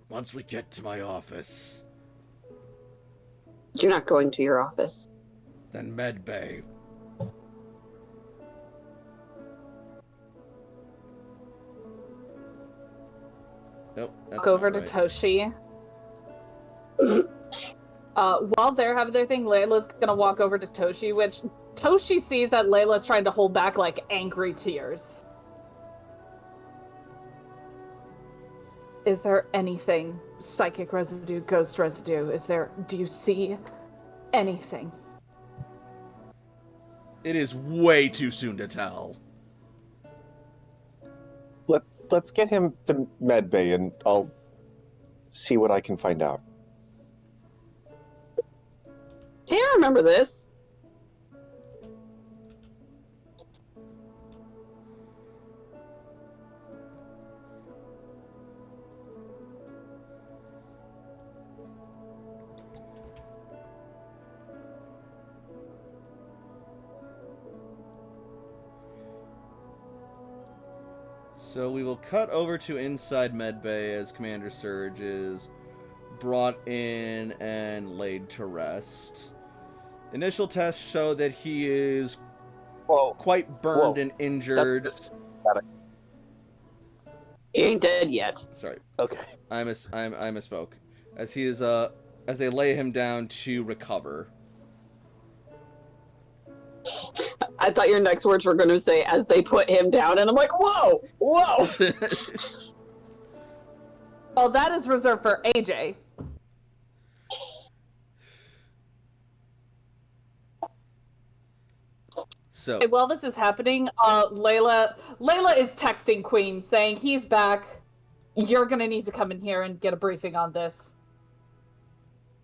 once we get to my office. You're not going to your office. Then medbay. Nope. That's Walk over not to right. Toshi. While they're having their thing, Layla's gonna walk over to Toshi, which Toshi sees that Layla's trying to hold back, like, angry tears. Is there anything? Psychic residue, ghost residue, do you see anything? It is way too soon to tell. Let's get him to medbay and I'll see what I can find out. Hey, I remember this. So we will cut over to inside medbay as Commander Surge is brought in and laid to rest. Initial tests show that he is quite burned and injured. He ain't dead yet. Sorry. Okay. I misspoke. As he is as they lay him down to recover. I thought your next words were going to say, as they put him down, and I'm like, whoa! Whoa! Well, that is reserved for AJ. So Okay, while this is happening, Layla is texting Queen saying he's back. You're gonna need to come in here and get a briefing on this.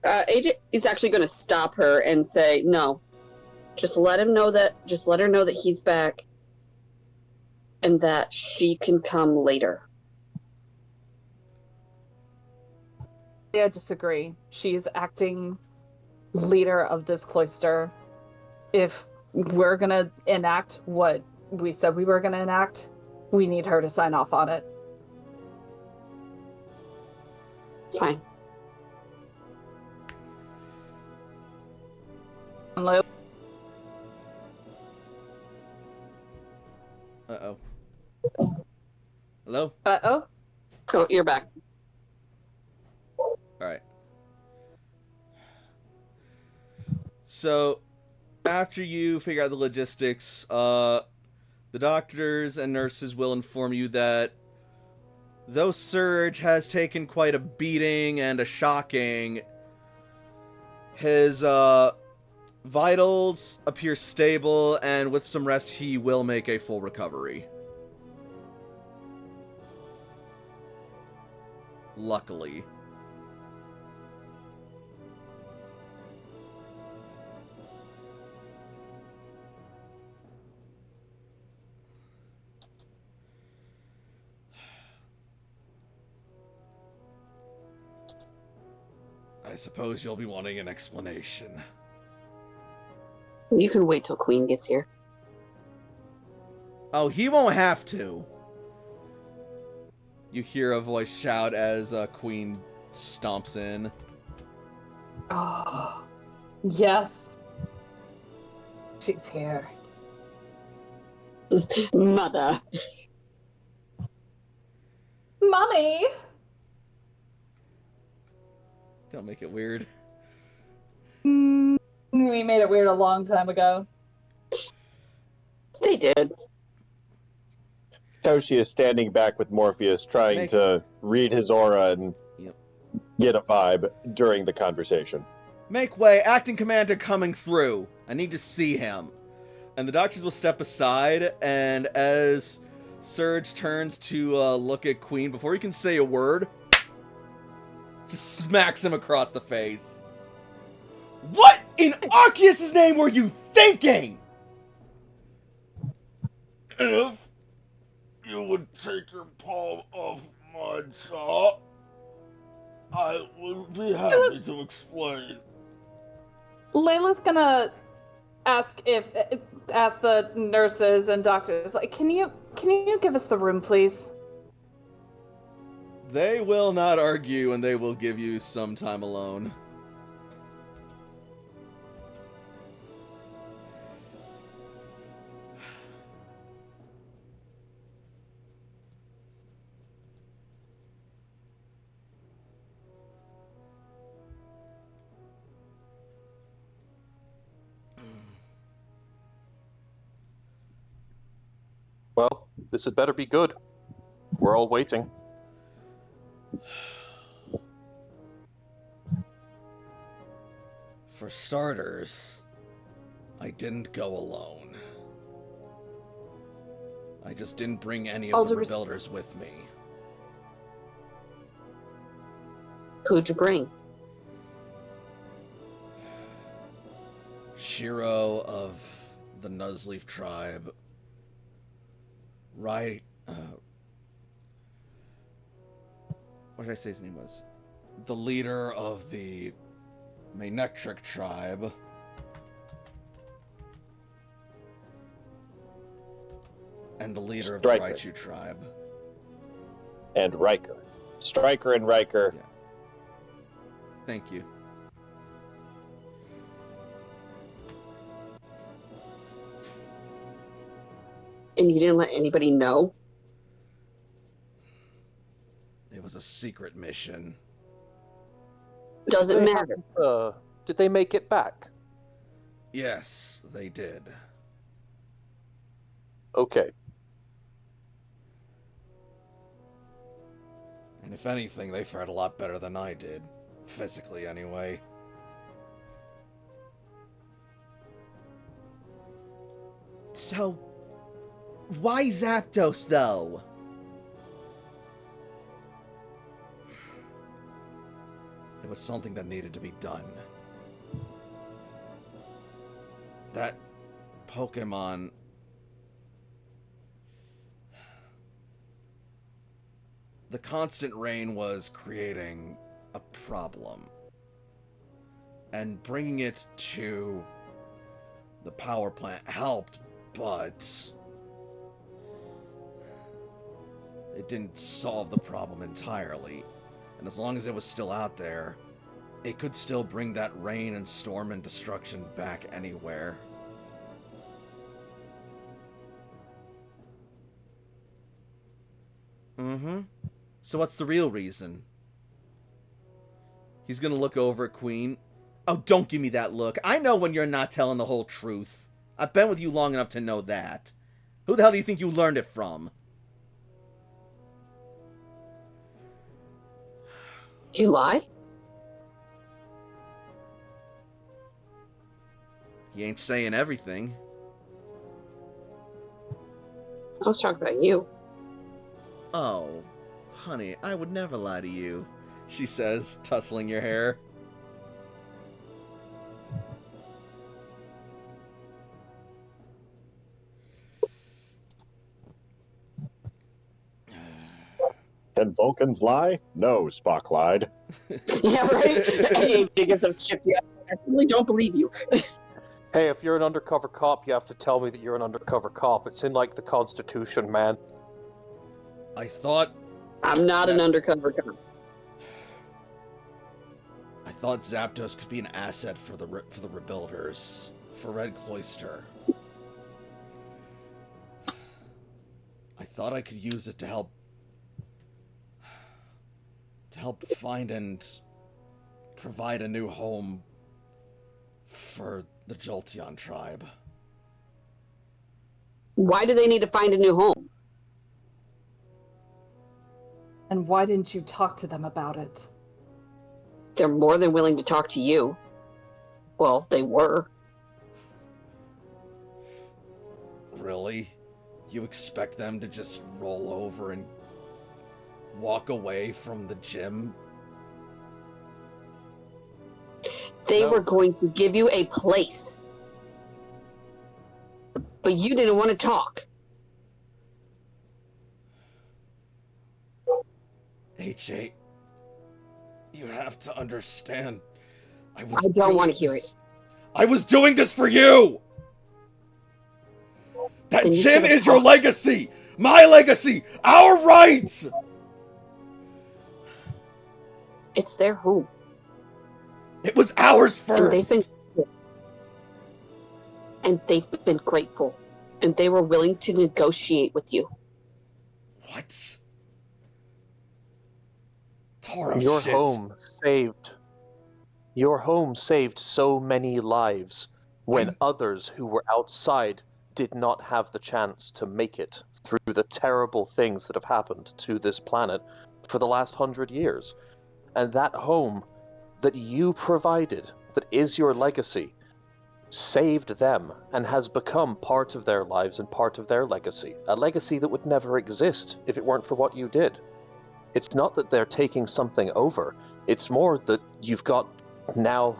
AJ is actually going to stop her and say, no. Just let her know that he's back. And that she can come later. I disagree. She is acting leader of this cloister. If we're gonna enact what we said we were gonna enact, we need her to sign off on it. Fine. Hello? Uh-oh. Hello? Uh-oh? Oh, you're back. Alright. So, after you figure out the logistics, the doctors and nurses will inform you that though Surge has taken quite a beating and a shocking, his vitals appear stable, and with some rest, he will make a full recovery. Luckily. I suppose you'll be wanting an explanation. You can wait till Queen gets here. Oh, he won't have to. You hear a voice shout as Queen stomps in. Oh, yes. She's here. Mother. Mommy! Don't make it weird. We made it weird a long time ago. They did. Toshi is standing back with Morpheus, trying to read his aura and get a vibe during the conversation. Make way, acting commander coming through. I need to see him. And the doctors will step aside, and as Surge turns to look at Queen, before he can say a word, just smacks him across the face. What in Arceus' name were you thinking? If you would take your palm off my jaw, I would be happy to explain. Layla's gonna ask the nurses and doctors, like, can you give us the room, please? They will not argue, and they will give you some time alone. Well, this had better be good. We're all waiting. For starters, I didn't go alone. I just didn't bring any of the rebuilders with me. Who'd you bring? Shiro of the Nuzleaf tribe. Right. What did I say his name was? The leader of the Manectric tribe. And the leader of the Raichu tribe. And Riker. Striker and Riker. Yeah. Thank you. And you didn't let anybody know? It was a secret mission. Doesn't matter. Did they make it back? Yes, they did. Okay. And if anything, they fared a lot better than I did. Physically, anyway. So, why Zapdos, though? It was something that needed to be done. That Pokemon... The constant rain was creating a problem. And bringing it to the power plant helped, but it didn't solve the problem entirely. And as long as it was still out there, it could still bring that rain and storm and destruction back anywhere. Mm-hmm. So what's the real reason? He's gonna look over at Queen. Oh, don't give me that look. I know when you're not telling the whole truth. I've been with you long enough to know that. Who the hell do you think you learned it from? You lie? He ain't saying everything. I was talking about you. Oh, honey, I would never lie to you, she says, tussling your hair. Can Vulcans lie? No, Spock lied. Yeah, right? I ain't digging some shit. I really don't believe you. Hey, if you're an undercover cop, you have to tell me that you're an undercover cop. It's in, like, the Constitution, man. I thought I'm not an undercover cop. I thought Zapdos could be an asset for the Rebuilders, for Red Cloister. I thought I could use it to help find and provide a new home for the Jolteon tribe. Why do they need to find a new home? And why didn't you talk to them about it? They're more than willing to talk to you. Well, they were. Really? You expect them to just roll over and walk away from the gym? They No. were going to give you a place. But you didn't want to talk. AJ, you have to understand. I don't want to hear it. I was doing this for you! That Then you gym should've is your talked. legacy! My legacy! Our rights! It's their home. It was ours And first! they've been grateful. And they were willing to negotiate with you. What? Taro Your shit. home saved. Your home saved so many lives when others who were outside did not have the chance to make it through the terrible things that have happened to this planet for the last 100 years. And that home that you provided, that is your legacy, saved them and has become part of their lives and part of their legacy. A legacy that would never exist if it weren't for what you did. It's not that they're taking something over. It's more that you've got now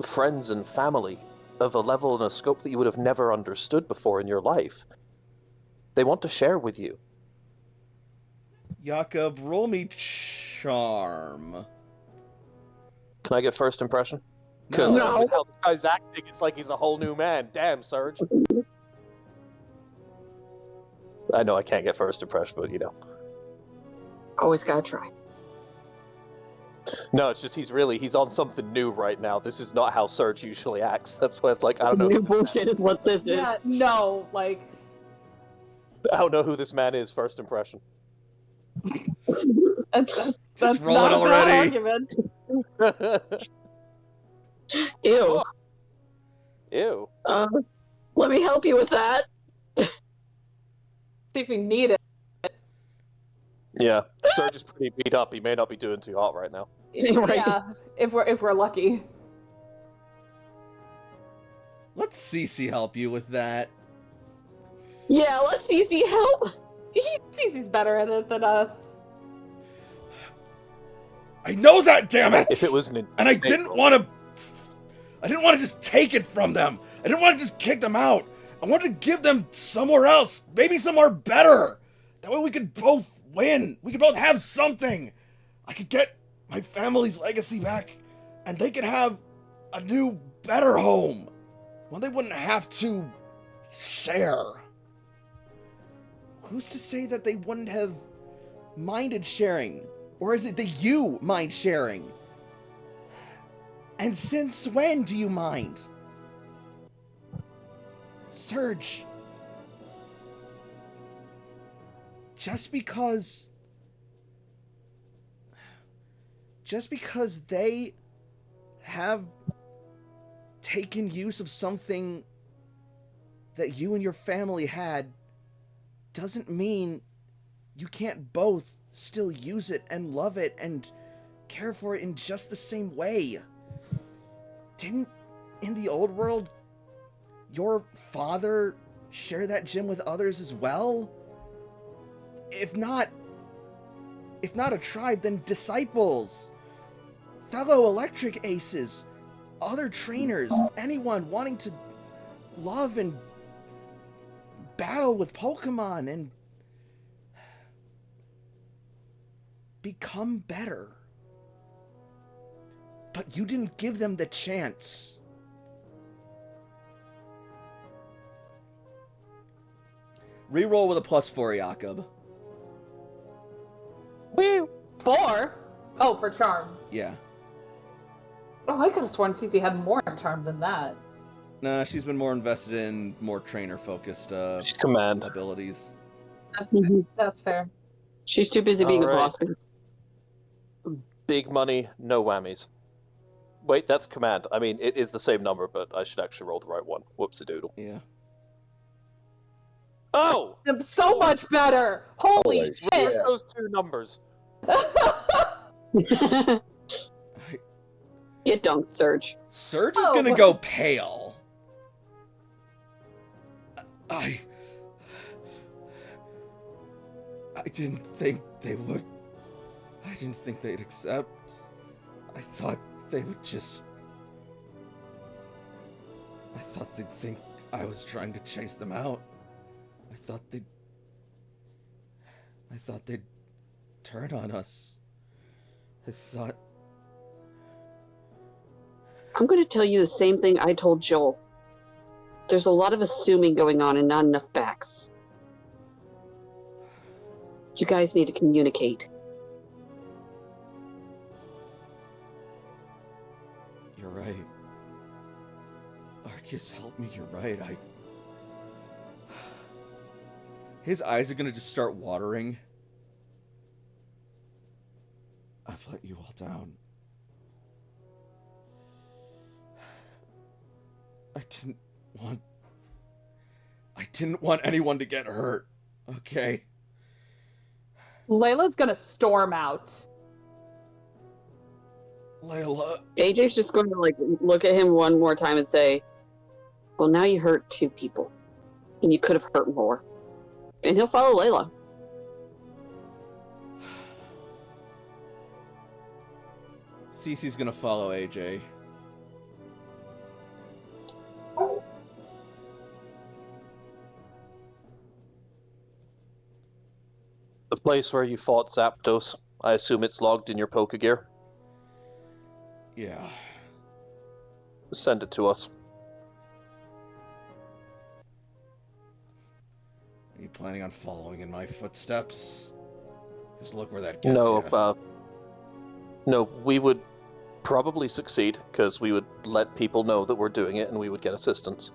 friends and family of a level and a scope that you would have never understood before in your life. They want to share with you. Jakob, roll me charm. Can I get first impression? Because No. with how this guy's acting, it's like he's a whole new man. Damn, Serge. I know I can't get first impression, but you know. Always gotta try. No, it's just he's on something new right now. This is not how Serge usually acts. That's why it's like, I don't know. New bullshit is what this is. Yeah, no, like, I don't know who this man is, first impression. that's roll not it a bad already. argument. Ew. Ew. Let me help you with that. See if we need it. Yeah, Serge is pretty beat up. He may not be doing too hot right now. Right. Yeah, if we're lucky. Let Cece help you with that. Yeah, let Cece help. Cece's better at it than us. I know that, damn it! If it was an And I didn't want to just take it from them. I didn't want to just kick them out. I wanted to give them somewhere else, maybe somewhere better. That way we could both win. We could both have something. I could get my family's legacy back, and they could have a new, better home. One they wouldn't have to share. Who's to say that they wouldn't have minded sharing? Or is it that you mind sharing? And since when do you mind? Serge, just because they have taken use of something that you and your family had doesn't mean you can't both still use it and love it and care for it in just the same way. Didn't, in the old world, your father share that gem with others as well? If not a tribe, then disciples, fellow electric aces, other trainers, anyone wanting to love and battle with Pokemon and become better. But you didn't give them the chance. Reroll with a +4, Jakob. Woo! 4? Oh, for charm. Yeah. Oh, I could have sworn Cece had more charm than that. Nah, she's been more invested in more trainer-focused She's command. abilities. That's fair. She's too busy being a Alright. boss bitch. Big money, no whammies. Wait, that's command. I mean, it is the same number, but I should actually roll the right one. Whoopsie-doodle. Yeah. Oh! So much better! Holy Holy shit! Where's those two numbers? Get dunked, Surge. Surge is Oh, gonna what- go pale. I didn't think they would. I didn't think they'd accept. I thought they would just. I thought they'd think I was trying to chase them out. I thought they'd turn on us. I thought. I'm going to tell you the same thing I told Joel. There's a lot of assuming going on and not enough facts. You guys need to communicate. You're right. Arceus, help me, you're right. His eyes are gonna just start watering. I've let you all down. I didn't want anyone to get hurt. Okay. Layla's gonna storm out. Layla. AJ's just going to look at him one more time and say, well, now you hurt 2 people. And you could have hurt more. And he'll follow Layla. Cece's gonna follow AJ. The place where you fought Zapdos. I assume it's logged in your Pokegear. Yeah. Send it to us. Are you planning on following in my footsteps? Just look where that gets No, ya. no, we would probably succeed, because we would let people know that we're doing it and we would get assistance.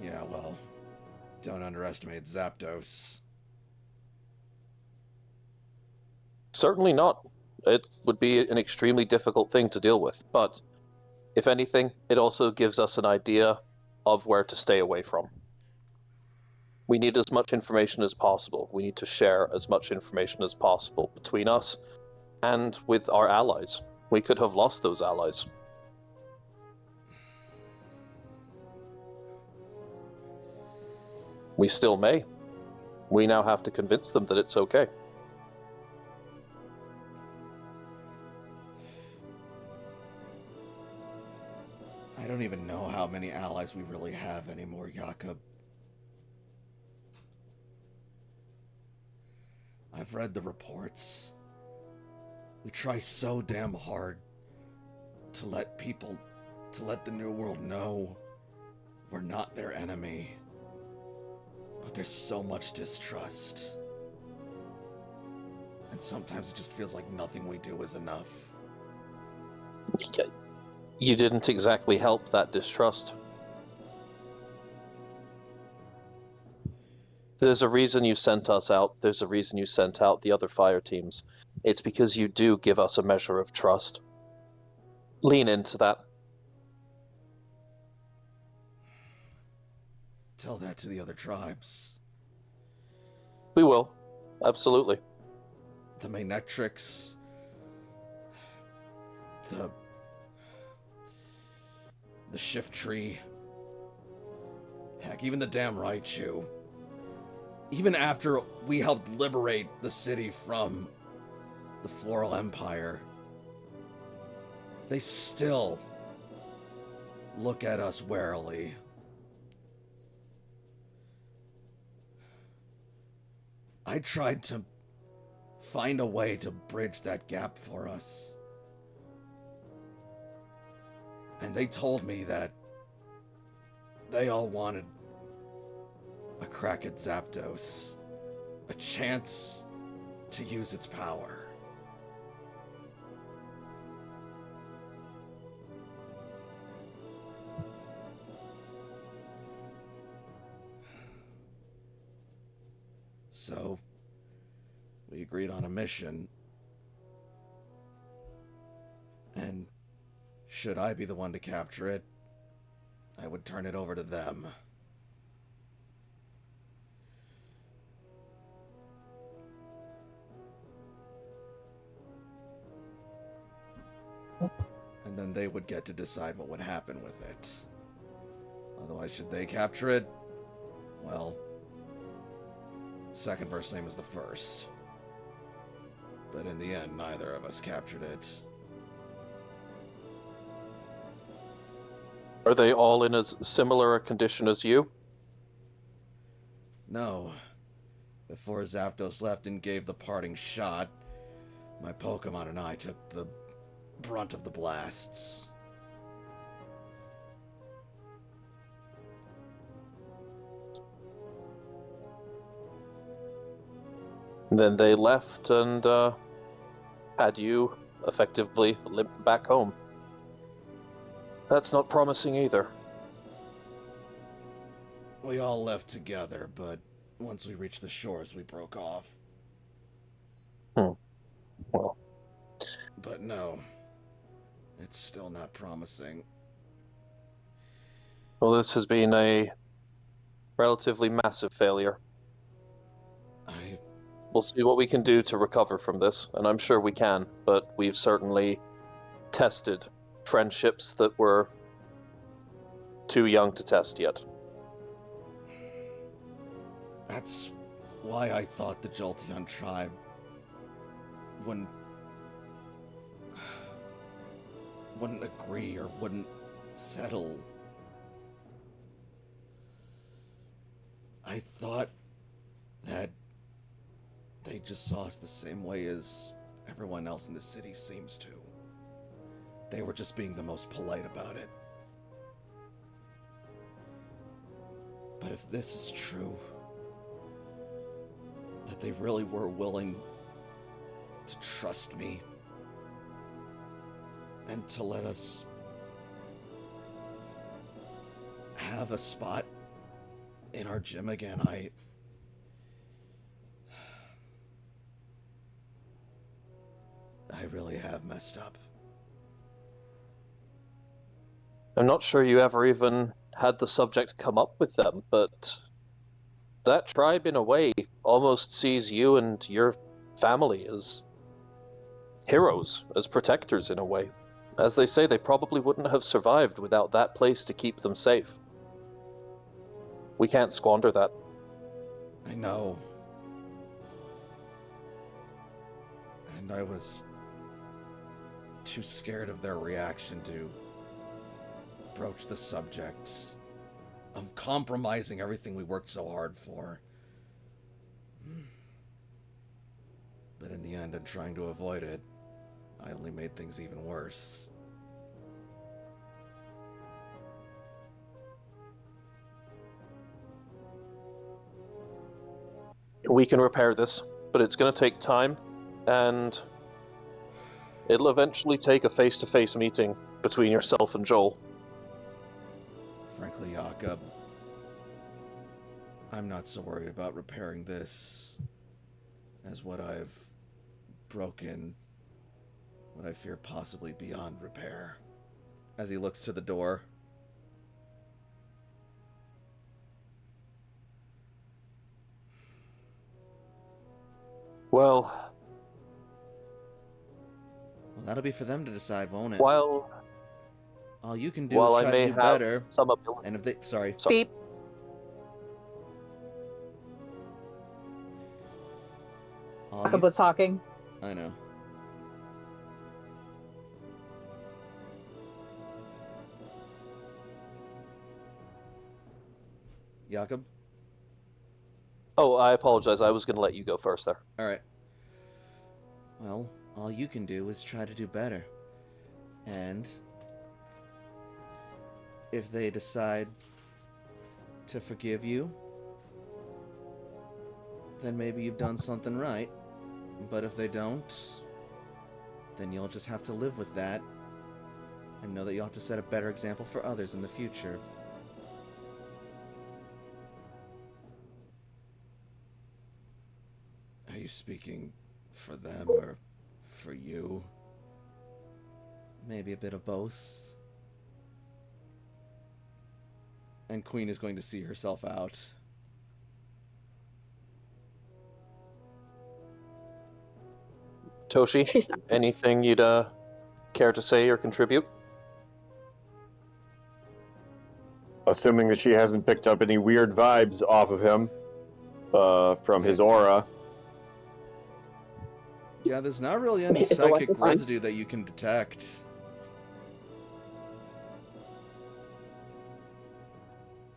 Yeah, well, don't underestimate Zapdos. Certainly not. It would be an extremely difficult thing to deal with, but if anything, it also gives us an idea of where to stay away from. We need as much information as possible. We need to share as much information as possible between us and with our allies. We could have lost those allies. We still may. We now have to convince them that it's okay. I don't even know how many allies we really have anymore, Jakob. I've read the reports. We try so damn hard to let the New World know we're not their enemy. But there's so much distrust. And sometimes it just feels like nothing we do is enough. You didn't exactly help that distrust. There's a reason you sent us out. There's a reason you sent out the other fire teams. It's because you do give us a measure of trust. Lean into that. Tell that to the other tribes. We will. Absolutely. The Maynectrics. The Shift Tree. Heck, even the damn Raichu. Even after we helped liberate the city from the Floral Empire, they still look at us warily. I tried to find a way to bridge that gap for us. And they told me that they all wanted a crack at Zapdos, a chance to use its power. So, we agreed on a mission. And should I be the one to capture it, I would turn it over to them. And then they would get to decide what would happen with it. Otherwise, should they capture it, well, second first name is the first. But in the end, neither of us captured it. Are they all in as similar a condition as you? No. Before Zapdos left and gave the parting shot, my Pokemon and I took the brunt of the blasts. Then they left and had you effectively limp back home. That's not promising either. We all left together, but once we reached the shores, we broke off. Well. But no, it's still not promising. Well, this has been a relatively massive failure. We'll see what we can do to recover from this, and I'm sure we can, but we've certainly tested friendships that were too young to test yet. That's why I thought the Jolteon tribe wouldn't agree or wouldn't settle. I thought that they just saw us the same way as everyone else in the city seems to. They were just being the most polite about it. But if this is true, that they really were willing to trust me and to let us have a spot in our gym again, I really have messed up. I'm not sure you ever even had the subject come up with them, but that tribe, in a way, almost sees you and your family as heroes, as protectors in a way. As they say, they probably wouldn't have survived without that place to keep them safe. We can't squander that. I know. And I was too scared of their reaction to broach the subject of compromising everything we worked so hard for. end and trying to avoid it, I only made things even worse. We can repair this, but it's going to take time, and it'll eventually take a face-to-face meeting between yourself and Joel. Frankly, Jakob, I'm not so worried about repairing this as what I've broken, what I fear possibly beyond repair. As he looks to the door. Well, That'll be for them to decide, won't it? while All you can do is try I may to do have better. some ability, And if they... Sorry. Beep. All Jakob you- was talking. I know. Jakob? Oh, I apologize. I was going to let you go first there. Alright. Well, all you can do is try to do better. And if they decide to forgive you, then maybe you've done something right. But if they don't, then you'll just have to live with that and know that you'll have to set a better example for others in the future. Are you speaking for them or for you? Maybe a bit of both. And Queen is going to see herself out. Toshi, She's not. anything you'd care to say or contribute? Assuming that she hasn't picked up any weird vibes off of him from his aura. Yeah, there's not really any It's psychic electrifying. residue that you can detect.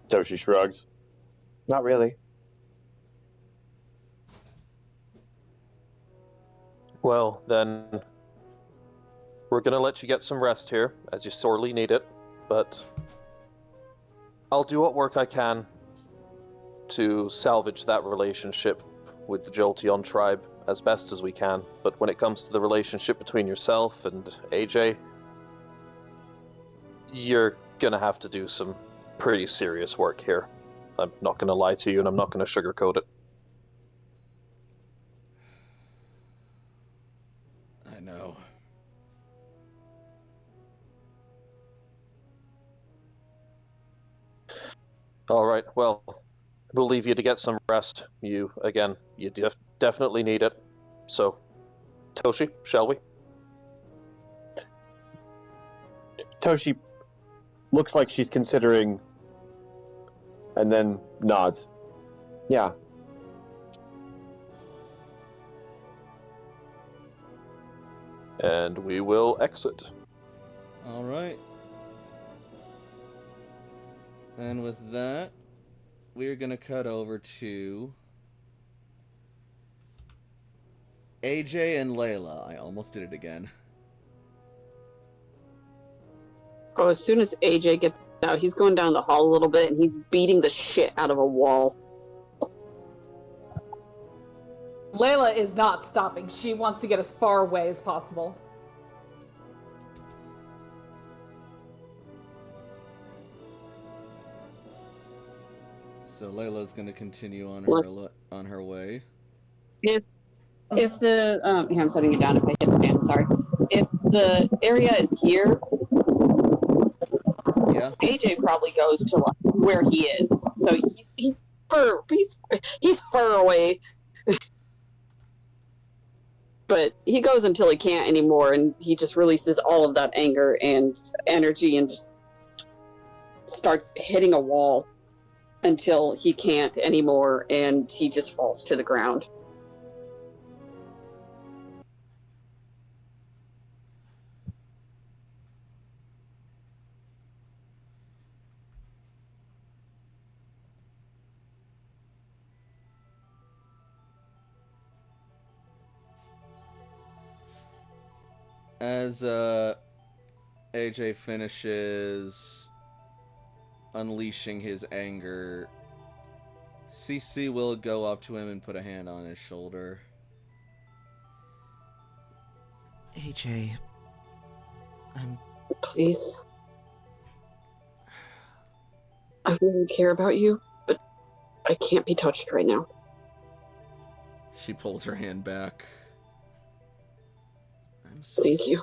Toshi shrugs. Not really. Well, then we're going to let you get some rest here, as you sorely need it, but I'll do what work I can to salvage that relationship with the Jolteon tribe as best as we can. But when it comes to the relationship between yourself and AJ, you're going to have to do some pretty serious work here. I'm not going to lie to you, and I'm not going to sugarcoat it. I know. All right, well, we'll leave you to get some rest. You definitely need it. So, Toshi, shall we? Toshi looks like she's considering and then nods. Yeah. And we will exit. Alright. And with that, we're gonna cut over to AJ and Layla. I almost did it again. Oh, as soon as AJ gets out, he's going down the hall a little bit and he's beating the shit out of a wall. Layla is not stopping. She wants to get as far away as possible. So Layla's gonna continue on What? on her way. If the here, I'm setting you down if I hit the fan, sorry. If the area is here, Yeah. AJ probably goes to like, where he is. So he's far away. But he goes until he can't anymore, and he just releases all of that anger and energy and just starts hitting a wall until he can't anymore, and he just falls to the ground. As AJ finishes unleashing his anger, CC will go up to him and put a hand on his shoulder. AJ, Please. I really care about you, but I can't be touched right now. She pulls her hand back. Thank you.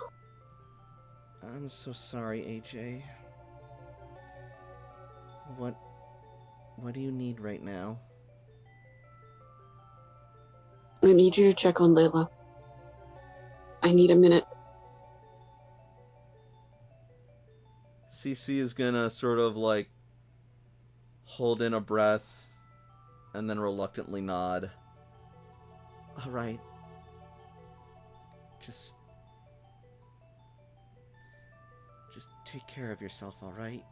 I'm so sorry, AJ. What do you need right now? I need you to check on Layla. I need a minute. CC is gonna sort of like hold in a breath and then reluctantly nod. Alright. Just take care of yourself, alright?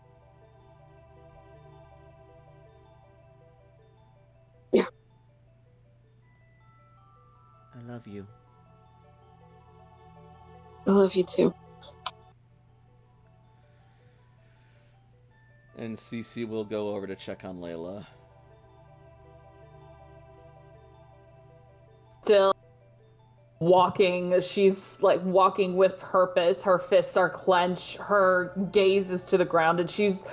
Yeah. I love you. I love you too. And CC will go over to check on Layla. Still walking, she's like walking with purpose. Her fists are clenched, her gaze is to the ground, and she's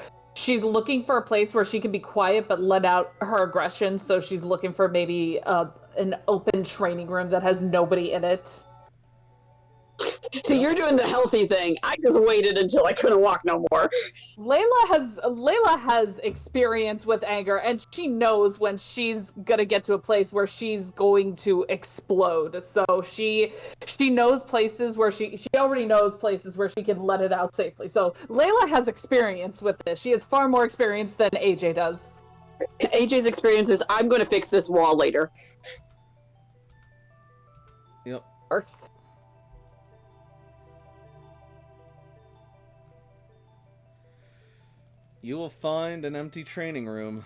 looking for a place where she can be quiet but let out her aggression. So she's looking for maybe an open training room that has nobody in it. So you're doing the healthy thing. I just waited until I couldn't walk no more. Layla has experience with anger, and she knows when she's gonna get to a place where she's going to explode. So she knows places where she already knows places where she can let it out safely. So Layla has experience with this. She has far more experience than AJ does. AJ's experience is I'm going to fix this wall later. Yep. Works. You will find an empty training room.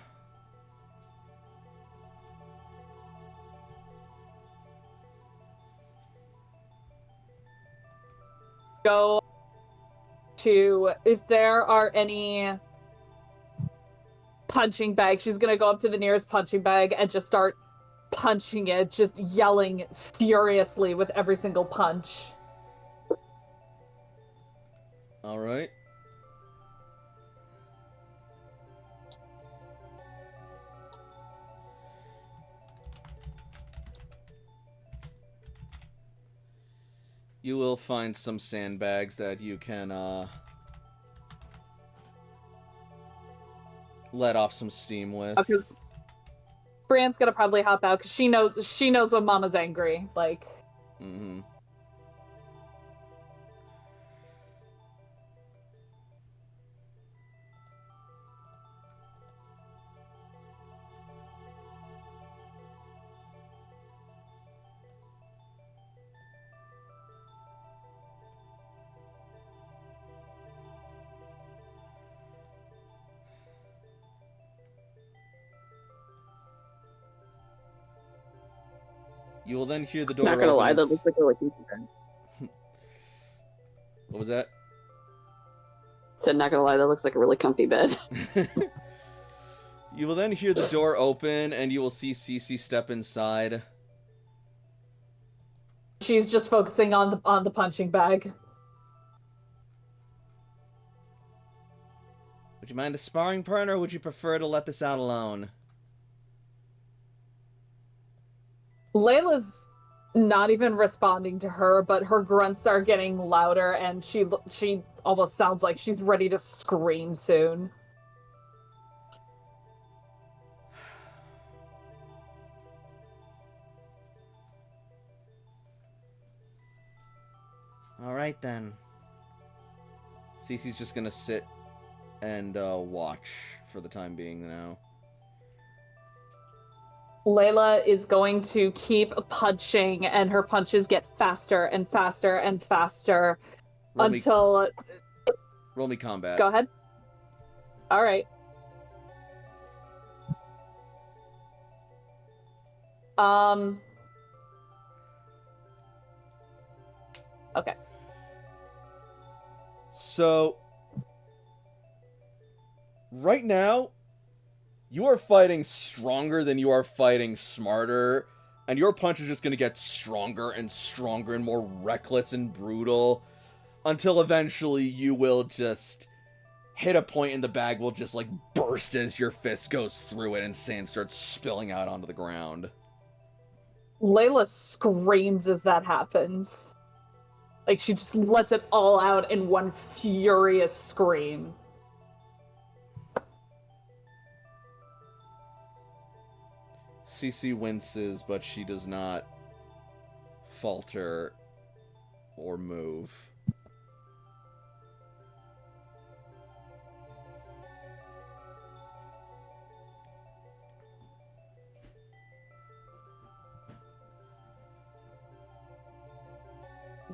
Go to, if there are any punching bags, she's gonna go up to the nearest punching bag and just start punching it, just yelling furiously with every single punch. Alright. You will find some sandbags that you can, let off some steam with. Because Brienne's gonna probably hop out because she knows when Mama's angry. Like, Mm-hmm. You will then hear the door Not gonna lie, that opens. looks like a really comfy bed. What was that? Said not gonna lie, that looks like a really comfy bed. You will then hear the door open, and you will see Cece step inside. she's just focusing on the punching bag. Would you mind a sparring partner, or would you prefer to let this out alone? Layla's not even responding to her, but her grunts are getting louder, and she almost sounds like she's ready to scream soon. Alright then. Cece's just gonna sit and watch for the time being now. Layla is going to keep punching, and her punches get faster and faster and faster until... Roll me combat. Go ahead. All right. Okay. So, right now, you are fighting stronger than you are fighting smarter, and your punch is just going to get stronger and stronger and more reckless and brutal until eventually you will just hit a point and the bag will just like burst as your fist goes through it and sand starts spilling out onto the ground. Layla screams as that happens. Like, she just lets it all out in one furious scream. Cece winces, but she does not falter or move.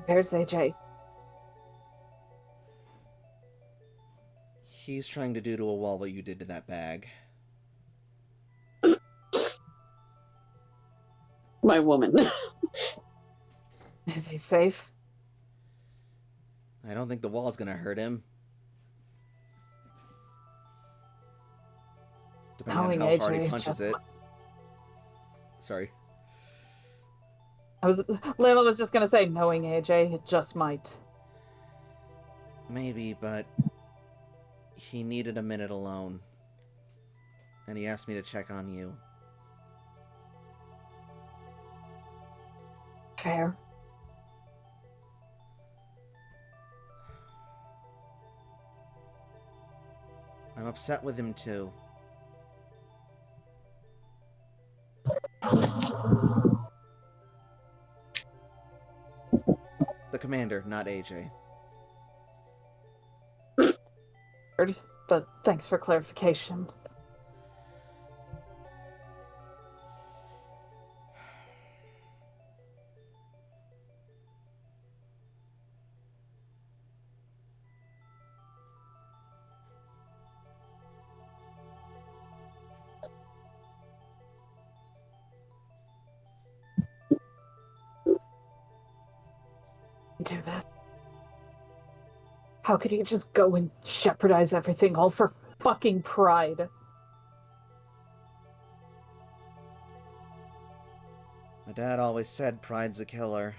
Where's AJ? He's trying to do to a wall what you did to that bag. My woman. Is he safe? I don't think the wall's gonna hurt him. Depending on how hard he punches it. Sorry. Layla was just gonna say, knowing AJ, it just might. Maybe, but he needed a minute alone. And he asked me to check on you. Fair. I'm upset with him too. The commander, not AJ. But thanks for clarification. Do this. How could he just go and jeopardize everything all for fucking pride? My dad always said pride's a killer.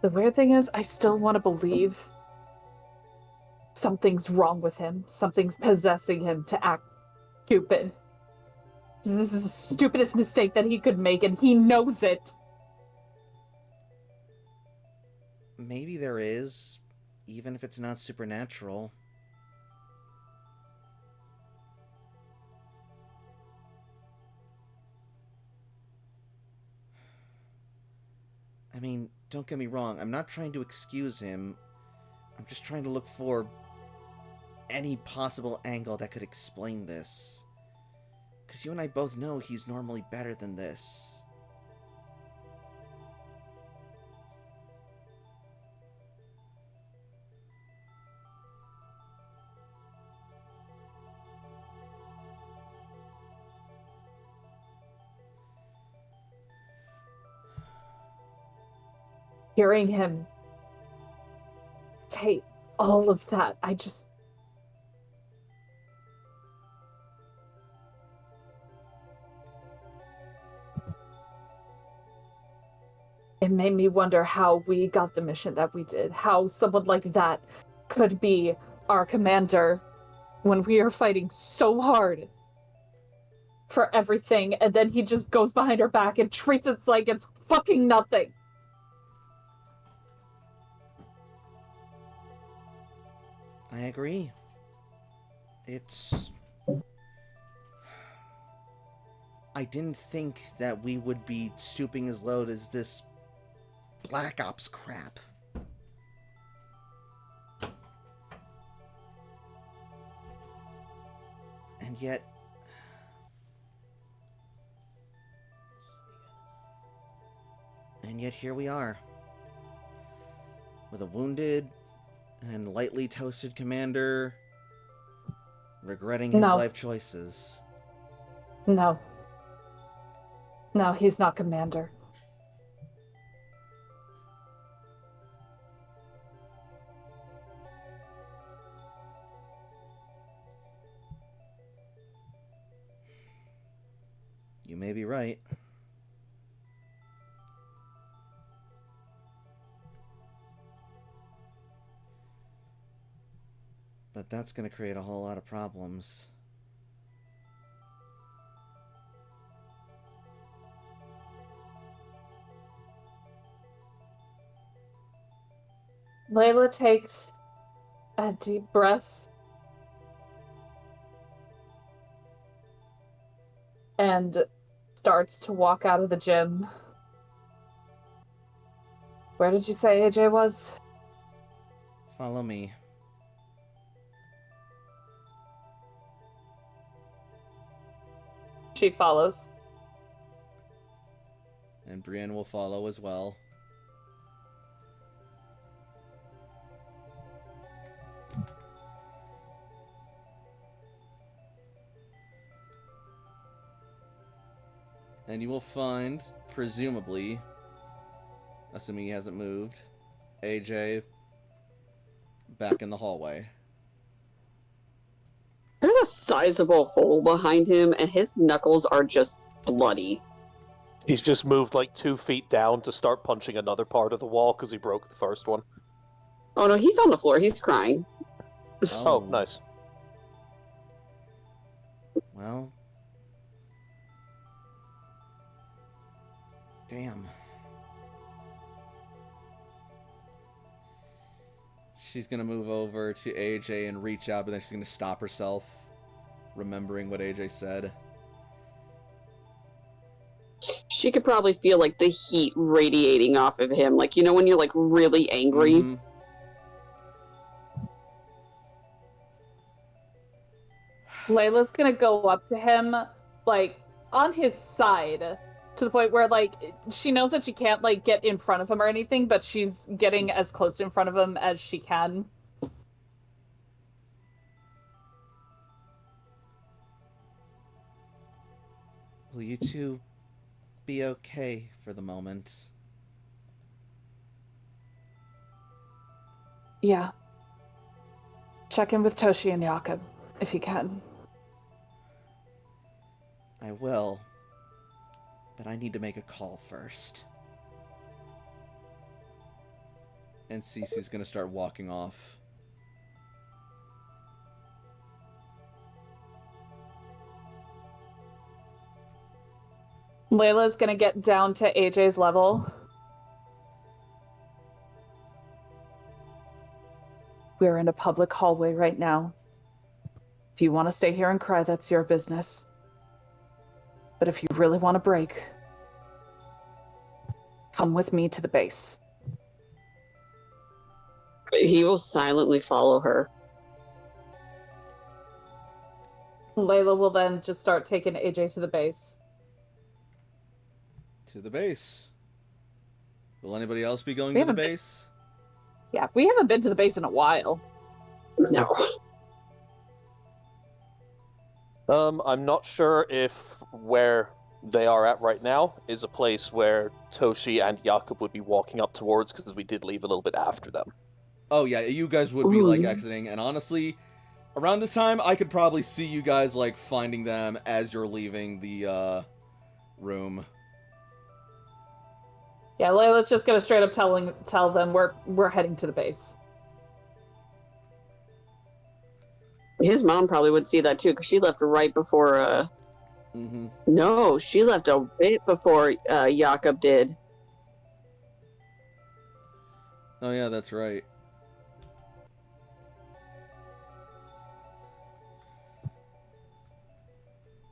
The weird thing is, I still want to believe something's wrong with him. Something's possessing him to act stupid. This is the stupidest mistake that he could make, and he knows it. Maybe there is, even if it's not supernatural. I mean, don't get me wrong, I'm not trying to excuse him. I'm just trying to look for any possible angle that could explain this. Because you and I both know he's normally better than this. Hearing him take all of that, it made me wonder how we got the mission that we did. How someone like that could be our commander when we are fighting so hard for everything, and then he just goes behind our back and treats it like it's fucking nothing. I agree. I didn't think that we would be stooping as low as this Black Ops crap. And yet... here we are. With a wounded and lightly toasted commander regretting his No. life choices. No. No, he's not commander. You may be right. But that's going to create a whole lot of problems. Layla takes a deep breath and starts to walk out of the gym. Where did you say AJ was? Follow me. She follows. And Brienne will follow as well. And you will find, presumably, assuming he hasn't moved, AJ back in the hallway. There's a sizable hole behind him, and his knuckles are just bloody. He's just moved like 2 feet down to start punching another part of the wall because he broke the first one. Oh no, he's on the floor. He's crying. Oh, nice. Well. Damn. She's gonna move over to AJ and reach out, but then she's gonna stop herself, remembering what AJ said. She could probably feel like the heat radiating off of him. Like, you know when you're like really angry? Mhm. Layla's gonna go up to him, like, on his side, to the point where, like, she knows that she can't, like, get in front of him or anything, but she's getting as close in front of him as she can. Will you two be okay for the moment? Yeah. Check in with Toshi and Jakob, if you can. I will. But I need to make a call first. And Cece's gonna start walking off. Layla's gonna get down to AJ's level. We're in a public hallway right now. If you want to stay here and cry, that's your business. But if you really want to break, come with me to the base. He will silently follow her. Layla will then just start taking AJ to the base. To the base. Will anybody else be going We to the haven't been- base? Yeah, we haven't been to the base in a while. No. I'm not sure if where they are at right now is a place where Toshi and Jakob would be walking up towards, because we did leave a little bit after them. Oh yeah, you guys would be like Ooh. exiting, and honestly, around this time, I could probably see you guys like finding them as you're leaving the room. Yeah, Layla's just gonna straight up tell them we're heading to the base. His mom probably would see that too, because she left right before, Mm-hmm. No, she left a bit before, Jakob did. Oh yeah, that's right.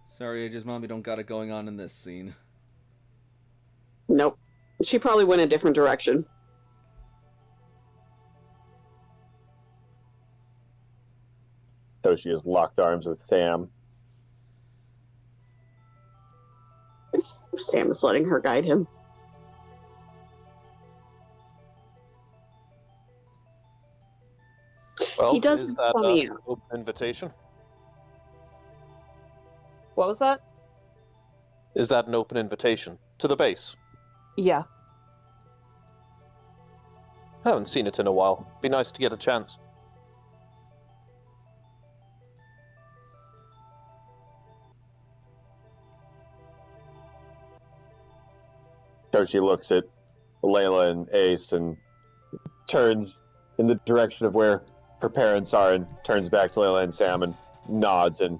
Sorry, AJ's mommy don't got it going on in this scene. Nope. She probably went a different direction. Toshi has locked arms with Sam. Sam is letting her guide him. Well, He does is have that funny an open invitation? What was that? Is that an open invitation? To the base? Yeah. I haven't seen it in a while. Be nice to get a chance. Tochi looks at Layla and Ace and turns in the direction of where her parents are and turns back to Layla and Sam and nods and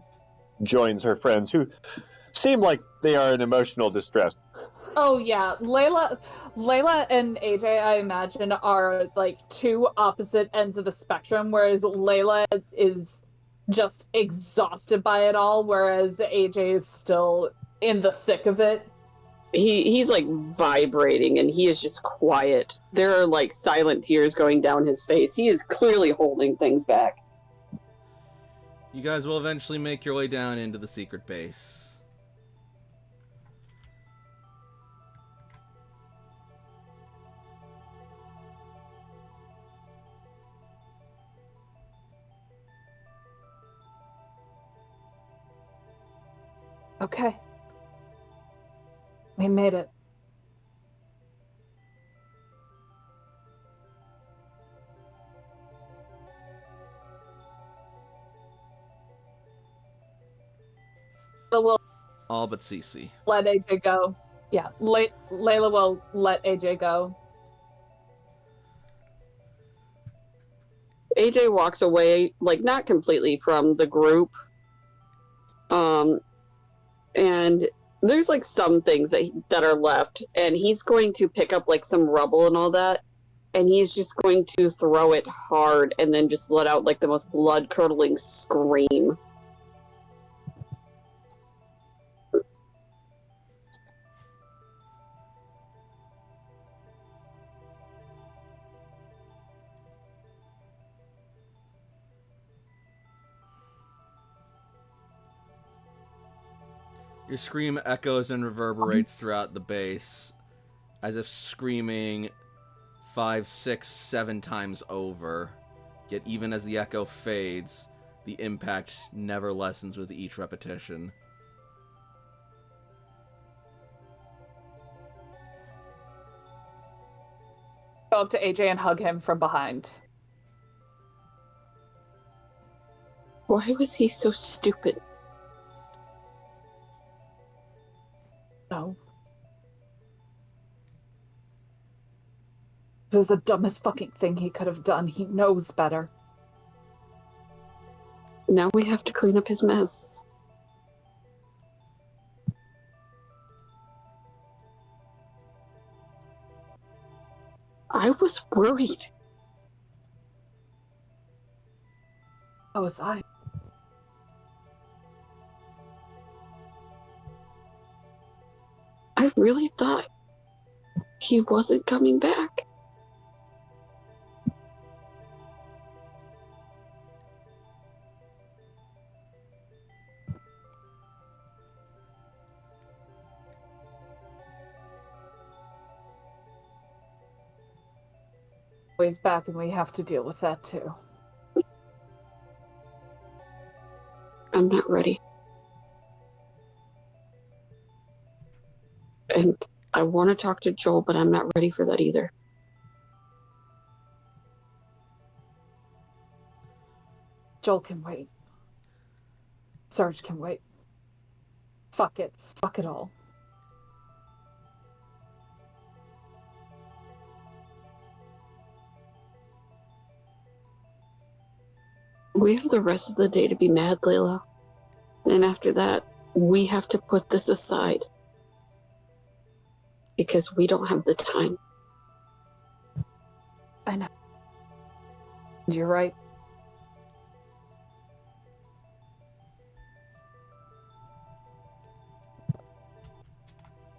joins her friends who seem like they are in emotional distress. Oh yeah, Layla and AJ, I imagine, are like two opposite ends of the spectrum, whereas Layla is just exhausted by it all, whereas AJ is still in the thick of it. He's like vibrating and he is just quiet. There are like silent tears going down his face. He is clearly holding things back. You guys will eventually make your way down into the secret base. Okay. We made it. So we'll All but Cece. let AJ go. Yeah, Layla will let AJ go. AJ walks away, like not completely from the group. And there's like some things that are left, and he's going to pick up like some rubble and all that, and he's just going to throw it hard and then just let out like the most blood-curdling scream. Your scream echoes and reverberates throughout the base, as if screaming 5, 6, 7 times over. Yet even as the echo fades, the impact never lessens with each repetition. Go up to AJ and hug him from behind. Why was he so stupid? No. It was the dumbest fucking thing he could have done. He knows better. Now we have to clean up his mess. I was worried. Oh, was I? I really thought he wasn't coming back. He's back and we have to deal with that too. I'm not ready. And I want to talk to Joel, but I'm not ready for that either. Joel can wait. Sarge can wait. Fuck it. Fuck it all. We have the rest of the day to be mad, Layla. And after that, we have to put this aside. Because we don't have the time. I know. You're right.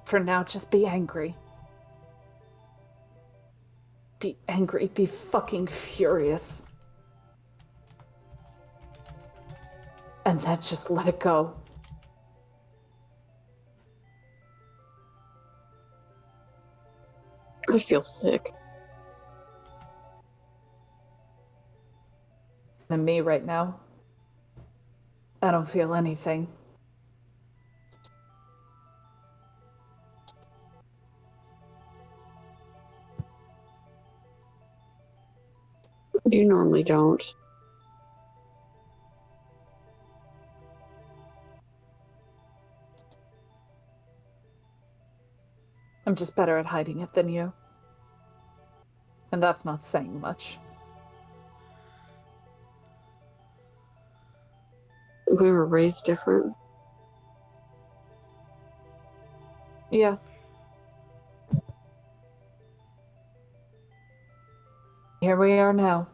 For now, just be angry. Be angry. Be fucking furious. And then just let it go. I feel sick. And me right now, I don't feel anything. You normally don't. I'm just better at hiding it than you. And that's not saying much. We were raised different. Yeah. Here we are now.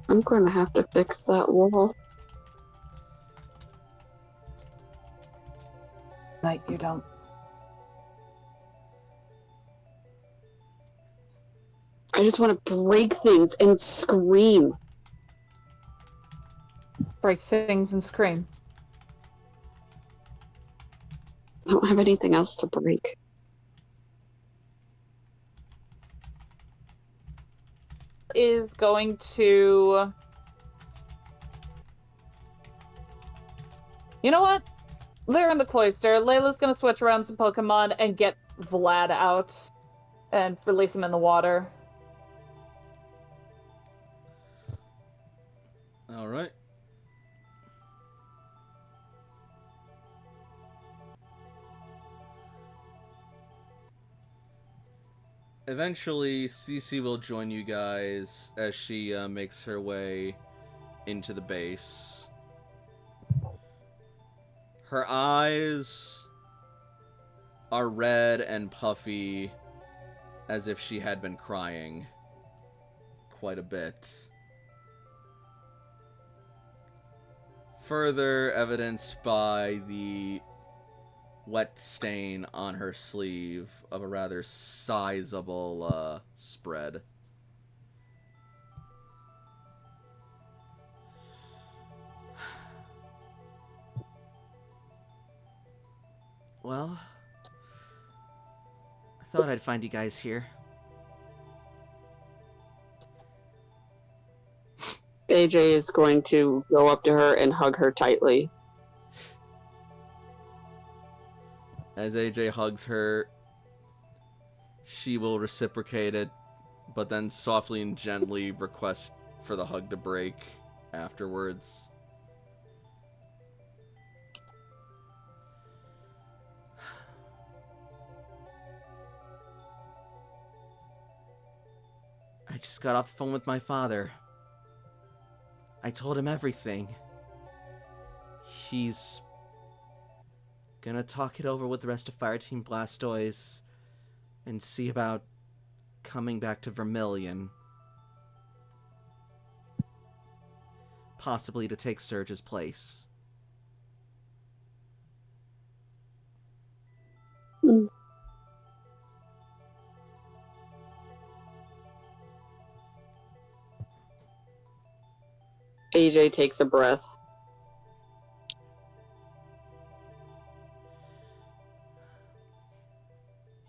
I'm going to have to fix that wall. Night, you don't. I just want to break things and scream. Break things and scream. I don't have anything else to break. Is going to... You know what? They're in the cloister. Layla's gonna switch around some Pokemon and get Vlad out and release him in the water. All right. Eventually, Cece will join you guys as she makes her way into the base. Her eyes are red and puffy, as if she had been crying quite a bit. Further evidenced by the wet stain on her sleeve of a rather sizable spread. Well, I thought I'd find you guys here. AJ is going to go up to her and hug her tightly. As AJ hugs her, she will reciprocate it, but then softly and gently request for the hug to break afterwards. I just got off the phone with my father. I told him everything. He's gonna talk it over with the rest of Fireteam Blastoise and see about coming back to Vermilion. Possibly to take Surge's place. Mm. AJ takes a breath.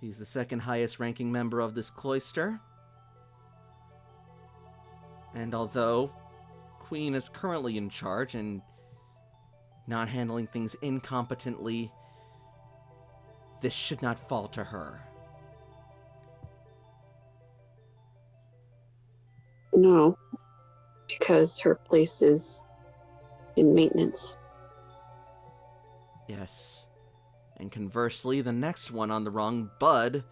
He's the second highest ranking member of this cloister. And although Queen is currently in charge and not handling things incompetently, this should not fall to her. No, because her place is in maintenance. Yes. And conversely, the next one on the rung, Bud,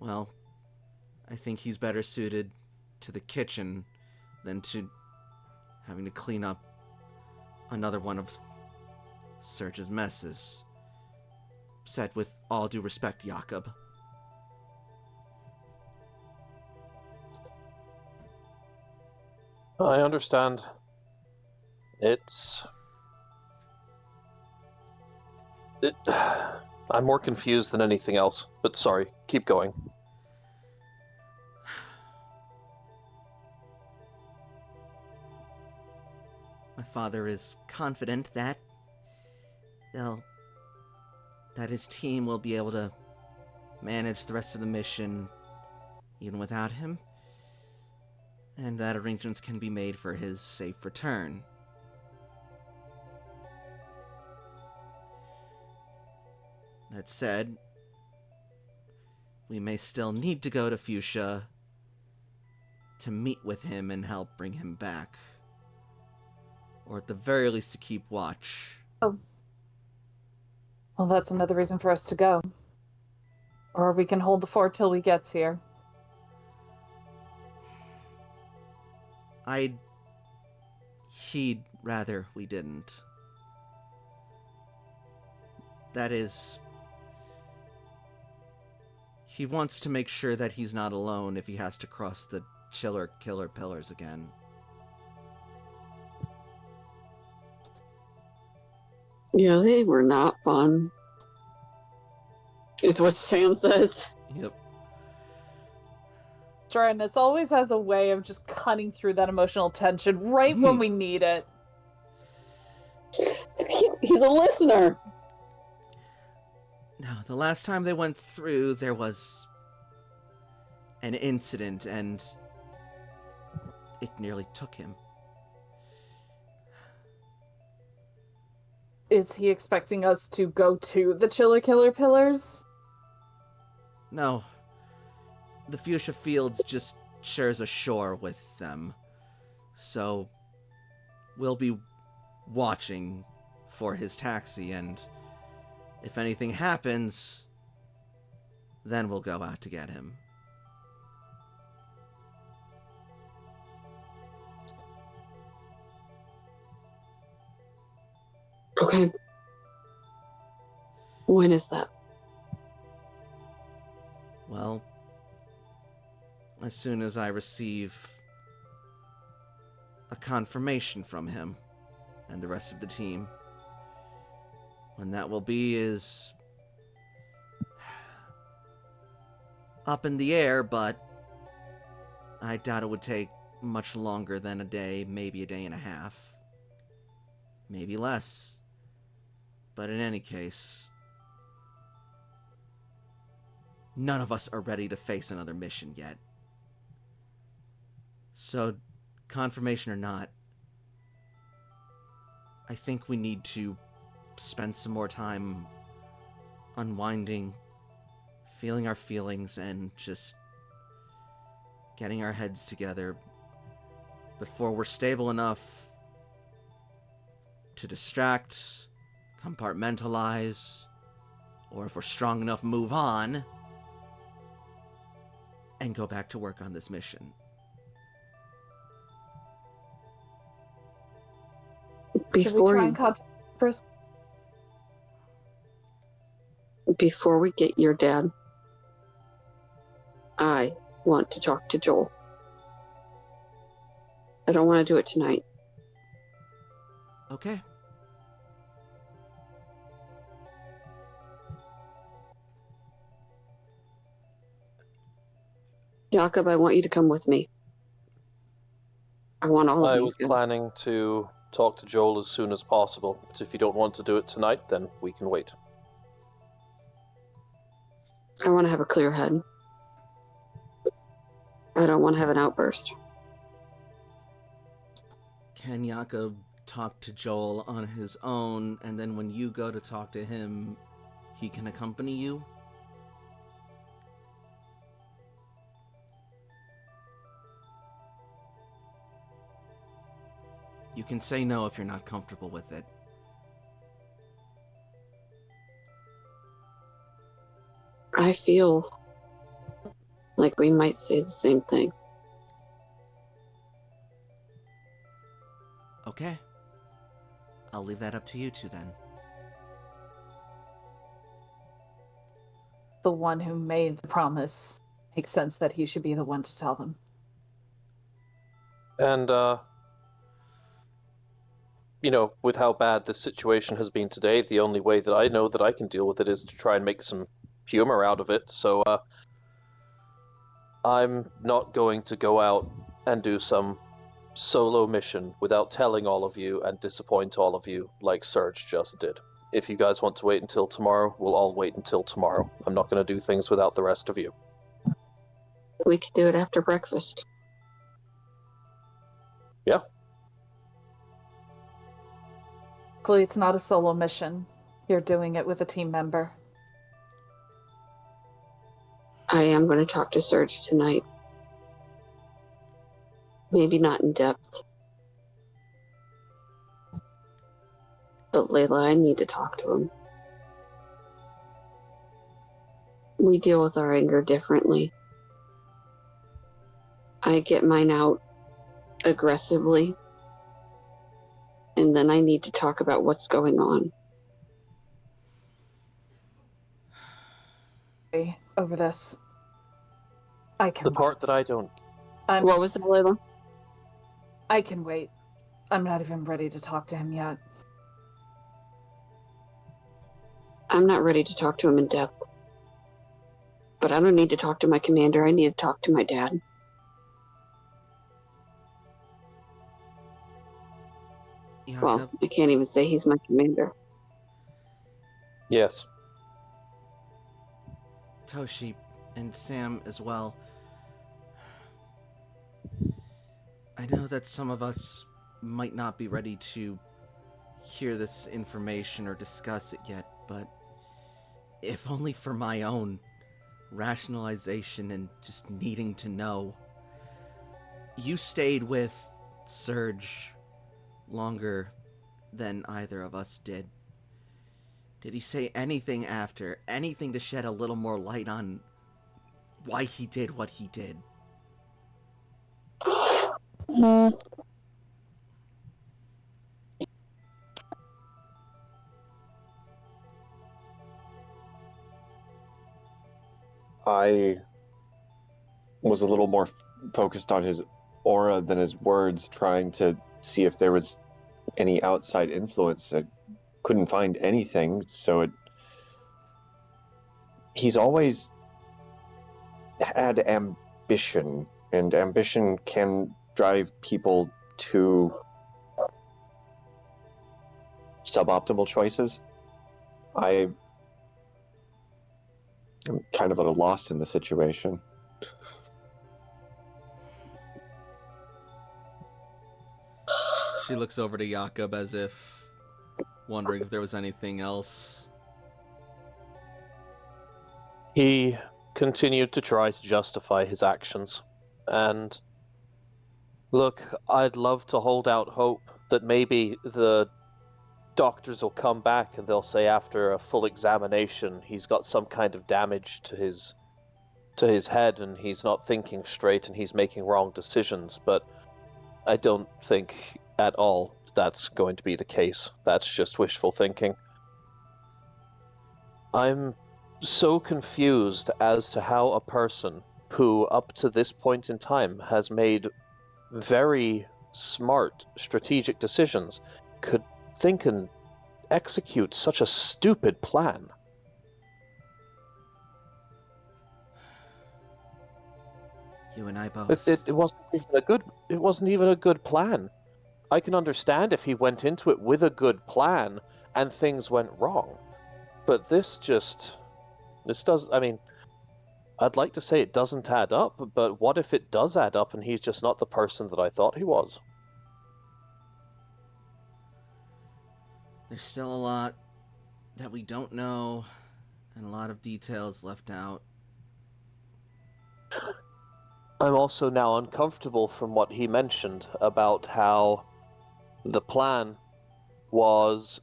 well, I think he's better suited to the kitchen than to having to clean up another one of Surge's messes. Said with all due respect, Jakob. I understand. I'm more confused than anything else, but sorry, keep going. My father is confident that his team will be able to manage the rest of the mission even without him, and that arrangements can be made for his safe return. That said, we may still need to go to Fuchsia to meet with him and help bring him back. Or at the very least to keep watch. Oh. Well, that's another reason for us to go. Or we can hold the fort till he gets here. He'd rather we didn't. That is... He wants to make sure that he's not alone if he has to cross the Chiller Killer Pillars again. Yeah, they were not fun. Is what Sam says. Yep. Tyrannus always has a way of just cutting through that emotional tension right when we need it. He's a listener. Now, the last time they went through, there was an incident, and it nearly took him. Is he expecting us to go to the Chiller Killer Pillars? No. The Fuchsia Fields just shares a shore with them. So, we'll be watching for his taxi, and if anything happens, then we'll go out to get him. Okay. When is that? Well, as soon as I receive a confirmation from him and the rest of the team. When that will be is up in the air, but I doubt it would take much longer than a day, maybe a day and a half. Maybe less. But in any case, none of us are ready to face another mission yet. So, confirmation or not, I think we need to spend some more time unwinding, feeling our feelings, and just getting our heads together before we're stable enough to distract, compartmentalize, or if we're strong enough, move on and go back to work on this mission. Should we try and contact first? Before we get your dad, I want to talk to Joel. I don't want to do it tonight. Okay. Jakob, I want you to come with me. I want all of I you was to. planning to talk to Joel as soon as possible, but if you don't want to do it tonight, then we can wait. I want to have a clear head. I don't want to have an outburst. Can Jakob talk to Joel on his own, and then when you go to talk to him, he can accompany you? You can say no if you're not comfortable with it. I feel like we might say the same thing. Okay. I'll leave that up to you two then. The one who made the promise. Makes sense that he should be the one to tell them. And, with how bad this situation has been today, the only way that I know that I can deal with it is to try and make some humor out of it. So, I'm not going to go out and do some solo mission without telling all of you and disappoint all of you like Serge just did. If you guys want to wait until tomorrow, we'll all wait until tomorrow. I'm not going to do things without the rest of you. We could do it after breakfast. Yeah. Luckily, it's not a solo mission. You're doing it with a team member. I am going to talk to Serge tonight. Maybe not in depth. But Layla, I need to talk to him. We deal with our anger differently. I get mine out aggressively, and then I need to talk about what's going on. Over this. I can The part wait. that I don't... What was that, Layla? I can wait. I'm not even ready to talk to him yet. I'm not ready to talk to him in depth. But I don't need to talk to my commander. I need to talk to my dad. Well, I can't even say he's my commander. Yes. Toshi and Sam as well. I know that some of us might not be ready to hear this information or discuss it yet, but if only for my own rationalization and just needing to know. You stayed with Serge longer than either of us did. Did he say anything after? Anything to shed a little more light on why he did what he did? I was a little more focused on his aura than his words, trying to see if there was any outside influence. I couldn't find anything, so he's always had ambition, and ambition can drive people to suboptimal choices. I am kind of at a loss in the situation. She looks over to Jakob as if wondering if there was anything else. He continued to try to justify his actions. And look, I'd love to hold out hope that maybe the doctors will come back and they'll say after a full examination he's got some kind of damage to his head and he's not thinking straight and he's making wrong decisions, but I don't think at all that's going to be the case. That's just wishful thinking. I'm so confused as to how a person who up to this point in time has made very smart strategic decisions could think and execute such a stupid plan. You and I both. It wasn't even a good plan. I can understand if he went into it with a good plan and things went wrong. But this does, I mean, I'd like to say it doesn't add up, but what if it does add up and he's just not the person that I thought he was? There's still a lot that we don't know, and a lot of details left out. I'm also now uncomfortable from what he mentioned about how the plan was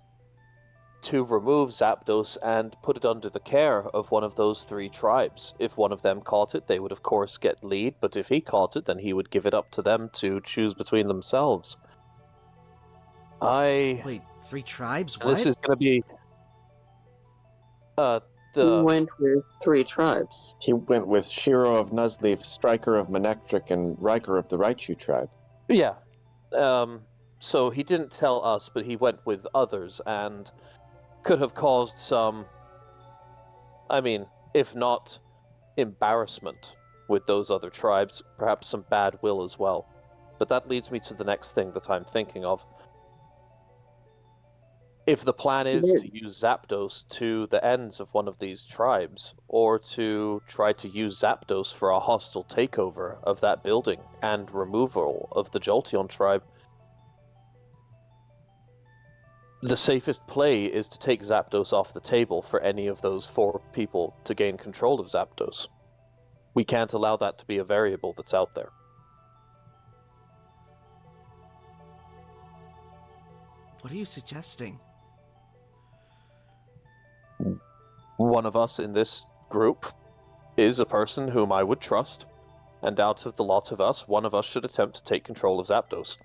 to remove Zapdos and put it under the care of one of those three tribes. If one of them caught it, they would of course get lead, but if he caught it, then he would give it up to them to choose between themselves. Wait, three tribes? What? This is going to be... He went with three tribes. He went with Shiro of Nuzleaf, Striker of Manectric, and Riker of the Raichu tribe. Yeah. So he didn't tell us, but he went with others, and could have caused some, I mean, if not embarrassment with those other tribes, perhaps some bad will as well. But that leads me to the next thing that I'm thinking of. If the plan is to use Zapdos to the ends of one of these tribes, or to try to use Zapdos for a hostile takeover of that building and removal of the Jolteon tribe, the safest play is to take Zapdos off the table for any of those four people to gain control of Zapdos. We can't allow that to be a variable that's out there. What are you suggesting? One of us in this group is a person whom I would trust, and out of the lot of us, one of us should attempt to take control of Zapdos.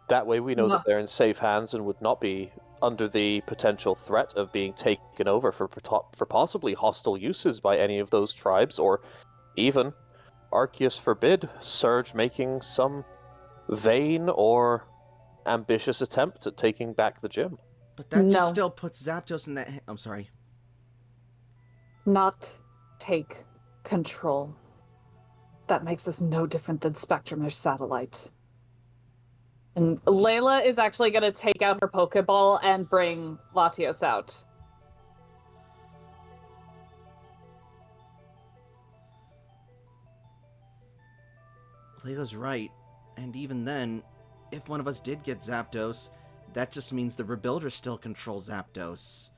That way we know that they're in safe hands and would not be under the potential threat of being taken over for possibly hostile uses by any of those tribes, or even, Arceus forbid, Surge making some vain or ambitious attempt at taking back the gym. But that No. just still puts Zapdos in that... I'm sorry. Not take control. That makes us no different than Spectrum or Satellite. And Layla is actually going to take out her Pokeball and bring Latios out. Layla's right. And even then, if one of us did get Zapdos, that just means the Rebuilder still controls Zapdos.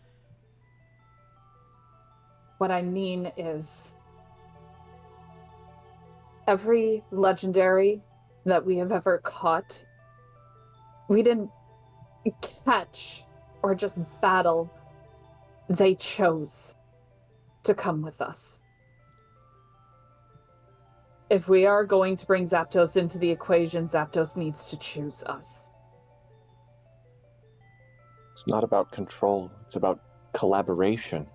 What I mean is, every legendary that we have ever caught, we didn't catch or just battle. They chose to come with us. If we are going to bring Zapdos into the equation, Zapdos needs to choose us. It's not about control, it's about collaboration.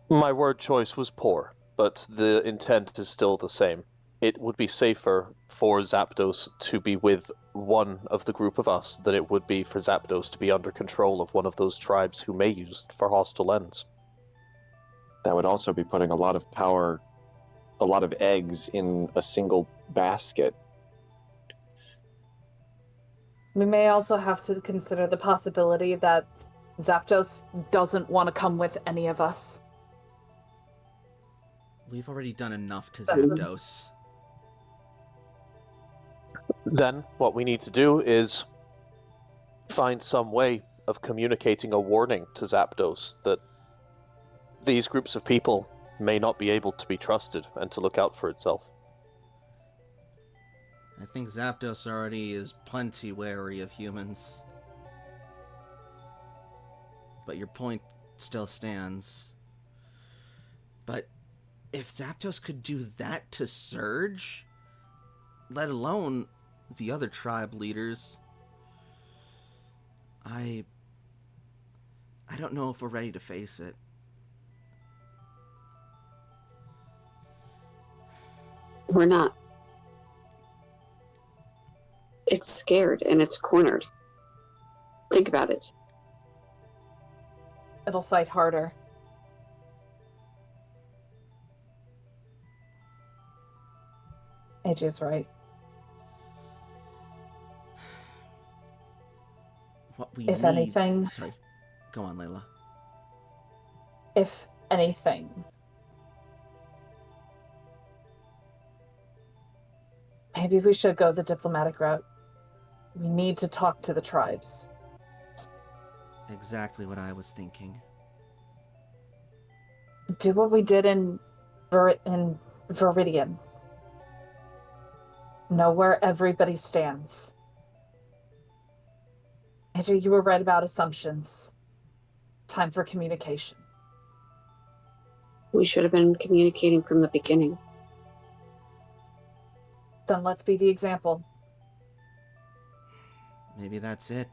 My word choice was poor, but the intent is still the same. It would be safer for Zapdos to be with one of the group of us than it would be for Zapdos to be under control of one of those tribes who may use it for hostile ends. That would also be putting a lot of power, a lot of eggs in a single basket. We may also have to consider the possibility that Zapdos doesn't want to come with any of us. We've already done enough to Zapdos. Then, what we need to do is find some way of communicating a warning to Zapdos that these groups of people may not be able to be trusted and to look out for itself. I think Zapdos already is plenty wary of humans. But your point still stands. But if Zapdos could do that to Surge, let alone the other tribe leaders, I don't know if we're ready to face it. We're not. It's scared and it's cornered. Think about it. It'll fight harder. AJ's right. What we If need... anything- Sorry. Go on, Layla. If anything, maybe we should go the diplomatic route. We need to talk to the tribes. Exactly what I was thinking. Do what we did in Viridian. Know where everybody stands. AJ, you were right about assumptions. Time for communication. We should have been communicating from the beginning. Then let's be the example. Maybe that's it.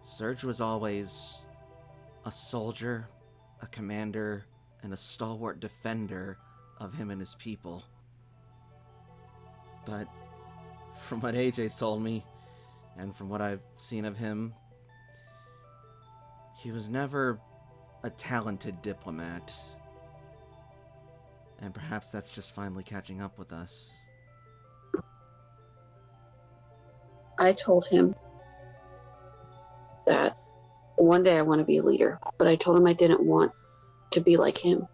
Surge was always a soldier, a commander, and a stalwart defender of him and his people. But from what AJ told me, and from what I've seen of him, he was never a talented diplomat. And perhaps that's just finally catching up with us. I told him that one day I want to be a leader, but I told him I didn't want to be like him.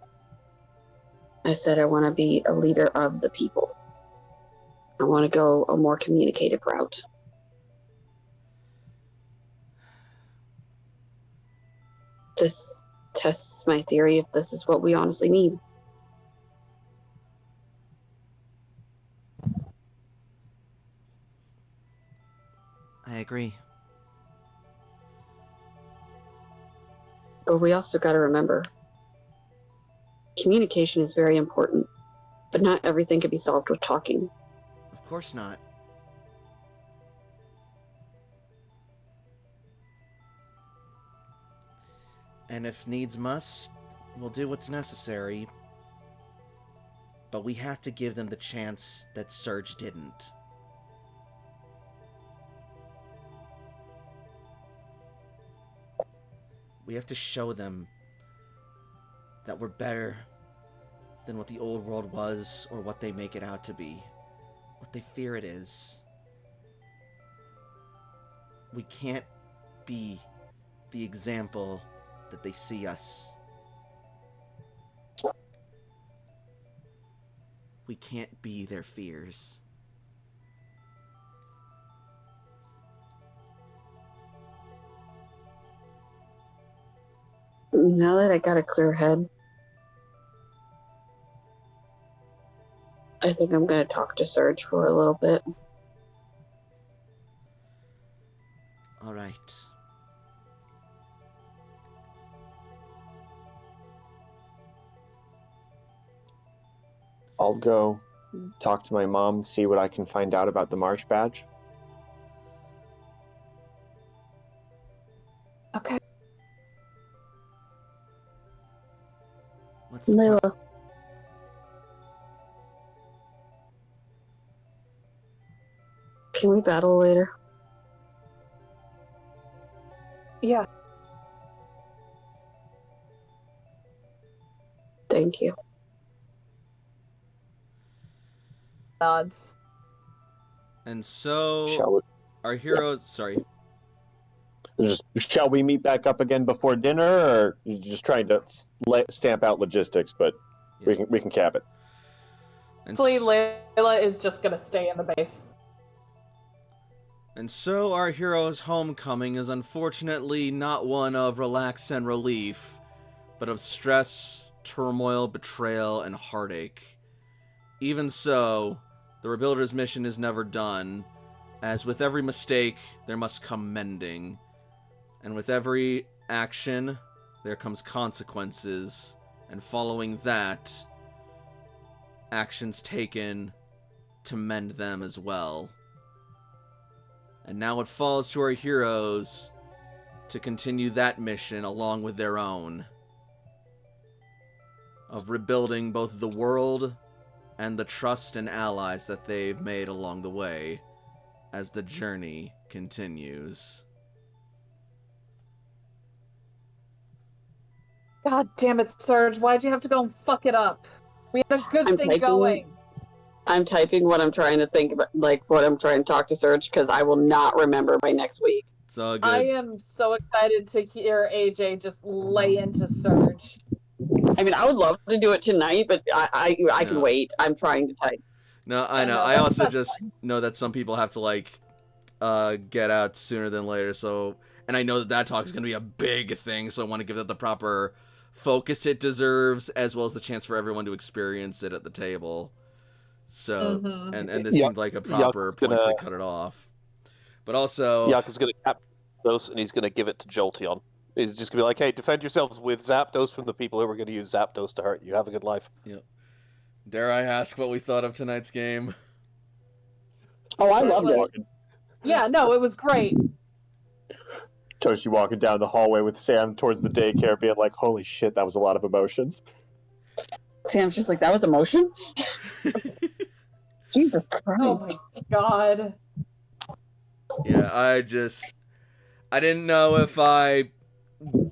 I said I want to be a leader of the people. I want to go a more communicative route. This tests my theory if this is what we honestly need. I agree. But we also got to remember, communication is very important, but not everything can be solved with talking. Of course not. And if needs must, we'll do what's necessary. But we have to give them the chance that Surge didn't. We have to show them that we're better than what the old world was or what they make it out to be, what they fear it is. We can't be the example that they see us. We can't be their fears. Now that I got a clear head, I think I'm going to talk to Surge for a little bit. All right. I'll go talk to my mom, see what I can find out about the March badge. Okay. What's the Layla, can we battle later? Yeah. Thank you. Nods. And so Shall our hero, sorry. we meet back up again before dinner, or you're just trying to stamp out logistics? But we can cap it. And Hopefully, Layla is just gonna stay in the base. And so our hero's homecoming is unfortunately not one of relax and relief, but of stress, turmoil, betrayal, and heartache. Even so, the Rebuilder's mission is never done, as with every mistake, there must come mending. And with every action, there comes consequences, and following that, actions taken to mend them as well. And now it falls to our heroes to continue that mission along with their own, of rebuilding both the world and the trust and allies that they've made along the way as the journey continues. God damn it, Surge. Why'd you have to go and fuck it up? We had a good I'm thing typing. going. I'm typing what I'm trying to think about, like what I'm trying to talk to Surge, because I will not remember by next week. It's all good. I am so excited to hear AJ just lay into Surge. I mean, I would love to do it tonight, but I can No. wait. I'm trying to type. No, I I know. know, I also that's just know that some people have to, like, get out sooner than later, so... And I know that talk is going to be a big thing, so I want to give that the proper focus it deserves, as well as the chance for everyone to experience it at the table. So, and this seemed like a proper point to cut it off. But also... Yakov's going to capture Zapdos, and he's going to give it to Jolteon. He's just going to be like, hey, defend yourselves with Zapdos from the people who are going to use Zapdos to hurt you. Have a good life. Yep. Dare I ask what we thought of tonight's game? Oh, I loved it. Yeah, no, it was great. Toshi walking down the hallway with Sam towards the daycare, being like, holy shit, that was a lot of emotions. Sam's just like, that was emotion? Jesus Oh Christ. my god. Yeah, I didn't know if I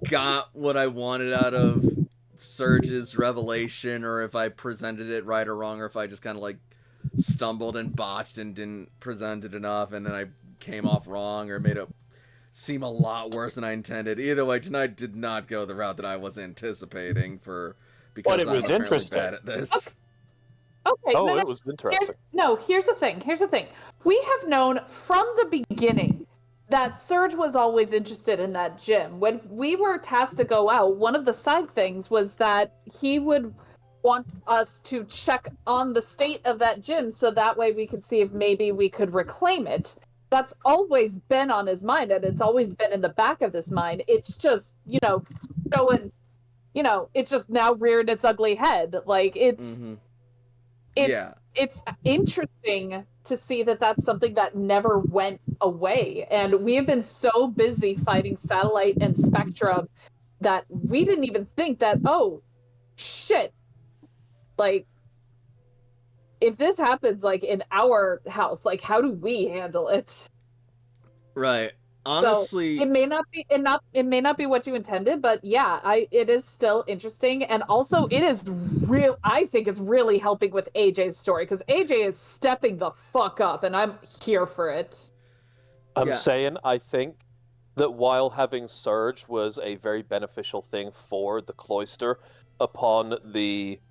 got what I wanted out of Surge's revelation, or if I presented it right or wrong, or if I just kind of like stumbled and botched and didn't present it enough, and then I came off wrong or made it seem a lot worse than I intended. Either way, tonight did not go the route that I was anticipating because But it was I'm apparently interesting. bad at this. Okay, Oh, no, it was interesting. here's the thing. We have known from the beginning that Surge was always interested in that gym. When we were tasked to go out, one of the side things was that he would want us to check on the state of that gym so that way we could see if maybe we could reclaim it. That's always been on his mind, and it's always been in the back of his mind. It's just, showing, it's just now reared its ugly head. Like, it's interesting to see that that's something that never went away. And we have been so busy fighting Satellite and Spectrum that we didn't even think that, oh, shit. Like, if this happens, like, in our house, like, how do we handle it? Right. Honestly, so it may not be what you intended, but yeah, it is still interesting, and also it is real. I think it's really helping with AJ's story because AJ is stepping the fuck up, and I'm here for it. I'm saying I think that while having Surge was a very beneficial thing for the cloister, upon the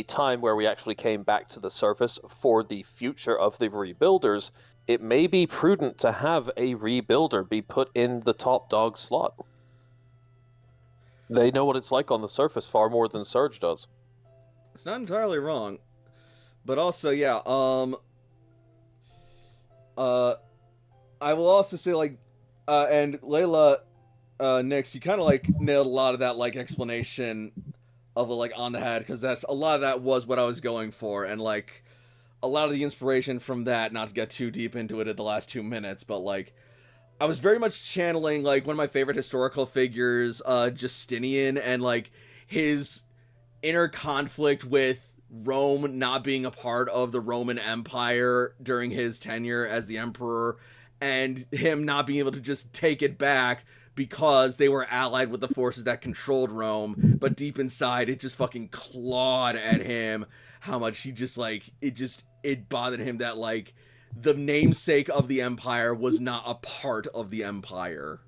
time where we actually came back to the surface for the future of the rebuilders, it may be prudent to have a rebuilder be put in the top dog slot. They know what it's like on the surface far more than Surge does. It's not entirely wrong. But also, yeah, I will also say, like, and Layla, Nix, you kind of, like, nailed a lot of that, like, explanation of it, like, on the head, because that's, a lot of that was what I was going for, and, like, a lot of the inspiration from that, not to get too deep into it at the last 2 minutes, but, like, I was very much channeling, like, one of my favorite historical figures, Justinian, and, like, his inner conflict with Rome not being a part of the Roman Empire during his tenure as the emperor, and him not being able to just take it back because they were allied with the forces that controlled Rome, but deep inside, it just fucking clawed at him how much he just, like, it bothered him that, like, the namesake of the Empire was not a part of the Empire.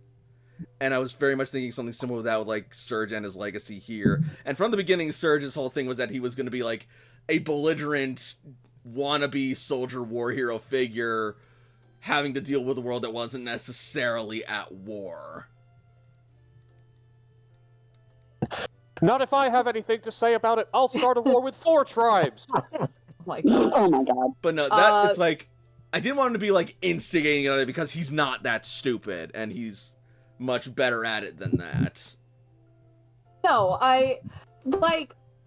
And I was very much thinking something similar with that with, like, Surge and his legacy here. And from the beginning, Surge's whole thing was that he was going to be, like, a belligerent, wannabe soldier war hero figure having to deal with a world that wasn't necessarily at war. Not if I have anything to say about it. I'll start a war with 4 tribes. Oh my god. Oh my god. But no, that it's like, I didn't want him to be, like, instigating it because he's not that stupid, and he's much better at it than that. No,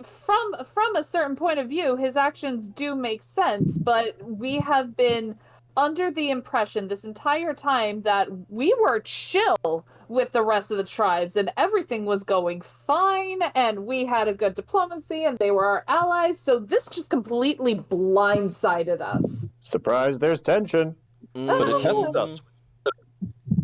from a certain point of view, his actions do make sense, but we have been under the impression this entire time that we were chill with the rest of the tribes and everything was going fine and we had a good diplomacy and they were our allies, so this just completely blindsided us. Surprise, there's tension. But it tested us.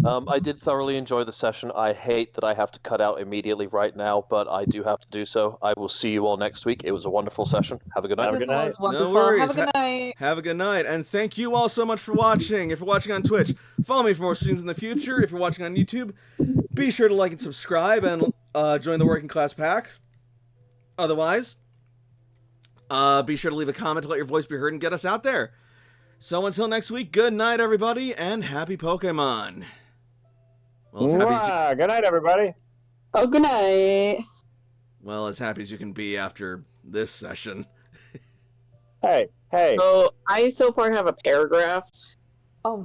I did thoroughly enjoy the session. I hate that I have to cut out immediately right now, but I do have to do so. I will see you all next week. It was a wonderful session. Have a good night. Have a good night. This was wonderful. No worries. Have a good night. Have a good night, and thank you all so much for watching. If you're watching on Twitch, follow me for more streams in the future. If you're watching on YouTube, be sure to like and subscribe and join the Working Class Pack. Otherwise, be sure to leave a comment to let your voice be heard and get us out there. So until next week, good night, everybody, and happy Pokemon. Well, Good night, everybody. Oh, good night. Well, as happy as you can be after this session. Hey. So I so far have a paragraph